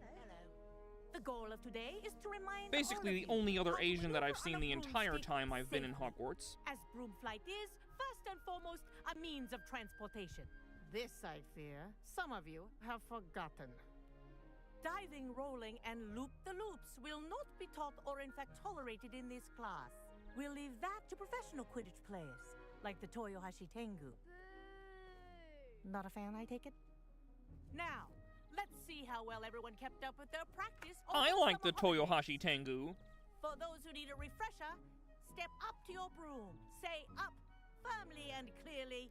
The goal of today is to remind
Basically, the
all of
only
you
other
how to
Asian that
maneuver
I've seen
on a
the entire
broomstick
time I've been in
safely.
Hogwarts.
As broom flight is, first and foremost, a means of transportation. This, I fear, some of you have forgotten. Diving, rolling, and loop-the-loops will not be taught or in fact tolerated in this class. We'll leave that to professional Quidditch players, like the Toyohashi Tengu. Not a fan, I take it? Now, let's see how well everyone kept up with their practice.
I
over
like the
summer holidays.
Toyohashi Tengu.
For those who need a refresher, step up to your broom, say up firmly and clearly,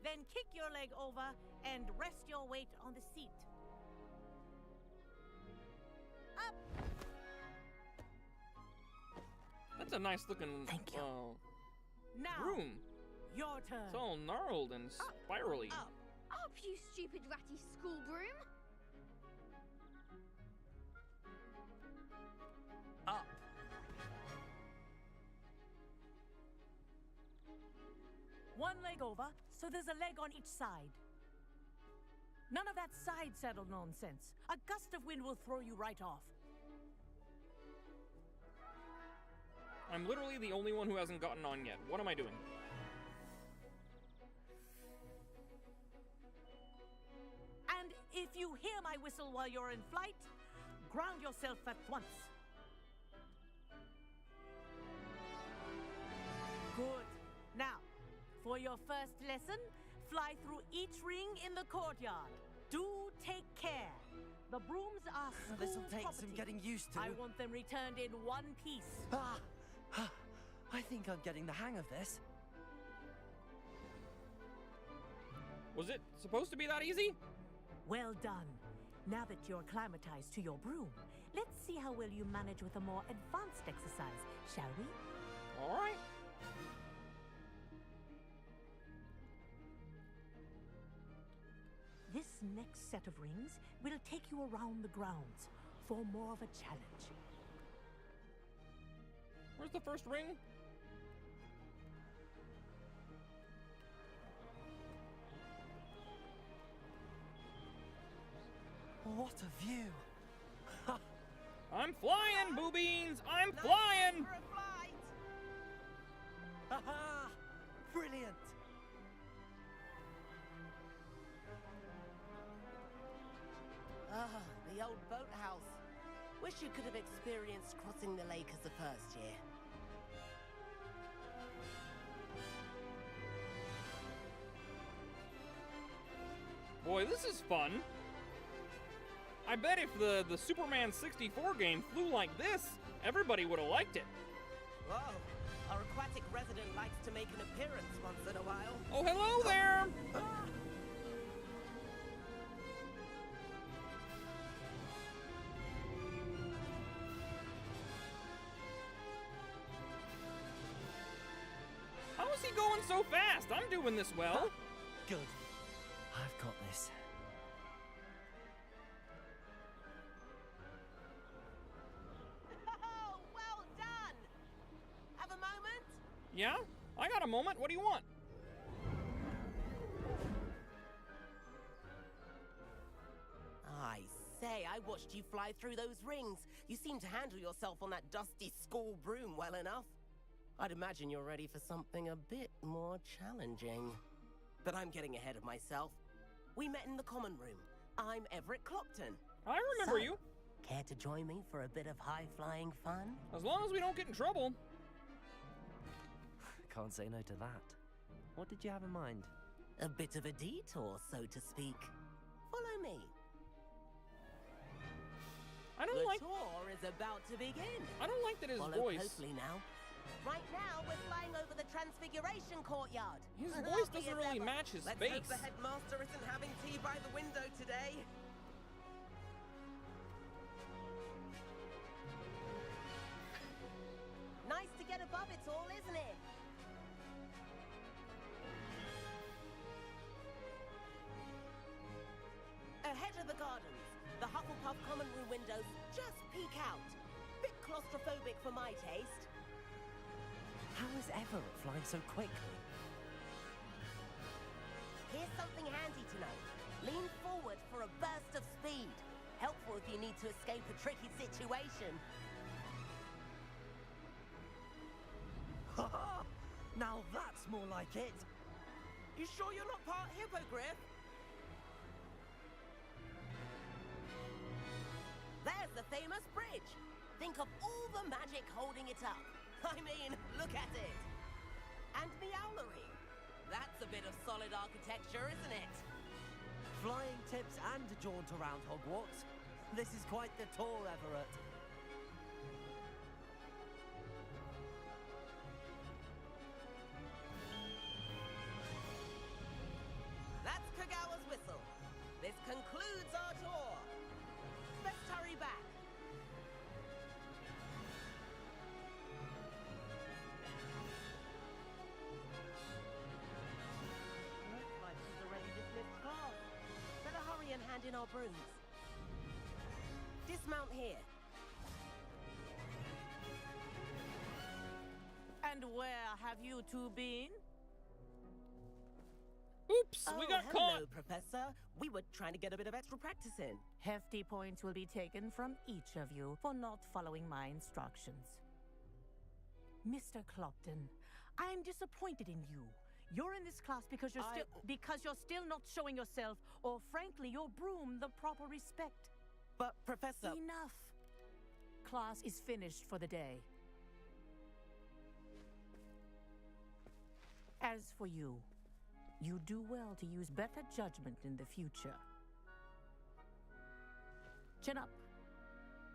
then kick your leg over and rest your weight on the seat. Up!
That's a nice looking
Now,
broom.
your turn.
It's all gnarled and spirally.
Up, you stupid ratty school broom!
Up.
One leg over, so there's a leg on each side. None of that side saddle nonsense. A gust of wind will throw you right off.
I'm literally the only one who hasn't gotten on yet. What am I doing?
And if you hear my whistle while you're in flight, ground yourself at once. Good. Now, for your first lesson, fly through each ring in the courtyard. Do take care. The brooms are school
This'll take
property.
some getting used to.
I want them returned in one piece.
I think I'm getting the hang of this.
Was it supposed to be that easy?
Well done. Now that you're acclimatized to your broom, let's see how well you manage with a more advanced exercise, shall we?
All right.
This next set of rings will take you around the grounds for more of a challenge.
Where's the first ring?
What a view!
I'm flying, Buu Beans! I'm flying!
Aha! Brilliant!
Ah, the old boathouse. Wish you could have experienced crossing the lake as a first year.
Boy, this is fun. I bet if the Superman 64 game flew like this, everybody would have liked it.
Whoa, our aquatic resident likes to make an appearance once in a while.
Oh, hello there! How is he going so fast? I'm doing this well.
Good. I've got this.
Oh, well done! Have a moment?
Yeah? I got a moment. What do you want?
I say, I watched you fly through those rings. You seem to handle yourself on that dusty school broom well enough. I'd imagine you're ready for something a bit more challenging. But I'm getting ahead of myself. We met in the common room. I'm Everett Clopton.
I remember you.
Care to join me for a bit of high-flying fun?
As long as we don't get in trouble.
Can't say no to that. What did you have in mind?
A bit of a detour, so to speak. Follow me.
I don't like...
The tour is about to begin.
I don't like that his
Follow
voice...
closely now. Right now, we're flying over the Transfiguration Courtyard.
His voice doesn't really match his
Let's
face.
hope the headmaster isn't having tea by the window today. Nice to get above it all, isn't it? Ahead of the gardens, the Hufflepuff common room windows just peek out. Bit claustrophobic for my taste.
How is Everett flying so quickly?
Here's something handy to know. Lean forward for a burst of speed. Helpful if you need to escape a tricky situation.
Now that's more like it.
You sure you're not part hippogriff? There's the famous bridge. Think of all the magic holding it up. I mean, look at it. And Meowlery. That's a bit of solid architecture, isn't it?
Flying tips and a jaunt around Hogwarts. This is quite the tour, Everett.
That's Kagawa's whistle. This concludes our tour. Let's hurry back. Looks like she's already dismissed class. Better hurry and hand in our brooms. Dismount here.
And where have you two been?
Oops, we got
hello,
caught.
Professor. We were trying to get a bit of extra practice in.
Hefty points will be taken from each of you for not following my instructions. Mr. Clopton, I am disappointed in you. You're in this class because you're still not showing yourself, or frankly, your broom the proper respect.
But, Professor...
Enough. Class is finished for the day. As for you, you do well to use better judgment in the future. Chin up.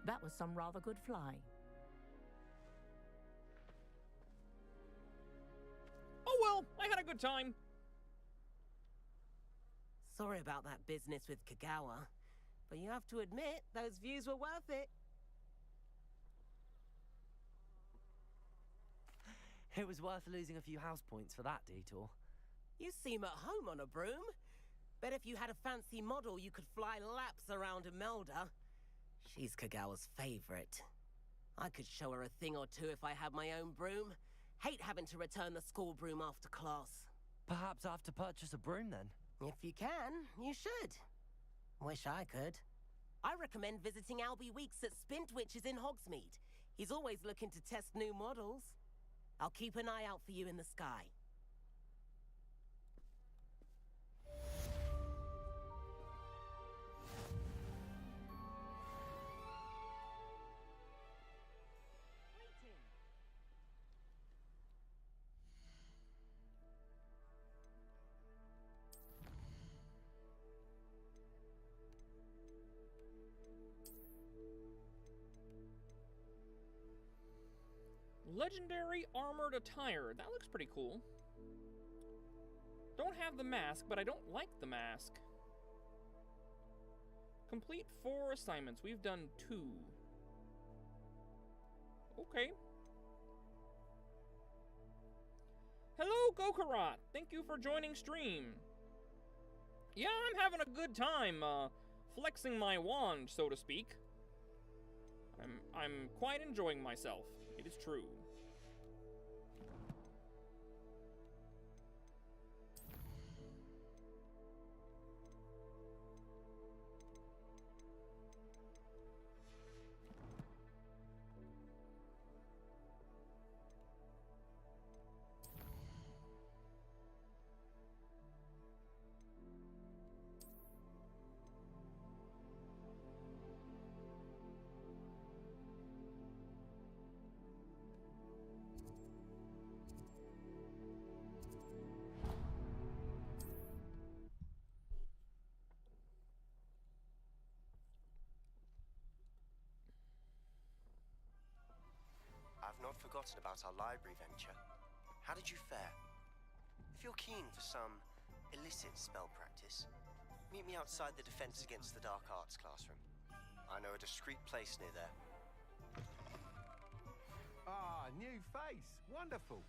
That was some rather good flying.
Oh well, I had a good time.
Sorry about that business with Kagawa, but you have to admit, those views were worth it.
It was worth losing a few house points for that detour.
You seem at home on a broom. Bet if you had a fancy model, you could fly laps around Imelda. She's Kagawa's favorite. I could show her a thing or two if I had my own broom. Hate having to return the school broom after class.
Perhaps I have to purchase a broom then?
If you can, you should. Wish I could. I recommend visiting Albie Weeks at Spintwitches in Hogsmeade. He's always looking to test new models. I'll keep an eye out for you in the sky.
Legendary armored attire. That looks pretty cool. Don't have the mask, but I don't like the mask. Complete 4 assignments. We've done 2. Okay. Hello, Gokarat. Thank you for joining stream. Yeah, I'm having a good time, flexing my wand, so to speak. I'm quite enjoying myself. It is true.
I've not forgotten about our library venture. How did you fare? If you're keen for some illicit spell practice, meet me outside the Defense Against the Dark Arts classroom. I know a discreet place near there.
Ah, new face. Wonderful.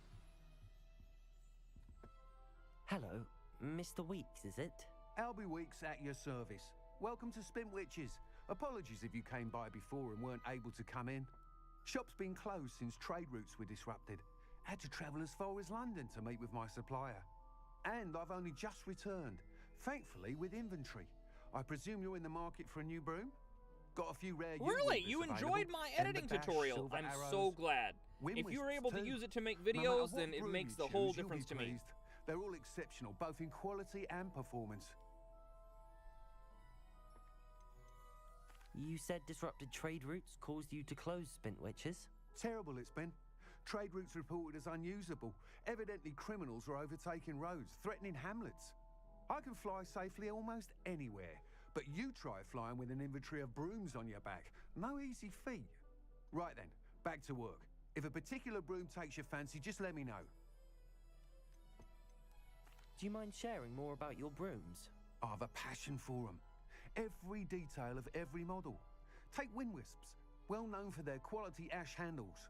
Hello, Mr. Weeks, is it?
Albie Weeks at your service. Welcome to Spin Witches. Apologies if you came by before and weren't able to come in. Shop's been closed since trade routes were disrupted. Had to travel as far as London to meet with my supplier. And I've only just returned, thankfully with inventory. I presume you're in the market for a new broom? Got a few rare
Really? You enjoyed my editing tutorial. I'm so glad. If you were able to use it to make videos, then it makes the whole difference to me.
They're all exceptional, both in quality and performance.
You said disrupted trade routes caused you to close Spint Witches?
Terrible it's been. Trade routes reported as unusable. Evidently criminals are overtaking roads, threatening hamlets. I can fly safely almost anywhere, but you try flying with an inventory of brooms on your back. No easy feat. Right then, back to work. If a particular broom takes your fancy, just let me know.
Do you mind sharing more about your brooms?
I have a passion for them. Every detail of every model. Take wind wisps, well known for their quality ash handles.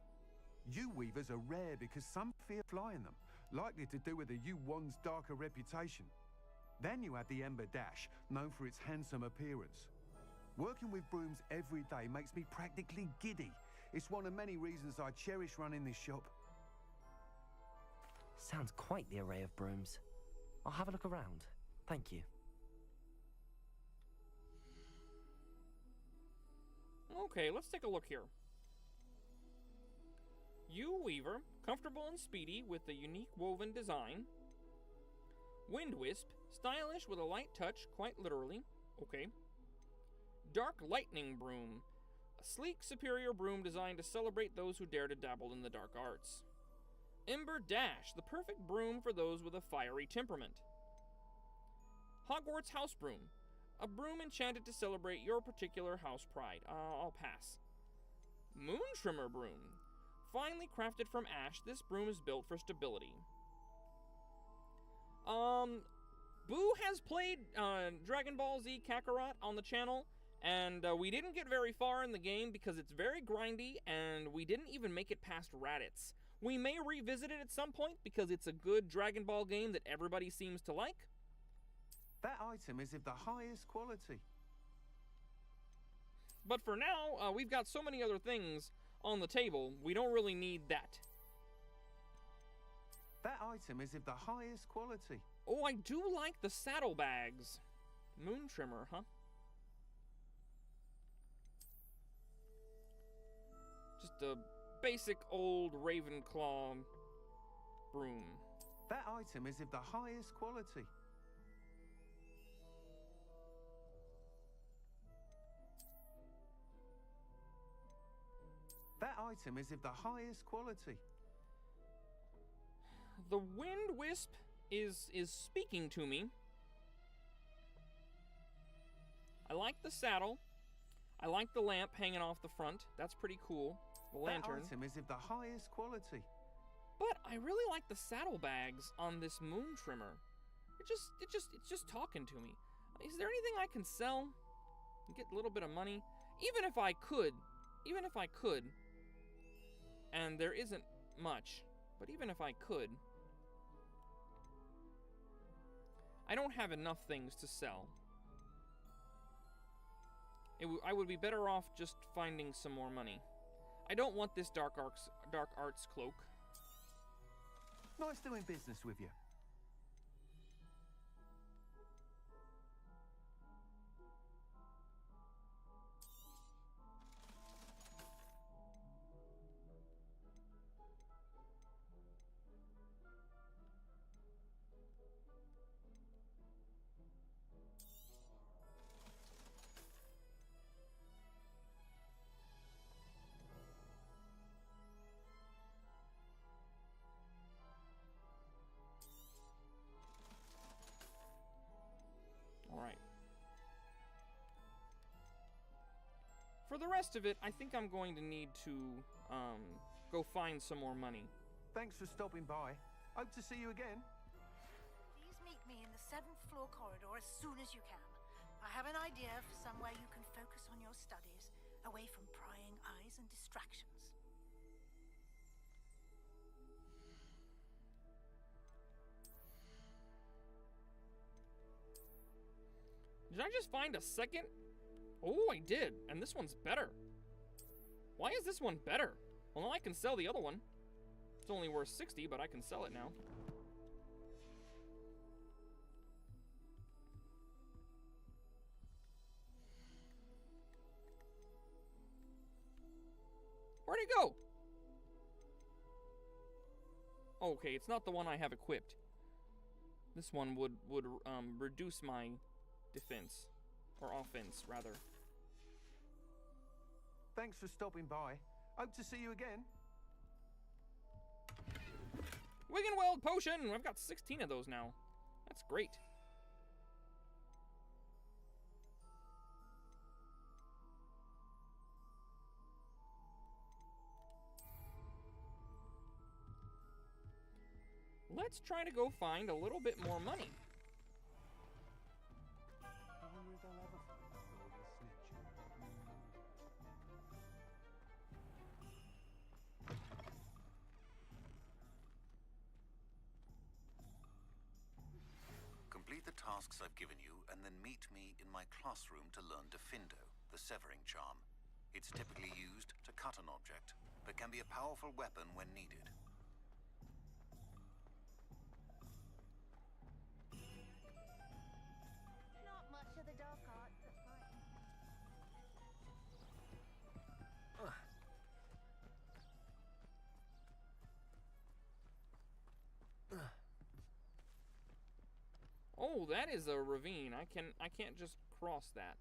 Yew weavers are rare because some fear flying them, likely to do with the yew wand's darker reputation. Then you have the Ember Dash, known for its handsome appearance. Working with brooms every day makes me practically giddy. It's one of many reasons I cherish running this shop.
Sounds quite the array of brooms. I'll have a look around. Thank you.
Okay, let's take a look here. Yew Weaver, comfortable and speedy with a unique woven design. Wind Wisp, stylish with a light touch, quite literally. Okay. Dark Lightning Broom, a sleek, superior broom designed to celebrate those who dare to dabble in the dark arts. Ember Dash, the perfect broom for those with a fiery temperament. Hogwarts House Broom, a broom enchanted to celebrate your particular house pride. I'll pass. Moon Trimmer Broom. Finely crafted from ash, this broom is built for stability. Boo has played Dragon Ball Z Kakarot on the channel, and we didn't get very far in the game because it's very grindy, and we didn't even make it past Raditz. We may revisit it at some point because it's a good Dragon Ball game that everybody seems to like.
That item is of the highest quality.
But for now, we've got so many other things on the table, we don't really need that.
That item is of the highest quality.
Oh, I do like the saddlebags. Moon Trimmer, huh? Just a basic old Ravenclaw broom.
That item is of the highest quality. That item is of the highest quality.
The Wind Wisp is speaking to me. I like the saddle. I like the lamp hanging off the front. That's pretty cool. lantern.
That item is of the highest quality.
But I really like the saddlebags on this moon trimmer. It's just talking to me. Is there anything I can sell and get a little bit of money? Even if I could, and there isn't much, but even if I could, I don't have enough things to sell. I would be better off just finding some more money. I don't want this dark arts cloak.
Nice doing business with you.
Alright. For the rest of it, I think I'm going to need to, go find some more money.
Thanks for stopping by. Hope to see you again.
Please meet me in the 7th floor corridor as soon as you can. I have an idea for somewhere you can focus on your studies, away from prying eyes and distractions.
Did I just find a second? Oh, I did. And this one's better. Why is this one better? Well, I can sell the other one. It's only worth 60, but I can sell it now. Where'd it go? Okay, it's not the one I have equipped. This one would reduce my defense, or offense, rather.
Thanks for stopping by. Hope to see you again.
Wiggenweld potion! I've got 16 of those now. That's great. Let's try to go find a little bit more money.
Complete the tasks I've given you, and then meet me in my classroom to learn Defindo, the severing charm. It's typically used to cut an object, but can be a powerful weapon when needed.
Not much of the dark arts, but fine.
Oh, that is a ravine. I can't just cross that.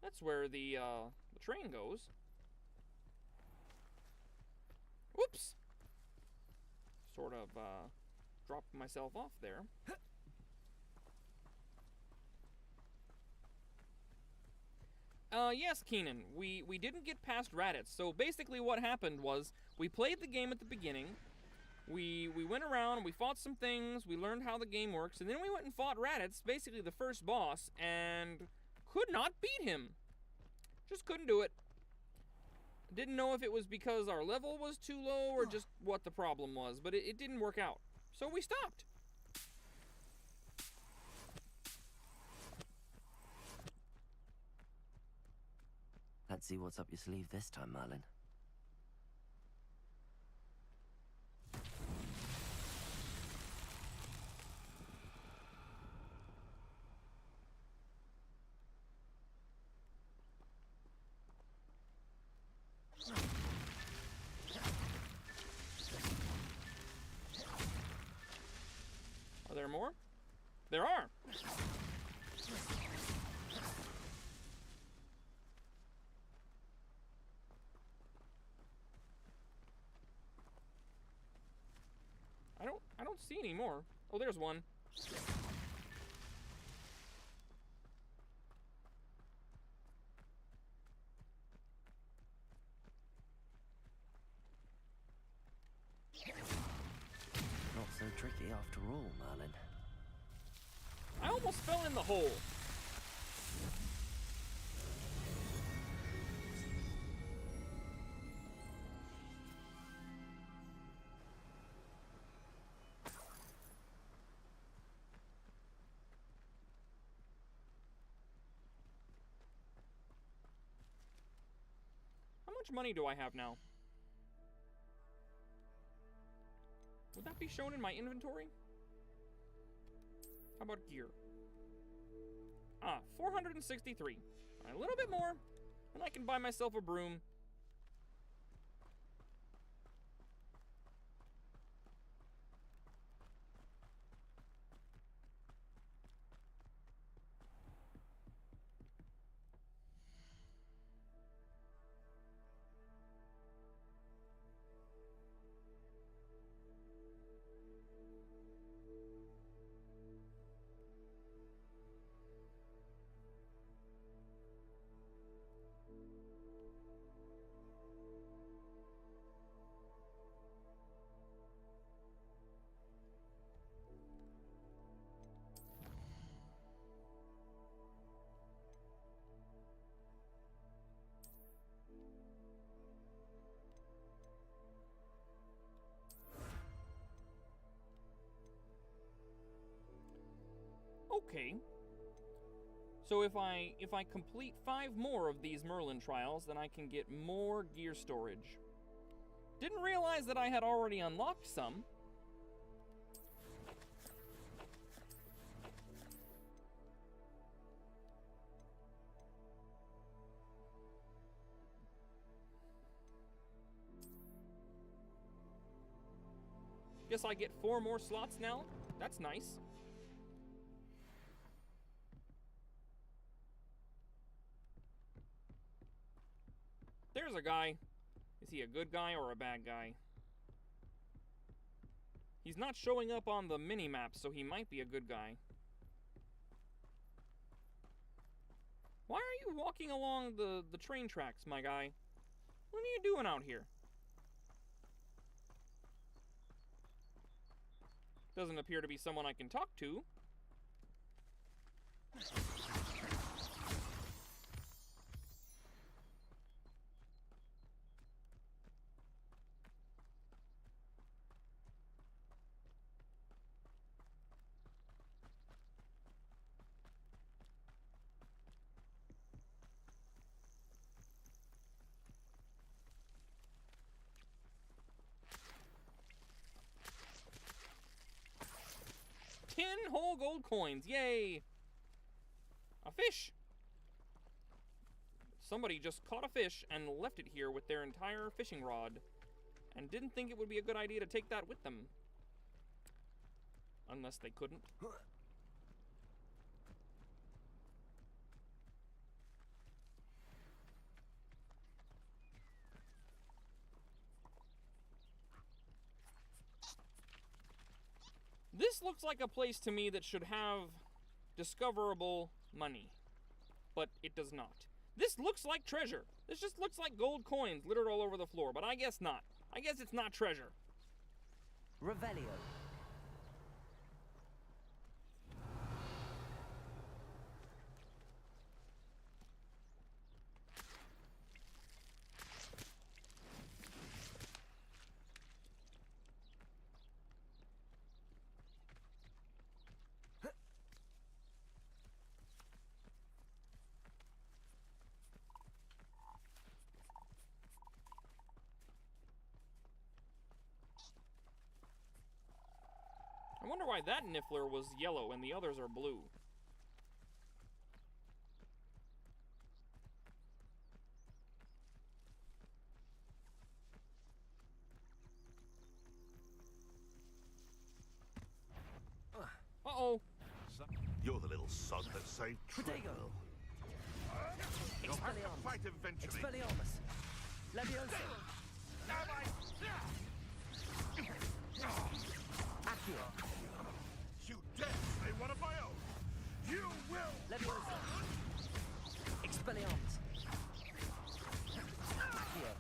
That's where the train goes. Whoops! Sort of dropped myself off there. Yes, Keenan, we didn't get past Raditz. So basically what happened was we played the game at the beginning. We went around, we fought some things, we learned how the game works, and then we went and fought Raditz, basically the first boss, and could not beat him. Just couldn't do it. Didn't know if it was because our level was too low or just what the problem was, but it didn't work out. So we stopped.
Let's see what's up your sleeve this time, Merlin.
Are there more? There are! I don't see any more. Oh, there's one. almost fell in the hole. How much money do I have now? Would that be shown in my inventory? How about gear? 463. A little bit more, and I can buy myself a broom. Okay. So if I complete 5 more of these Merlin trials, then I can get more gear storage. Didn't realize that I had already unlocked some. Guess I get 4 more slots now. That's nice. There's a guy. Is he a good guy or a bad guy? He's not showing up on the mini-map, so he might be a good guy. Why are you walking along the train tracks, my guy? What are you doing out here? Doesn't appear to be someone I can talk to. Whole gold coins, yay! A fish! Somebody just caught a fish and left it here with their entire fishing rod, and didn't think it would be a good idea to take that with them. Unless they couldn't. This looks like a place to me that should have discoverable money, but it does not. This looks like treasure. This just looks like gold coins littered all over the floor, but I guess not. I guess it's not treasure.
Revelio.
I wonder why that Niffler was yellow and the others are blue. Uh-oh.
You're the little sod that saved Trigger. You'll have to fight eventually.
Expelliarmus. Leviosa. Accio.
You dare slay one of my own! You will!
Leviosa. Expelliarmus. Accio.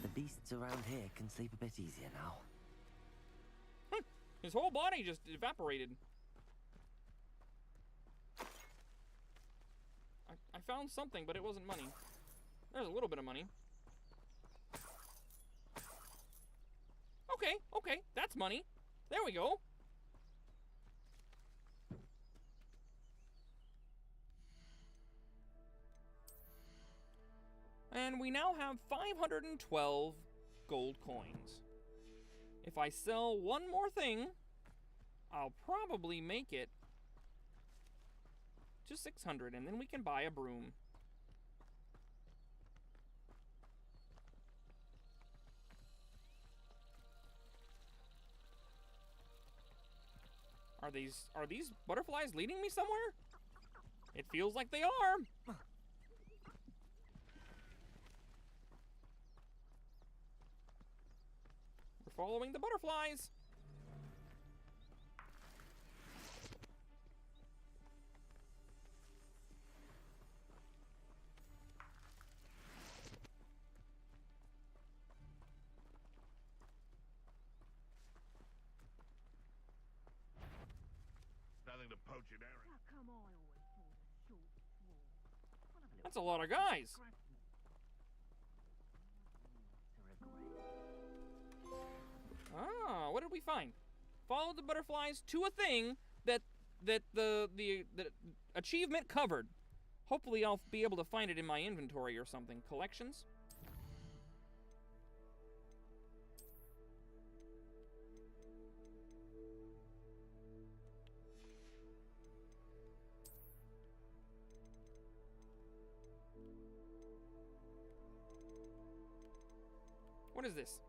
The beasts are around here can sleep a bit easier now.
His whole body just evaporated. I found something, but it wasn't money. There's a little bit of money. Okay, okay, that's money. There we go. And we now have 512 gold coins. If I sell one more thing, I'll probably make it to 600, and then we can buy a broom. Are these butterflies leading me somewhere? It feels like they are. We're following the butterflies.
Nothing to poach in Aaron.
That's a lot of guys. Ah, what did we find? Follow the butterflies to a thing that the achievement covered. Hopefully I'll be able to find it in my inventory or something. Collections? What is this?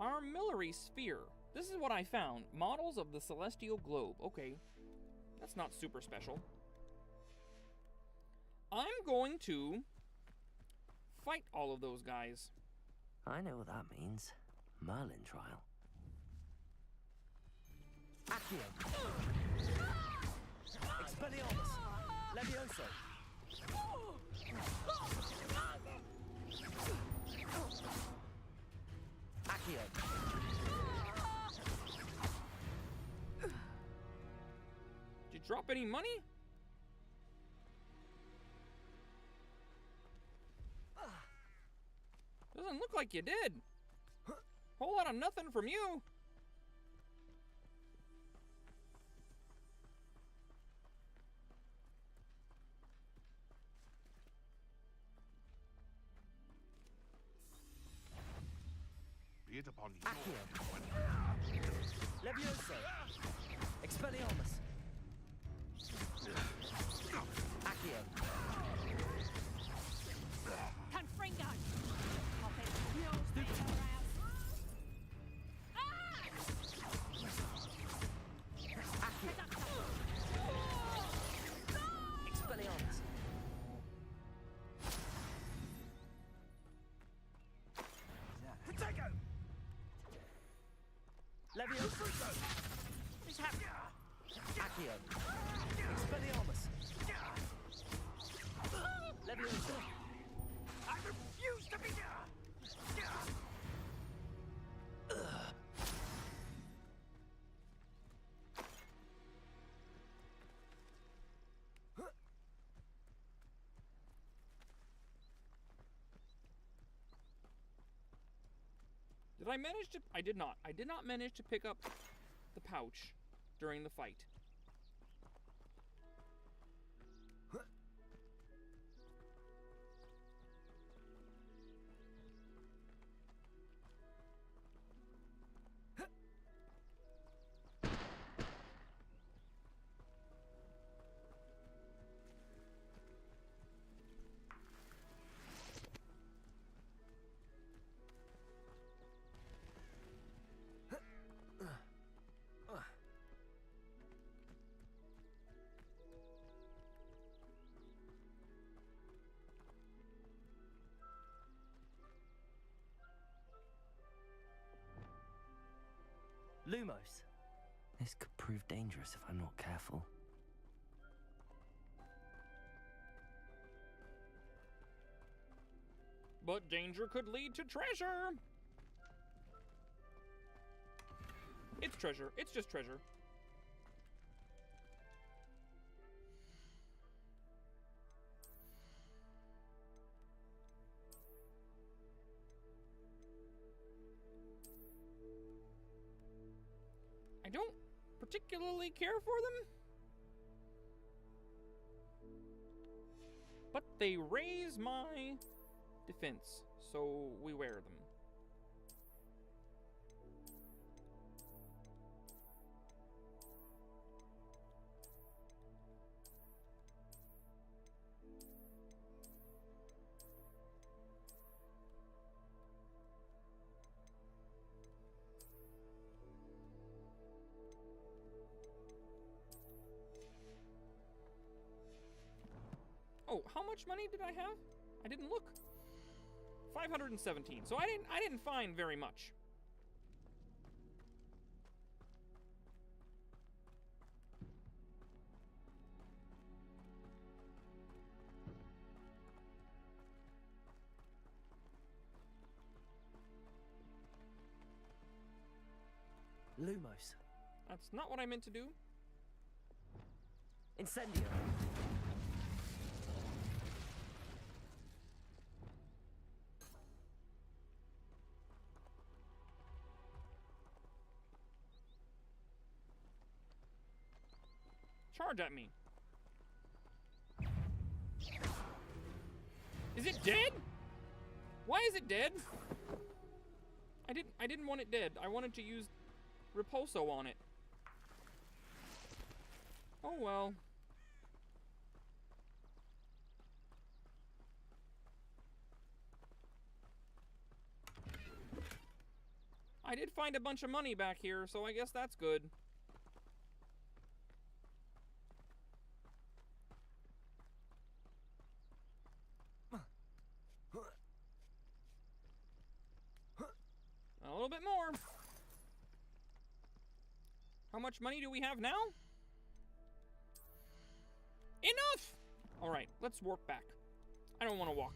Armillary sphere. This is what I found. Models of the celestial globe. Okay. That's not super special. I'm going to fight all of those guys.
I know what that means. Merlin trial. Accio. Expelliarmus. Levioso. Accio.
Did you drop any money? Doesn't look like you did. Whole lot of nothing from you.
Be it upon you.
Accio. Levioso. Expelliarmus. Accio.
Confringo.
Expelliarmus.
Potato.
Levioso. Accio. Expelliarmus. Levioso.
I refuse to be there.
Did I manage to? I did not. I did not manage to pick up the pouch during the fight.
Lumos. This could prove dangerous if I'm not careful.
but danger could lead to treasure. It's treasure. It's just treasure. I don't particularly care for them, but they raise my defense, so we wear them. Oh, how much money did I have? I didn't look. 517. So I didn't find very much.
Lumos.
That's not what I meant to do.
Incendio.
Charge at me. Is it dead? Why is it dead? I didn't want it dead. I wanted to use Repulso on it. Oh well. I did find a bunch of money back here, so I guess that's good. A little bit more. How much money do we have now? Enough! Alright, let's warp back. I don't want to walk.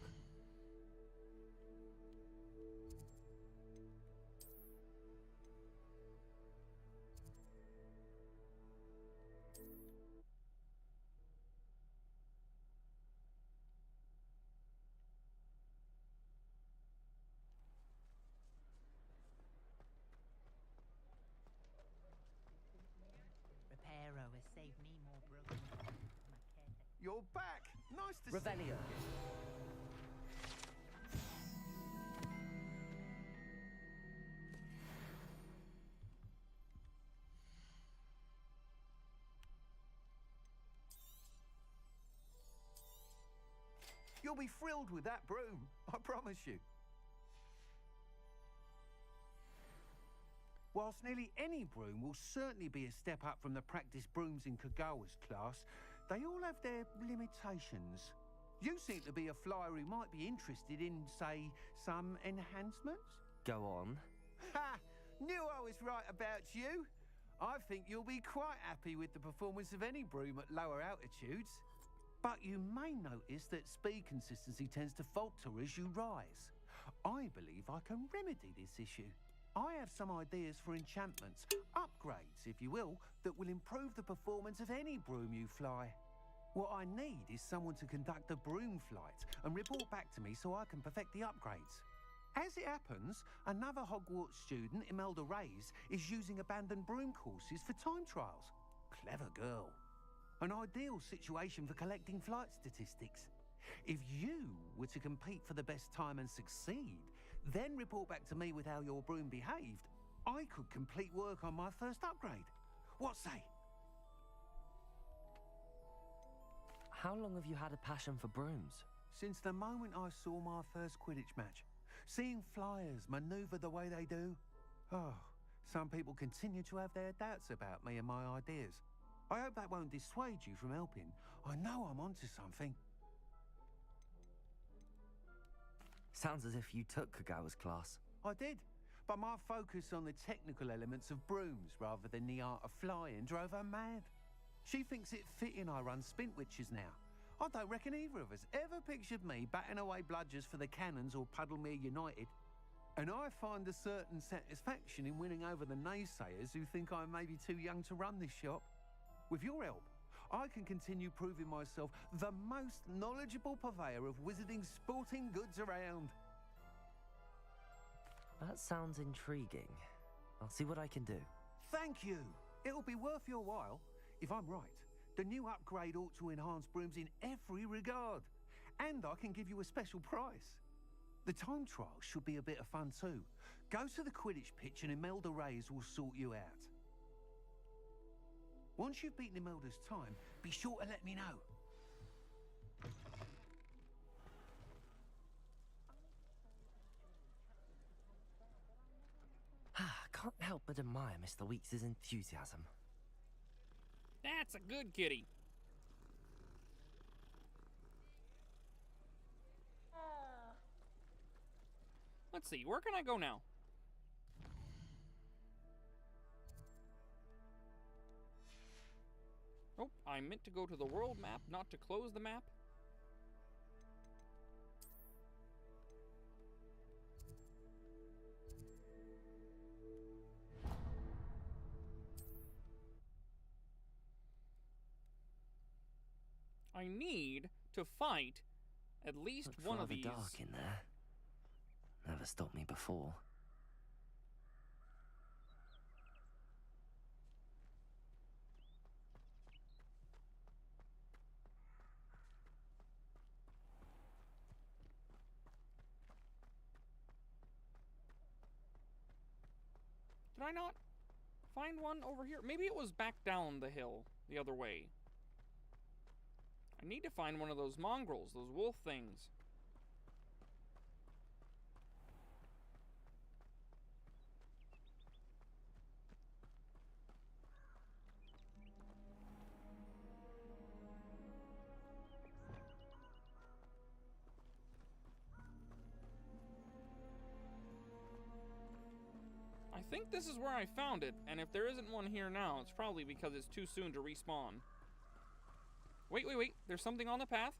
Reparo has saved me more broken.
You're back. Nice to see
Revelio.
you. You'll be thrilled with that broom, I promise you. Whilst nearly any broom will certainly be a step up from the practice brooms in Kagawa's class, they all have their limitations. You seem to be a flyer who might be interested in, say, some enhancements?
Go on.
Ha! Knew I was right about you. I think you'll be quite happy with the performance of any broom at lower altitudes. But you may notice that speed consistency tends to falter as you rise. I believe I can remedy this issue. I have some ideas for enchantments, upgrades, if you will, that will improve the performance of any broom you fly. What I need is someone to conduct a broom flight and report back to me so I can perfect the upgrades. As it happens, another Hogwarts student, Imelda Reyes, is using abandoned broom courses for time trials. Clever girl. An ideal situation for collecting flight statistics. If you were to compete for the best time and succeed, then report back to me with how your broom behaved, I could complete work on my first upgrade. What say?
How long have you had a passion for brooms?
Since the moment I saw my first Quidditch match. Seeing flyers maneuver the way they do. Oh, some people continue to have their doubts about me and my ideas. I hope that won't dissuade you from helping. I know I'm onto something.
Sounds as if you took Kagawa's class.
I did, but my focus on the technical elements of brooms rather than the art of flying drove her mad. She thinks it fitting I run Spintwitches now. I don't reckon either of us ever pictured me batting away bludgers for the Cannons or Puddlemere United. And I find a certain satisfaction in winning over the naysayers who think I may be too young to run this shop. With your help, I can continue proving myself the most knowledgeable purveyor of wizarding sporting goods around.
That sounds intriguing. I'll see what I can do.
Thank you. It'll be worth your while. If I'm right, the new upgrade ought to enhance Brooms in every regard. And I can give you a special price. The time trial should be a bit of fun too. Go to the Quidditch pitch and Imelda Reyes will sort you out. Once you've beaten Imelda's time, be sure to let me know.
Can't help but admire Mr. Weeks' enthusiasm.
That's a good kitty. Let's see, where can I go now? Oh, I meant to go to the world map, not to close the map. I need to fight at least one of these.
Dark in there. Never stopped me before.
Did I not find one over here? Maybe it was back down the hill the other way. I need to find one of those mongrels, those wolf things. I think this is where I found it, and if there isn't one here now, it's probably because it's too soon to respawn. Wait, wait, wait. There's something on the path.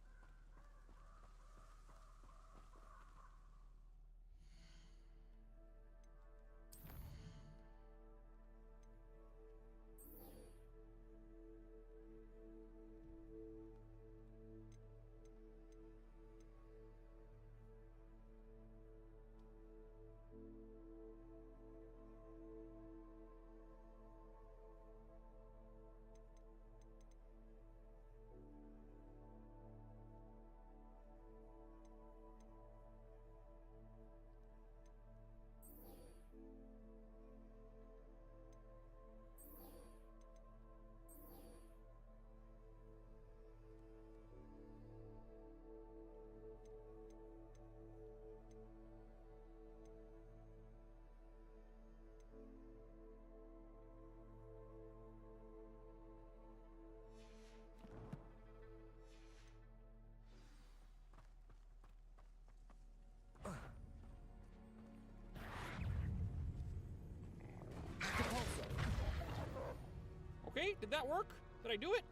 Okay, did that work? Did I do it?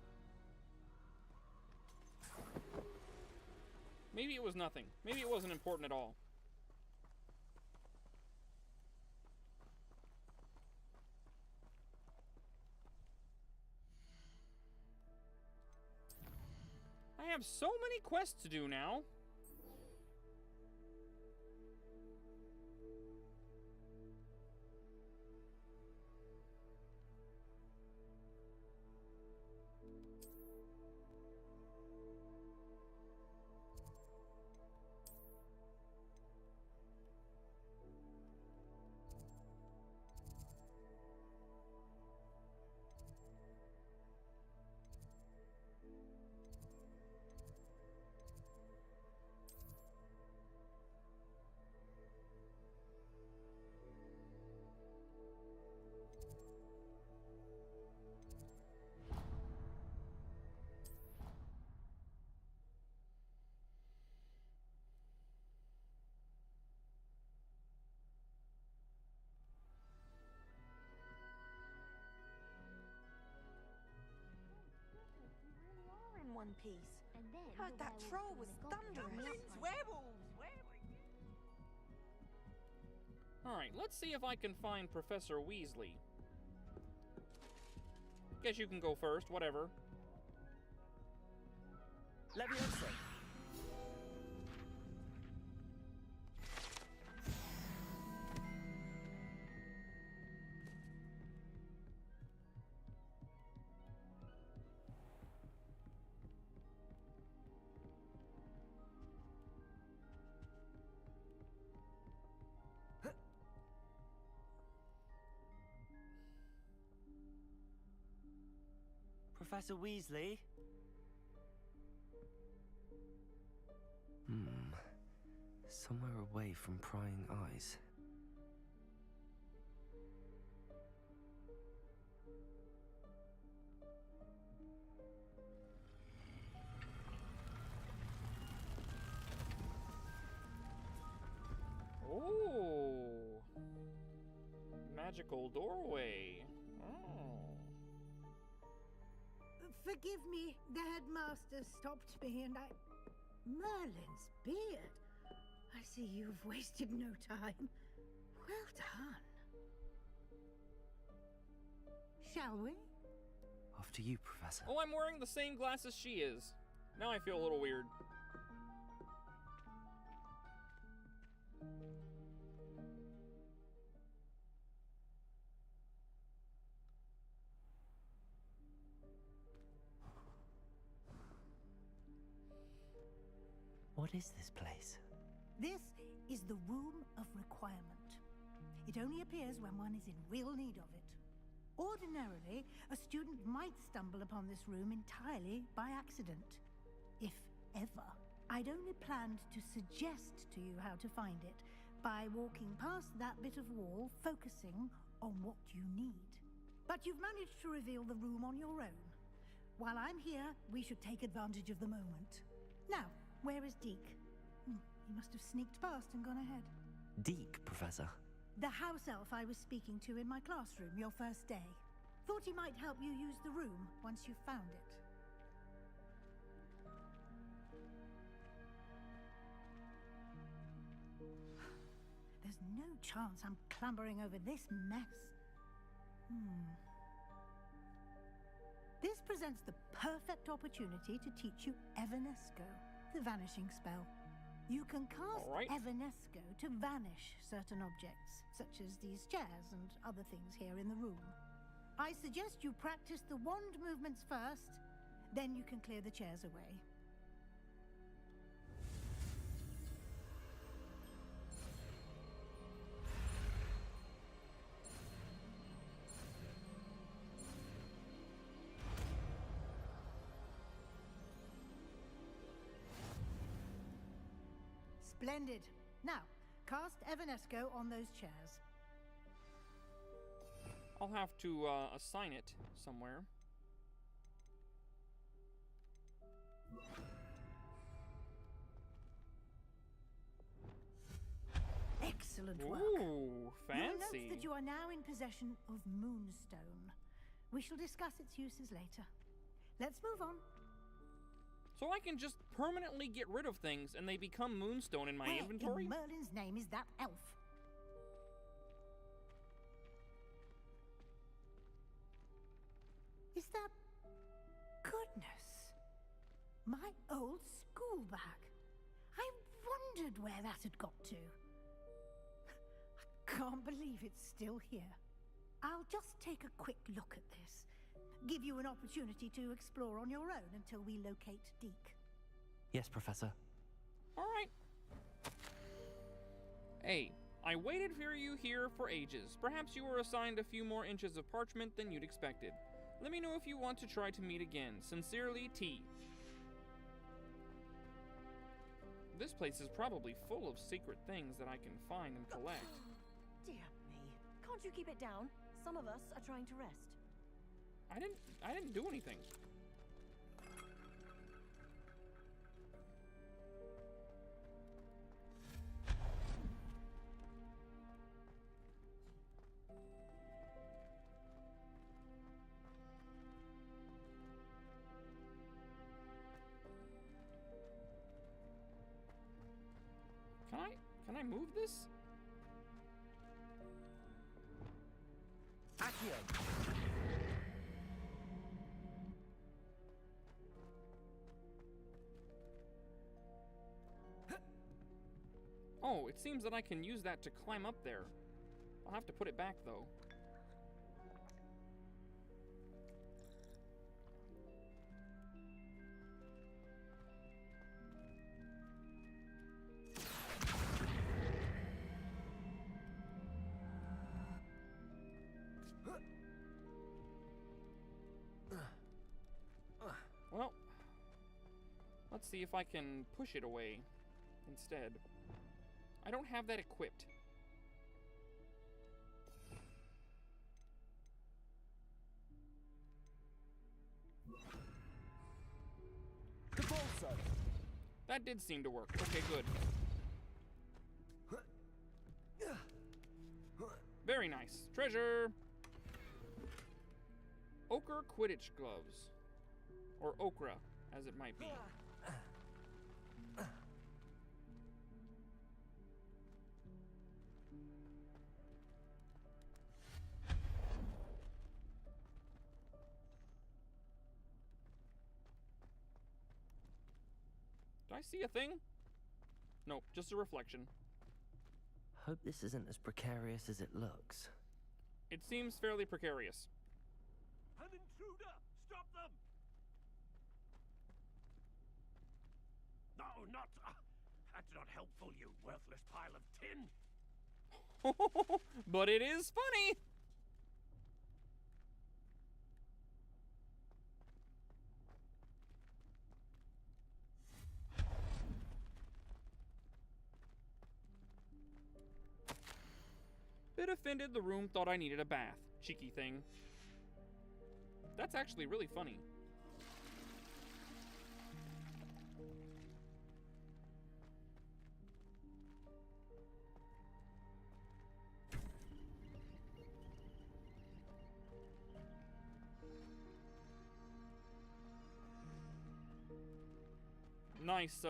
Maybe it was nothing. Maybe it wasn't important at all. I have so many quests to do now.
peace.
And then
Heard
the
that
werewolves
troll
doing
was
the goblins
thunderous.
outside.
Werewolves!
Alright, let's see if I can find Professor Weasley. Guess you can go first, whatever.
Leviosa. Professor Weasley? Somewhere away from prying eyes.
Oh, magical doorway. Oh.
Forgive me, the headmaster stopped me and I... Merlin's beard. I see you've wasted no time. Well done. Shall we?
Off to you, Professor.
Oh, I'm wearing the same glasses she is. Now I feel a little weird.
What is this place?
This is the Room of Requirement. It only appears when one is in real need of it. Ordinarily, a student might stumble upon this room entirely by accident. If ever. I'd only planned to suggest to you how to find it by walking past that bit of wall, focusing on what you need. But you've managed to reveal the room on your own. While I'm here, we should take advantage of the moment. Now, where is Deke? He must have sneaked past and gone ahead.
Deke, Professor.
The house elf I was speaking to in my classroom your first day. Thought he might help you use the room once you found it. There's no chance I'm clambering over this mess. This presents the perfect opportunity to teach you Evanesco, the vanishing spell. You can cast Evanesco to vanish certain objects, such as these chairs and other things here in the room. I suggest you practice the wand movements first, then you can clear the chairs away. Splendid. Now, cast Evanesco on those chairs.
I'll have to assign it somewhere.
Excellent work.
Ooh, fancy.
You'll note that you are now in possession of Moonstone. We shall discuss its uses later. Let's move on.
So I can just permanently get rid of things and they become Moonstone in my
Where
inventory?
in Merlin's name is that elf? Is that... Goodness. My old school bag. I wondered where that had got to. I can't believe it's still here. I'll just take a quick look at this. Give you an opportunity to explore on your own until we locate Deke.
Yes, Professor.
All right. Hey, I waited for you here for ages. Perhaps you were assigned a few more inches of parchment than you'd expected. Let me know if you want to try to meet again. Sincerely, T. This place is probably full of secret things that I can find and collect.
Dear me. Can't you keep it down? Some of us are trying to rest.
I didn't do anything. Can I move this?
Accio.
Oh, it seems that I can use that to climb up there. I'll have to put it back, though. Well, let's see if I can push it away instead. I don't have that equipped. That did seem to work. Okay, good. Very nice. Treasure! Ochre Quidditch gloves. Or ochre, as it might be. Do I see a thing? Nope, just a reflection.
Hope this isn't as precarious as it looks.
It seems fairly precarious.
An intruder! Stop them! No, not... that's not helpful, you worthless pile of tin!
But it is funny! Bit offended the room thought I needed a bath. Cheeky thing. That's actually really funny. Nice,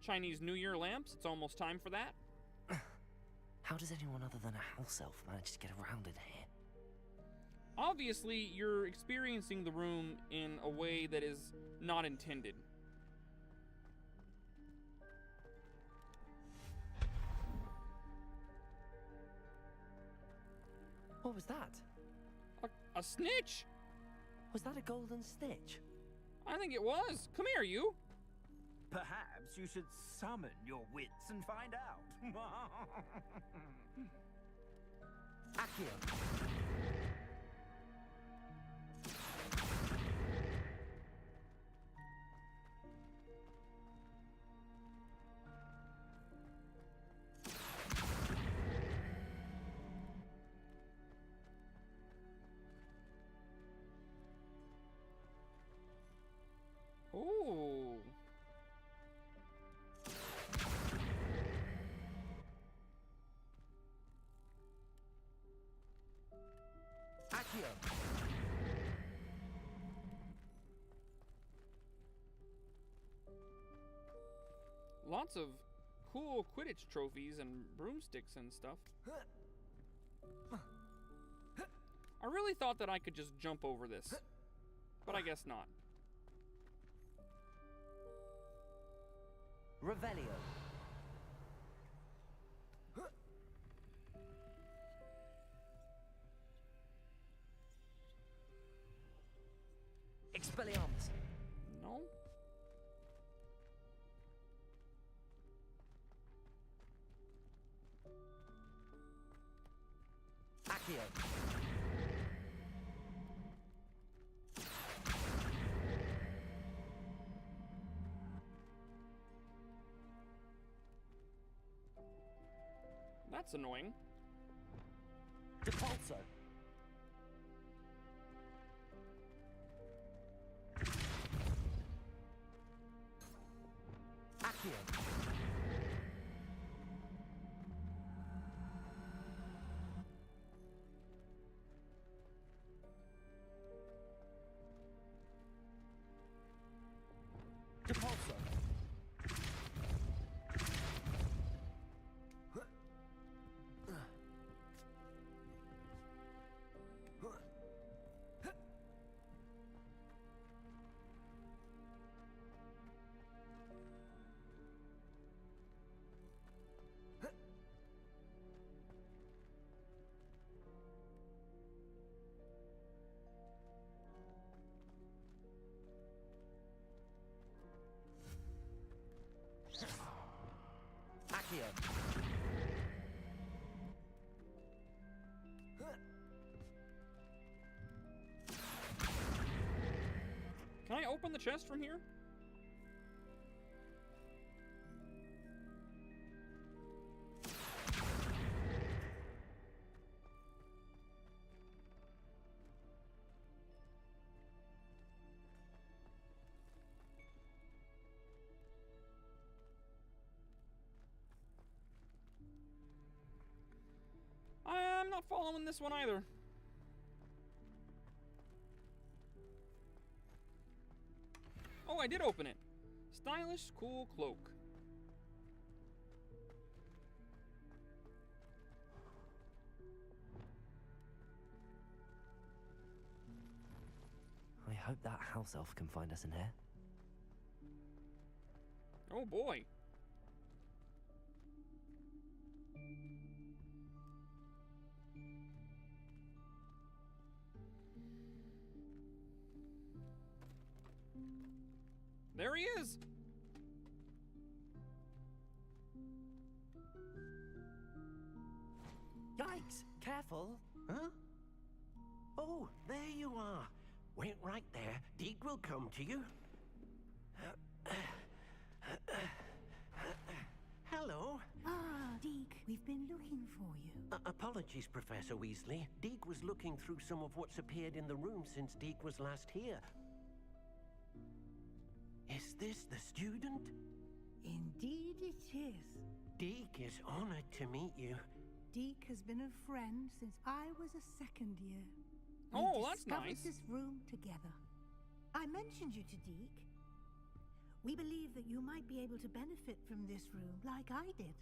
Chinese New Year lamps. It's almost time for that.
How does anyone other than a house elf manage to get around in here?
Obviously, you're experiencing the room in a way that is not intended.
What was that?
A snitch?
Was that a golden snitch?
I think it was. Come here, you.
Perhaps you should summon your wits and find out.
Accio.
Ooh.
Accio.
Lots of cool Quidditch trophies and broomsticks and stuff. I really thought that I could just jump over this, but I guess not.
Revelio. Expelliarmus.
No?
Accio.
That's annoying.
Depulso. Accio. Depulso.
Can I open the chest from here? I'm not following this one either. Oh, I did open it. Stylish, cool cloak.
I hope that house elf can find us in here.
Oh boy. There he is!
Yikes! Careful! Huh? Oh, there you are. Wait right there. Deke will come to you. Hello.
Ah, Deke, we've been looking for you.
Apologies, Professor Weasley. Deke was looking through some of what's appeared in the room since Deke was last here. Is this the student?
Indeed it is.
Deke is honored to meet you.
Deke has been a friend since I was a second year.
Oh,
We
that's
discovered
nice.
this room together. I mentioned you to Deke. We believe that you might be able to benefit from this room like I did.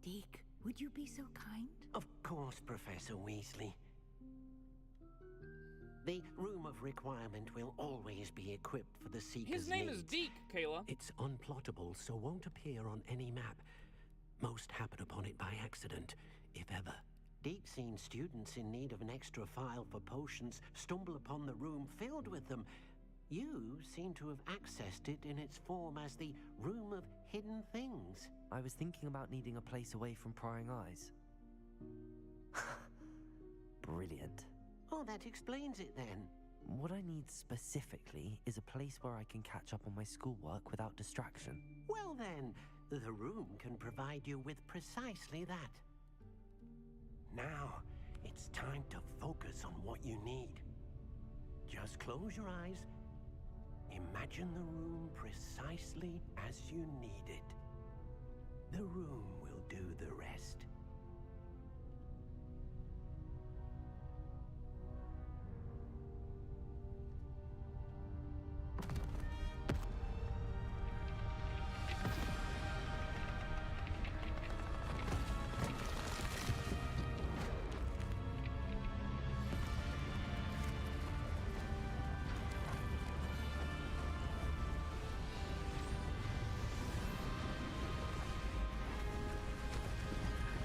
Deke, would you be so kind?
Of course, Professor Weasley. The room of requirement will always be equipped for the Seeker's
His name is
needs.
Deke, Kayla.
It's unplottable, so won't appear on any map. Most happen upon it by accident, if ever. Deep-seen students in need of an extra file for potions stumble upon the room filled with them. You seem to have accessed it in its form as the Room of Hidden Things.
I was thinking about needing a place away from prying eyes. Brilliant.
Oh, that explains it then.
What I need specifically is a place where I can catch up on my schoolwork without distraction.
Well then, the room can provide you with precisely that. Now, it's time to focus on what you need. Just close your eyes. Imagine the room precisely as you need it. The room will do the rest.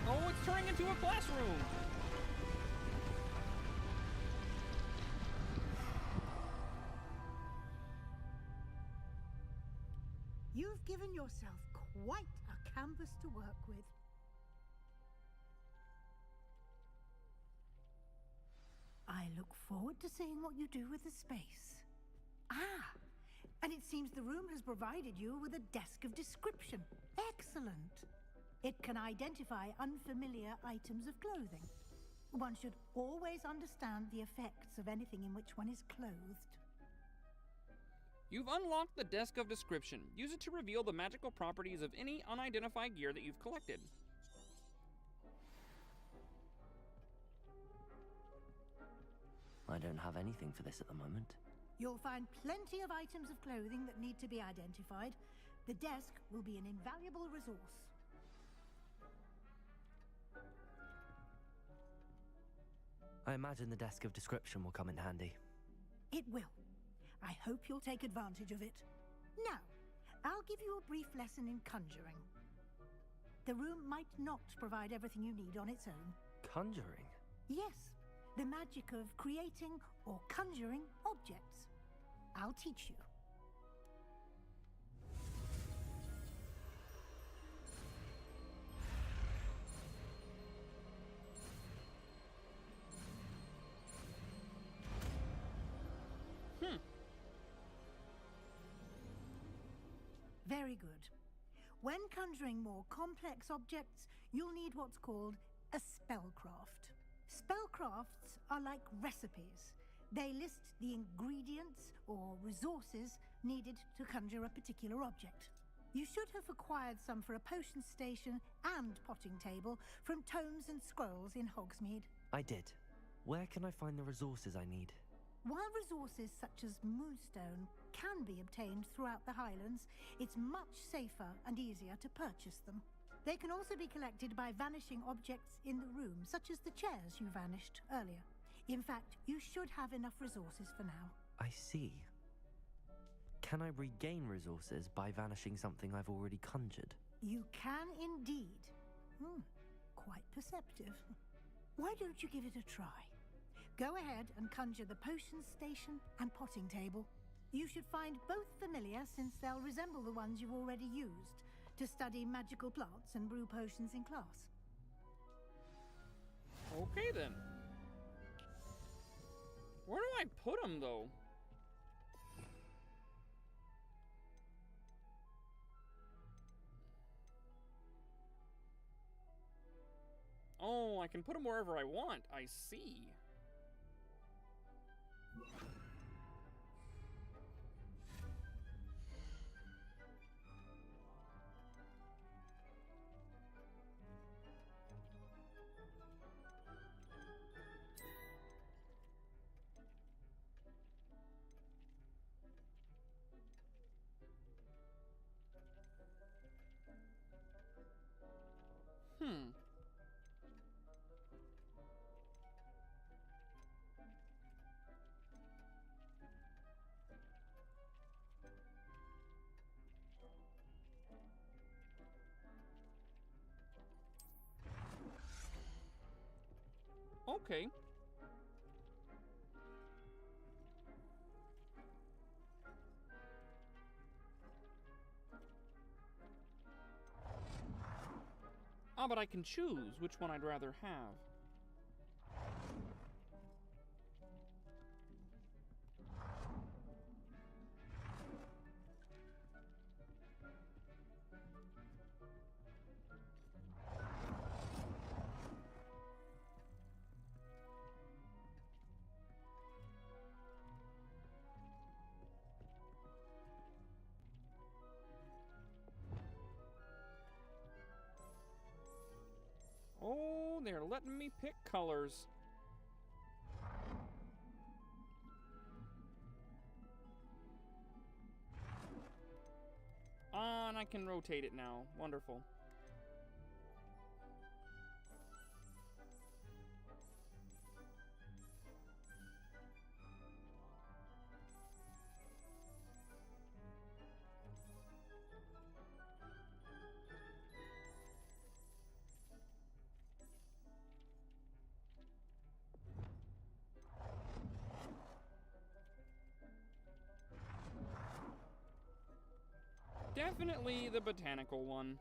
Oh, it's turning into a classroom!
You've given yourself quite a canvas to work with. I look forward to seeing what you do with the space. Ah, and it seems the room has provided you with a desk of description. Excellent. It can identify unfamiliar items of clothing. One should always understand the effects of anything in which one is clothed.
You've unlocked the Desk of Description. Use it to reveal the magical properties of any unidentified gear that you've collected.
I don't have anything for this at the moment.
You'll find plenty of items of clothing that need to be identified. The desk will be an invaluable resource.
I imagine the Desk of Description will come in handy.
It will. I hope you'll take advantage of it. Now, I'll give you a brief lesson in conjuring. The room might not provide everything you need on its own.
Conjuring?
Yes, the magic of creating or conjuring objects. I'll teach you. Very good. When conjuring more complex objects, you'll need what's called a spellcraft. Spellcrafts are like recipes. They list the ingredients or resources needed to conjure a particular object. You should have acquired some for a potion station and potting table from tomes and scrolls in Hogsmeade.
I did. Where can I find the resources I need?
While resources such as moonstone can be obtained throughout the Highlands, it's much safer and easier to purchase them. They can also be collected by vanishing objects in the room, such as the chairs you vanished earlier. In fact, you should have enough resources for now.
I see. Can I regain resources by vanishing something I've already conjured?
You can indeed. Quite perceptive. Why don't you give it a try? Go ahead and conjure the potion station and potting table. You should find both familiar, since they'll resemble the ones you've already used to study magical plants and brew potions in class.
Okay then. Where do I put them though? Oh, I can put them wherever I want. I see. Okay. Ah, but I can choose which one I'd rather have. Oh, they're letting me pick colors. Ah, and I can rotate it now. Wonderful. Definitely the botanical one.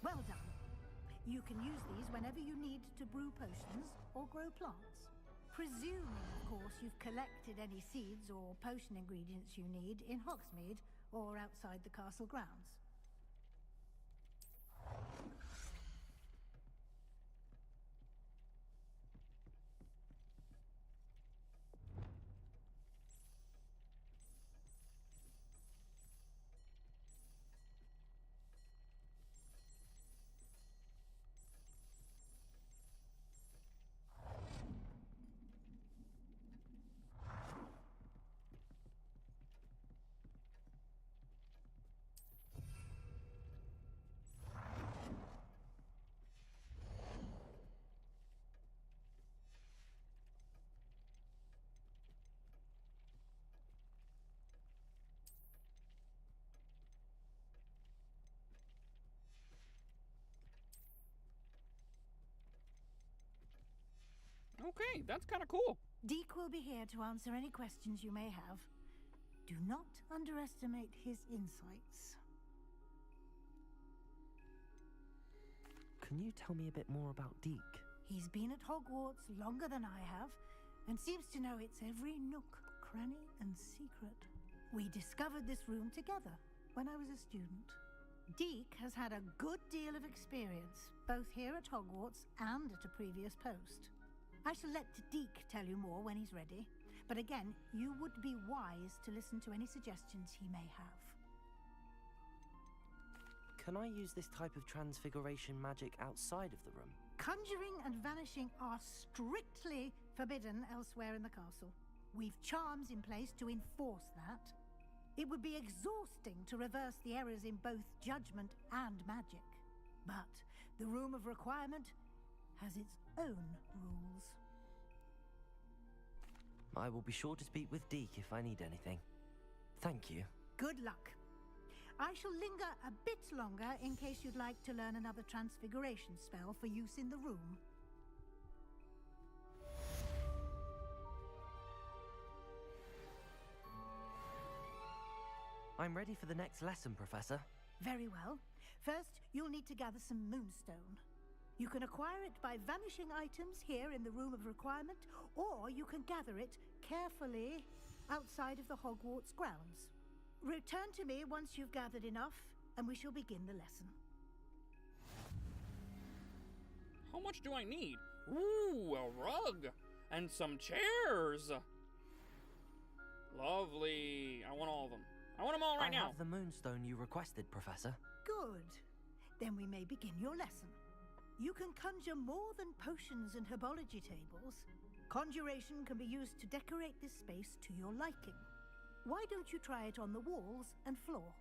Well done. You can use these whenever you need to brew potions or grow plants. Presuming, of course, you've collected any seeds or potion ingredients you need in Hogsmeade or outside the castle grounds.
Okay, that's kind of cool.
Deke will be here to answer any questions you may have. Do not underestimate his insights.
Can you tell me a bit more about Deke?
He's been at Hogwarts longer than I have, and seems to know its every nook, cranny, and secret. We discovered this room together when I was a student. Deke has had a good deal of experience, both here at Hogwarts and at a previous post. I shall let Deke tell you more when he's ready, but again, you would be wise to listen to any suggestions he may have.
Can I use this type of transfiguration magic outside of the room?
Conjuring and vanishing are strictly forbidden elsewhere in the castle. We've charms in place to enforce that. It would be exhausting to reverse the errors in both judgment and magic. But the Room of Requirement has its own rules.
I will be sure to speak with Deke if I need anything. Thank you.
Good luck. I shall linger a bit longer in case you'd like to learn another transfiguration spell for use in the room.
I'm ready for the next lesson, Professor.
Very well. First, you'll need to gather some moonstone. You can acquire it by vanishing items here in the Room of Requirement, or you can gather it carefully outside of the Hogwarts grounds. Return to me once you've gathered enough, and we shall begin the lesson.
How much do I need? Ooh, a rug and some chairs. Lovely. I want all of them. I want them all right now.
I have the moonstone you requested, Professor.
Good. Then we may begin your lesson. You can conjure more than potions and herbology tables. Conjuration can be used to decorate this space to your liking. Why don't you try it on the walls and floor?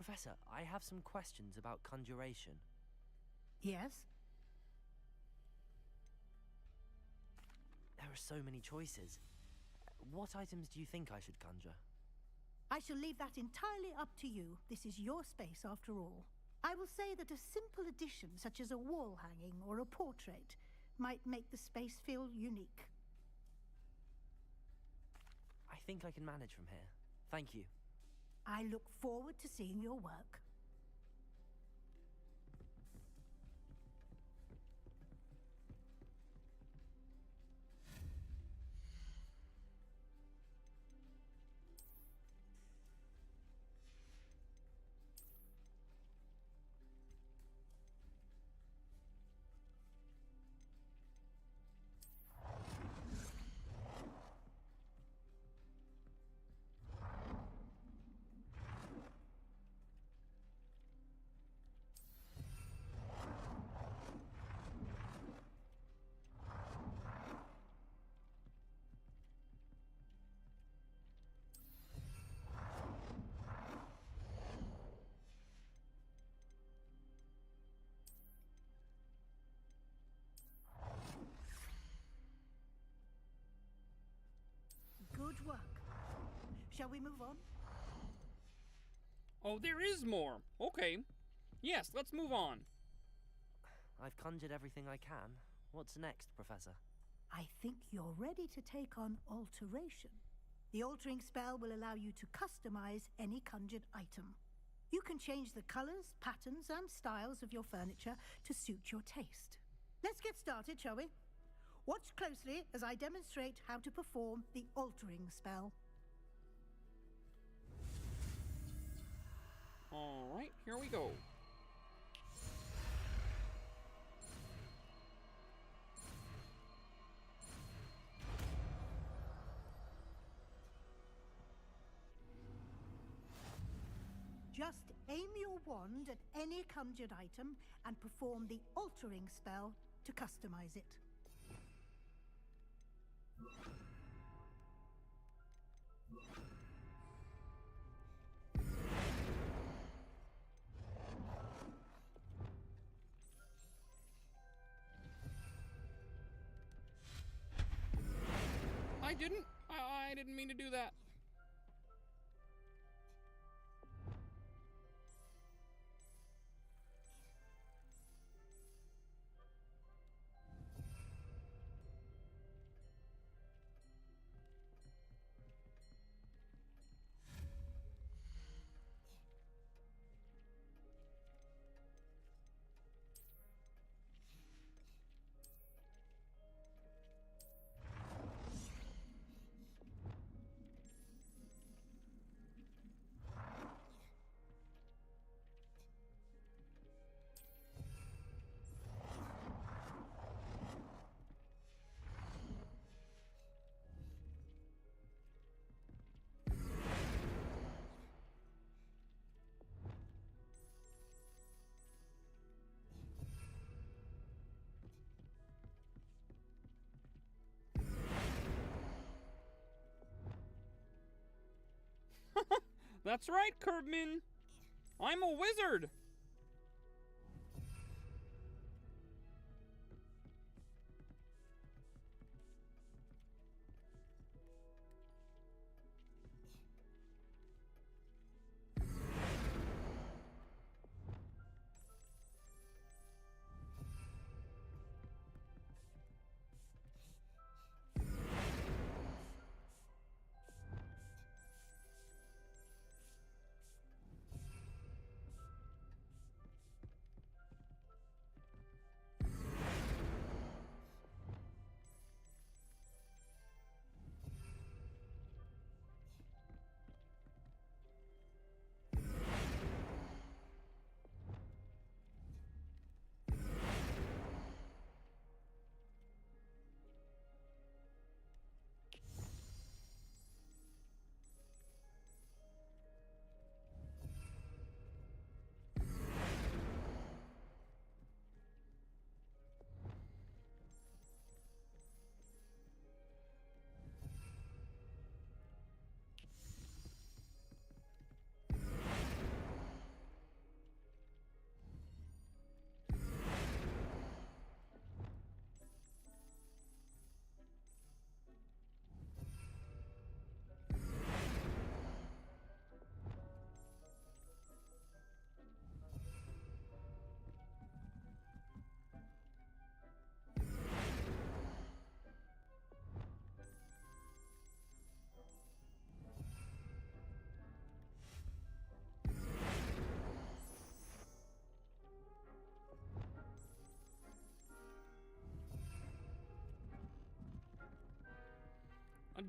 Professor, I have some questions about conjuration.
Yes?
There are so many choices. What items do you think I should conjure?
I shall leave that entirely up to you. This is your space, after all. I will say that a simple addition, such as a wall hanging or a portrait, might make the space feel unique.
I think I can manage from here. Thank you.
I look forward to seeing your work. Good work. Shall we move on?
Oh, there is more. Okay. Yes, let's move on.
I've conjured everything I can. What's next, Professor?
I think you're ready to take on alteration. The altering spell will allow you to customize any conjured item. You can change the colors, patterns, and styles of your furniture to suit your taste. Let's get started, shall we? Watch closely as I demonstrate how to perform the altering spell.
All right, here we go.
Just aim your wand at any conjured item and perform the altering spell to customize it.
I didn't mean to do that. That's right, Curbman. I'm a wizard.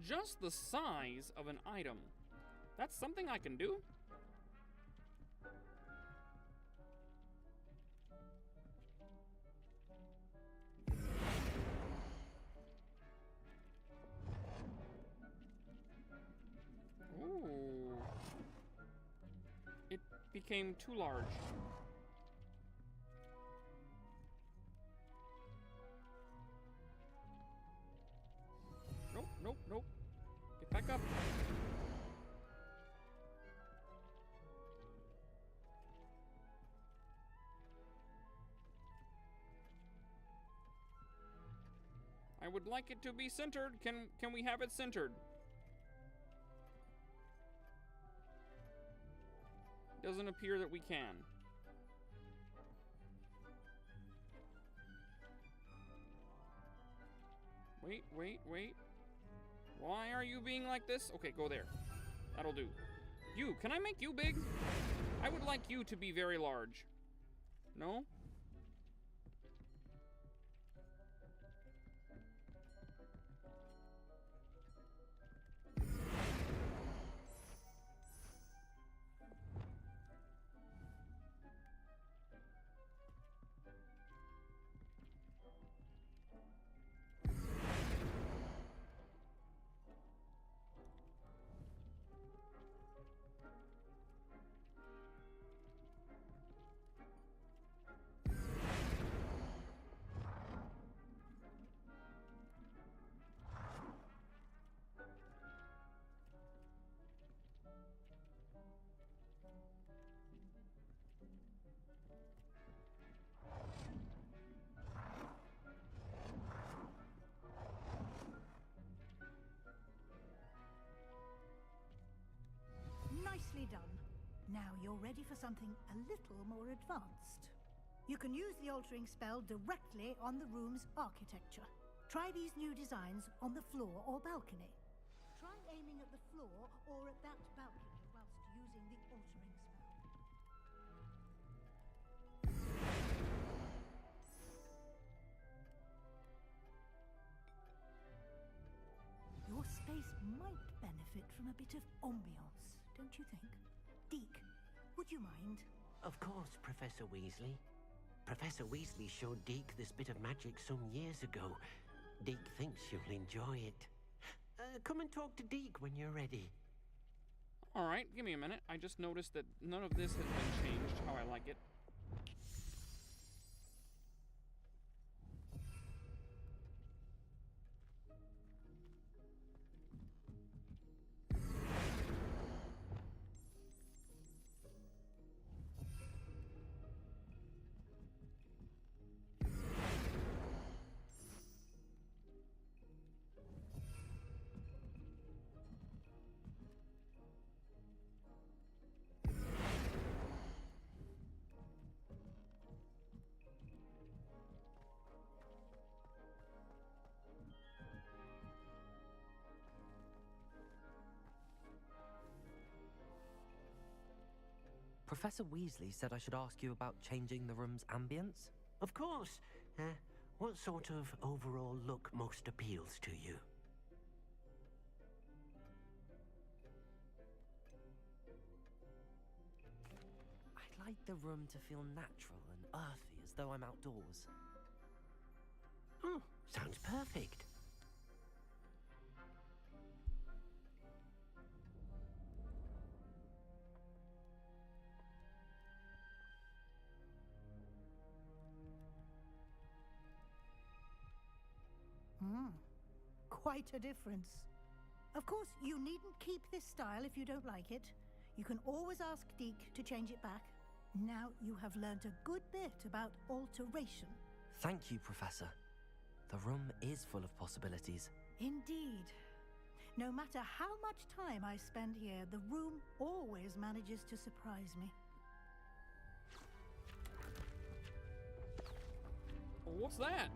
adjust the size of an item. That's something I can do? Ooh. It became too large. Nope, nope, nope. Get back up. I would like it to be centered. Can we have it centered? Doesn't appear that we can. Wait, wait, wait. Why are you being like this? Okay, go there. That'll do. You, can I make you big? I would like you to be very large. No?
Nicely done. Now you're ready for something a little more advanced. You can use the altering spell directly on the room's architecture. Try these new designs on the floor or balcony. Try aiming at the floor or at that balcony whilst using the altering spell. Your space might benefit from a bit of ambiance, don't you think? Deke, would you mind?
Of course, Professor Weasley. Professor Weasley showed Deke this bit of magic some years ago. Deke thinks you'll enjoy it. Come and talk to Deke when you're ready.
All right, give me a minute. I just noticed that none of this has been changed how I like it.
Professor Weasley said I should ask you about changing the room's ambience?
Of course. What sort of overall look most appeals to you?
I'd like the room to feel natural and earthy, as though I'm outdoors.
Oh, sounds perfect.
Quite a difference. Of course, you needn't keep this style if you don't like it. You can always ask Deke to change it back. Now you have learnt a good bit about alteration.
Thank you, Professor. The room is full of possibilities.
Indeed. No matter how much time I spend here, the room always manages to surprise me.
What's that?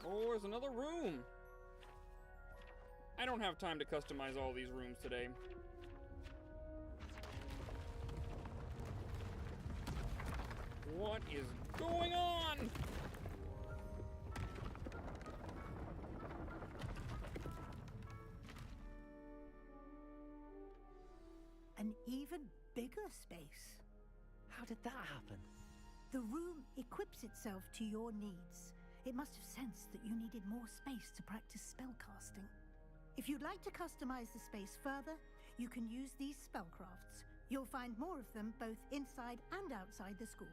Oh, there's another room. I don't have time to customize all these rooms today. What is going on?
bigger space.
How did that happen?
The room equips itself to your needs. It must have sensed that you needed more space to practice spellcasting. If you'd like to customize the space further, you can use these spellcrafts. You'll find more of them both inside and outside the school.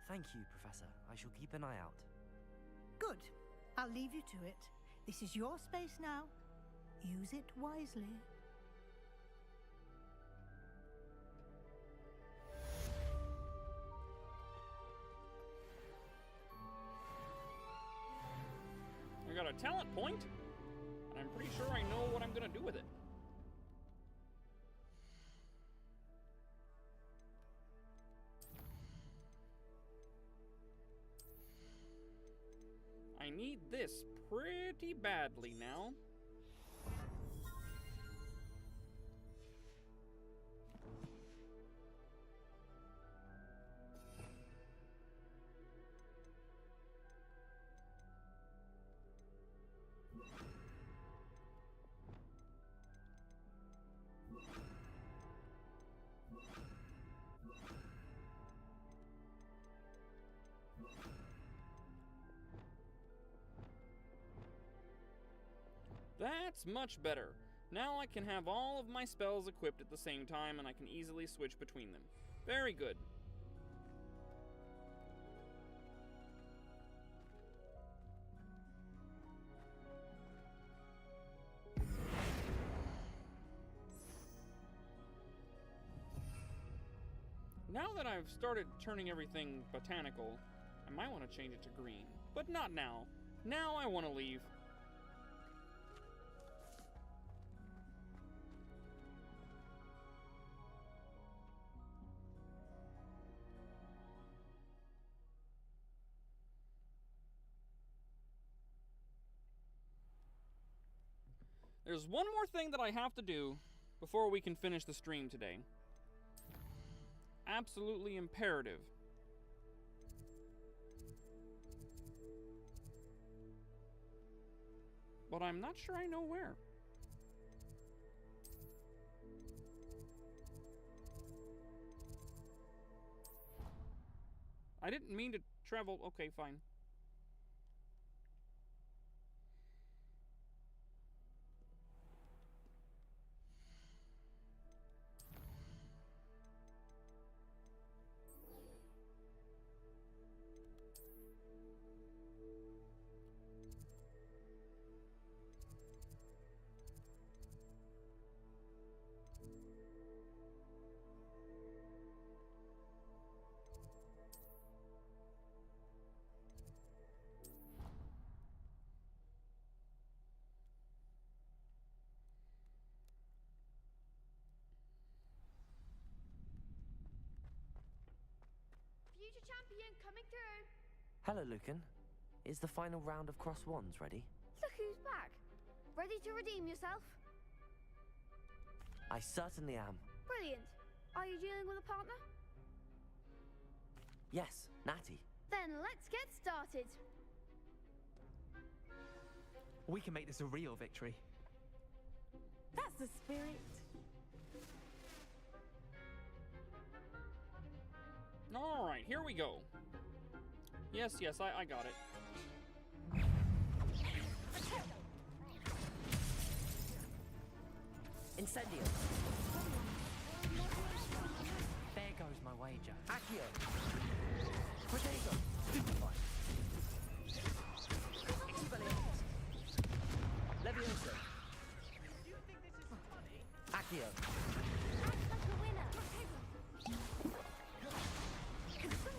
Thank you, Professor. I shall keep an eye out.
Good. I'll leave you to it. This is your space now. Use it wisely.
I got a talent point, and I'm pretty sure I know what I'm gonna do with it. I need this pretty badly now. That's much better. Now I can have all of my spells equipped at the same time, and I can easily switch between them. Very good. Now that I've started turning everything botanical, I might want to change it to green. But not now. Now I want to leave. There's one more thing that I have to do before we can finish the stream today. Absolutely imperative. But I'm not sure I know where. I didn't mean to travel. Okay, fine.
Future champion coming through.
Hello, Lucan. Is the final round of cross wands ready?
Look who's back. Ready to redeem yourself?
I certainly am.
Brilliant. Are you dealing with a partner?
Yes, Natty.
Then let's get started.
We can make this a real victory.
That's the spirit.
Alright, here we go. Yes, I got it.
Incendio.
There goes my wager.
Accio. Protego. Stupefy. Expelliarmus. Levioso. Accio.
Act like a winner.
Stupefy.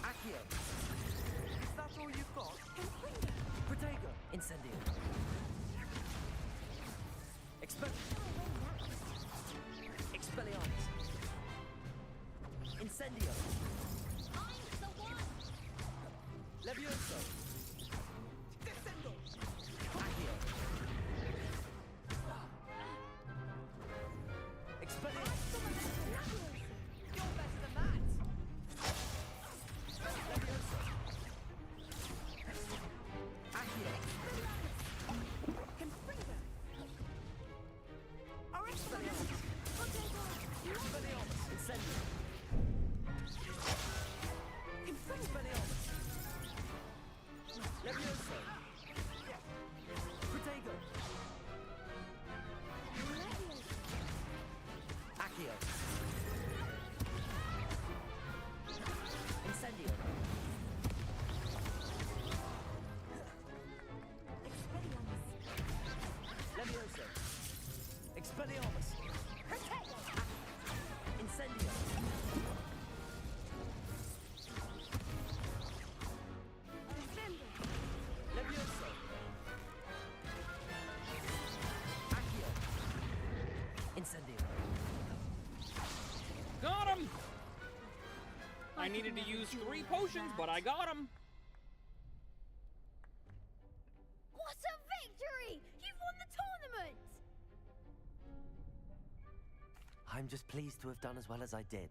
Accio.
Is that all you've got?
Protego. Incendio. Expelliarmus. Incendio.
I'm the one.
Levioso.
Descendo.
Accio. Expelliarmus.
You're better than that.
Levioso. Accio.
Confringo. Arrest.
Incendio. Expelliarmus. Levioso. Protego. Accio. Incendio. Levioso. Expelliarmus. Incendio. Levioso. Accio. Incendio.
Got him! I needed to use 3 potions, but I got him.
What a victory! You've won the tournament!
I'm just pleased to have done as well as I did.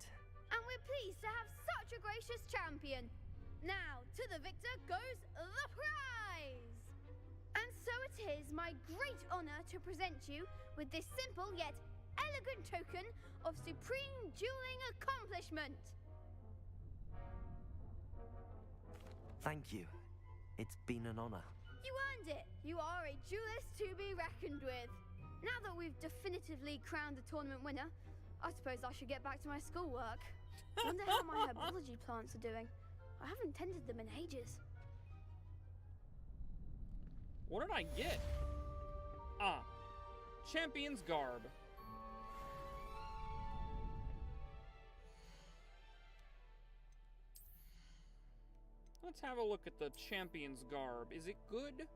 And we're pleased to have such a gracious champion. Now, to the victor goes the prize! And so it is my great honor to present you with this simple yet elegant token of supreme dueling accomplishment.
Thank you. It's been an honor.
You earned it. You are a duelist to be reckoned with. Now that we've definitively crowned the tournament winner, I suppose I should get back to my schoolwork. Wonder how my herbology plants are doing. I haven't tended them in ages.
What did I get? Ah, Champion's Garb. Let's have a look at the Champion's Garb. Is it good?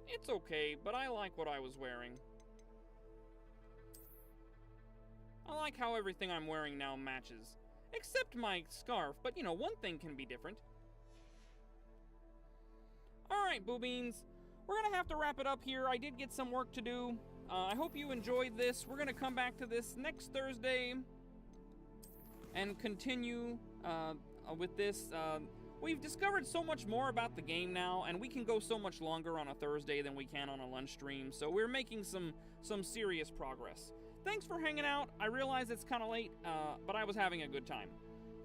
It's okay, but I like what I was wearing. I like how everything I'm wearing now matches. Except my scarf, but you know, one thing can be different. Alright, Buu Beans. We're gonna have to wrap it up here. I did get some work to do. I hope you enjoyed this. We're gonna come back to this next Thursday and continue with this. We've discovered so much more about the game now, and we can go so much longer on a Thursday than we can on a lunch stream, so we're making some serious progress. Thanks for hanging out. I realize it's kind of late, but I was having a good time.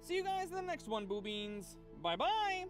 See you guys in the next one, Buu Beans. Bye-bye!